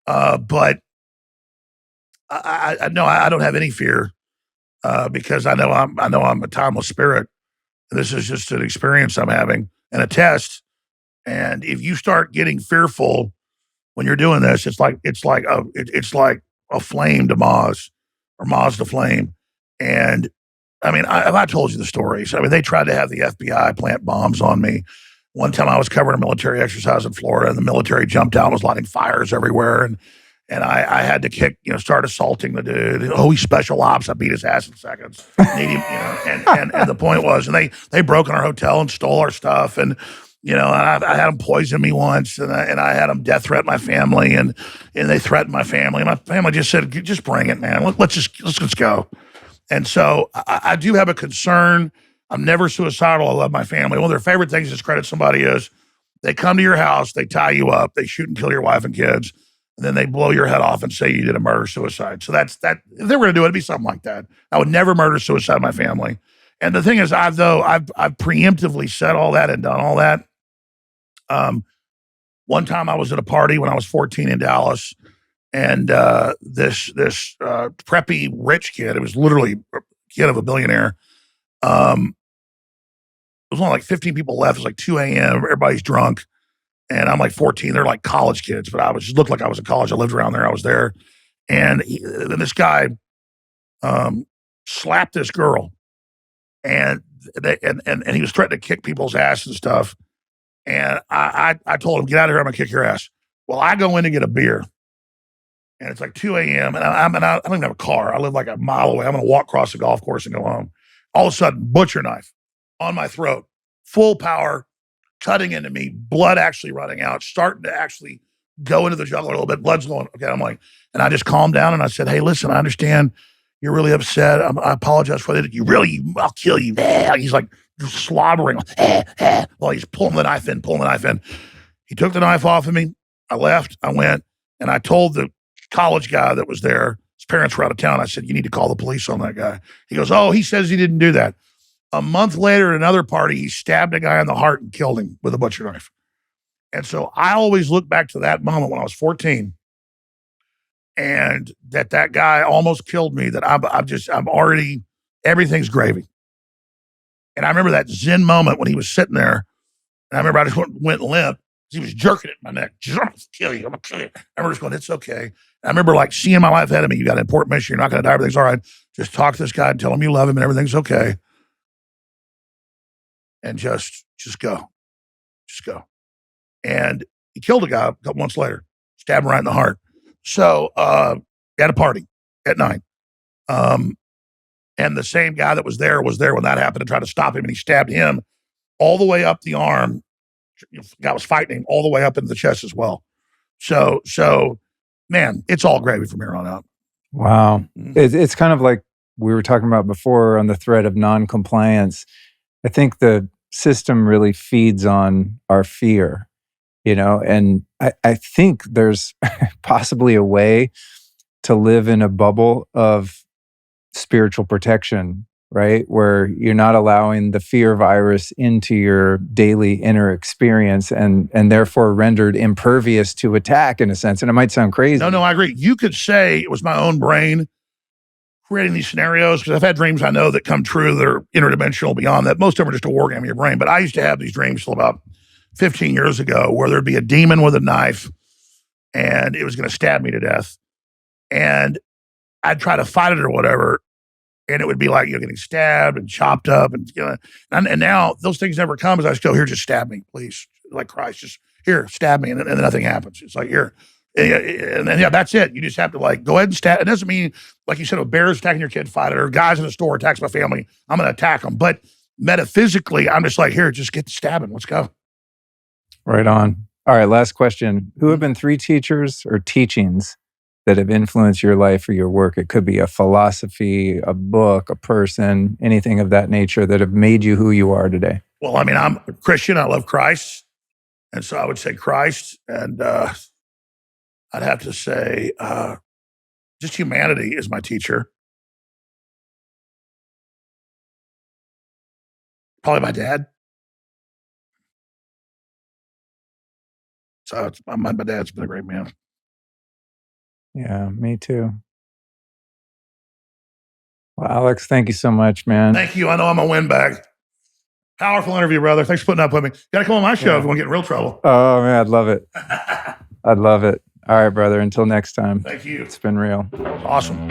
But I know I don't have any fear because I know I'm a timeless spirit. And this is just an experience I'm having and a test. And if you start getting fearful when you're doing this, it's like a flame to Maz, or Maz to flame. And I mean, I told you the stories. I mean, they tried to have the FBI plant bombs on me. One time I was covering a military exercise in Florida, and the military jumped out and was lighting fires everywhere. And I had to start assaulting the dude. Oh, he's special ops. I beat his ass in seconds. Need him, and the point was, and they broke in our hotel and stole our stuff. And, and I had them poison me once, and I had them death threat my family, and they threatened my family. And my family just said, "Just bring it, man. Let's go." And so I do have a concern. I'm never suicidal. I love my family. One of their favorite things to discredit somebody is they come to your house, they tie you up, they shoot and kill your wife and kids. and then they blow your head off and say you did a murder-suicide. So that's that. If they were going to do it, it'd be something like that. I would never murder-suicide my family. And the thing is, I've preemptively said all that and done all that. One time I was at a party when I was 14 in Dallas, and this preppy rich kid, it was literally a kid of a billionaire. It was only like 15 people left. It was like 2 a.m. Everybody's drunk. And I'm like 14. They're like college kids, but I just looked like I was in college. I lived around there. I was there. And then this guy slapped this girl. And he was threatening to kick people's ass and stuff. And I told him, get out of here. I'm going to kick your ass. Well, I go in to get a beer. And it's like 2 a.m. And I don't even have a car. I live like a mile away. I'm going to walk across the golf course and go home. All of a sudden, butcher knife on my throat, full power, cutting into me, blood actually running out, starting to actually go into the jugular a little bit. Blood's going, okay. I'm like, and I just calmed down and I said, hey, listen, I understand you're really upset. I apologize for that. I'll kill you. He's like slobbering while he's pulling the knife in. He took the knife off of me. I left. I went and I told the college guy that was there, his parents were out of town. I said, you need to call the police on that guy. He goes, oh, he says he didn't do that. A month later at another party, he stabbed a guy in the heart and killed him with a butcher knife. And so I always look back to that moment when I was 14 and that guy almost killed me, that I'm already, everything's gravy. And I remember that Zen moment when he was sitting there, and I remember I just went limp. He was jerking it in my neck. I'm going to kill you. I remember just going, it's okay. And I remember like seeing my life ahead of me. You got an important mission. You're not going to die. Everything's all right. Just talk to this guy and tell him you love him and everything's okay. And just go. Just go. And he killed a guy a couple months later, stabbed him right in the heart. So at a party at night. And the same guy that was there when that happened and tried to stop him, and he stabbed him all the way up the arm. The guy was fighting him all the way up into the chest as well. So man, it's all gravy from here on out. Wow. It's kind of like we were talking about before on the thread of non-compliance. I think the system really feeds on our fear, and I think there's possibly a way to live in a bubble of spiritual protection, right? Where you're not allowing the fear virus into your daily inner experience and therefore rendered impervious to attack in a sense. And it might sound crazy. No, I agree. You could say it was my own brain creating these scenarios, because I've had dreams I know that come true that are interdimensional beyond that. Most of them are just a war game in your brain. But I used to have these dreams till about 15 years ago where there'd be a demon with a knife and it was going to stab me to death. And I'd try to fight it or whatever. And it would be like, getting stabbed and chopped up. And now those things never come, as I just go, here, just stab me, please. Like Christ, just here, stab me. And then nothing happens. It's like, here. And then, that's it. You just have to go ahead and stab. It doesn't mean, like you said, a bear's attacking your kid, fight it, or guys in the store attacks my family, I'm going to attack them. But metaphysically, I'm just like, here, just get to stabbing. Let's go. Right on. All right, last question. Who have been 3 teachers or teachings that have influenced your life or your work? It could be a philosophy, a book, a person, anything of that nature that have made you who you are today. Well, I mean, I'm a Christian. I love Christ. And so I would say Christ. And I'd have to say just humanity is my teacher. Probably my dad. So my dad's been a great man. Yeah, me too. Well, Alex, thank you so much, man. Thank you. I know I'm a windbag. Powerful interview, brother. Thanks for putting up with me. Got to come on my show if you want to get in real trouble. Oh, man, I'd love it. I'd love it. All right, brother. Until next time. Thank you. It's been real. Awesome.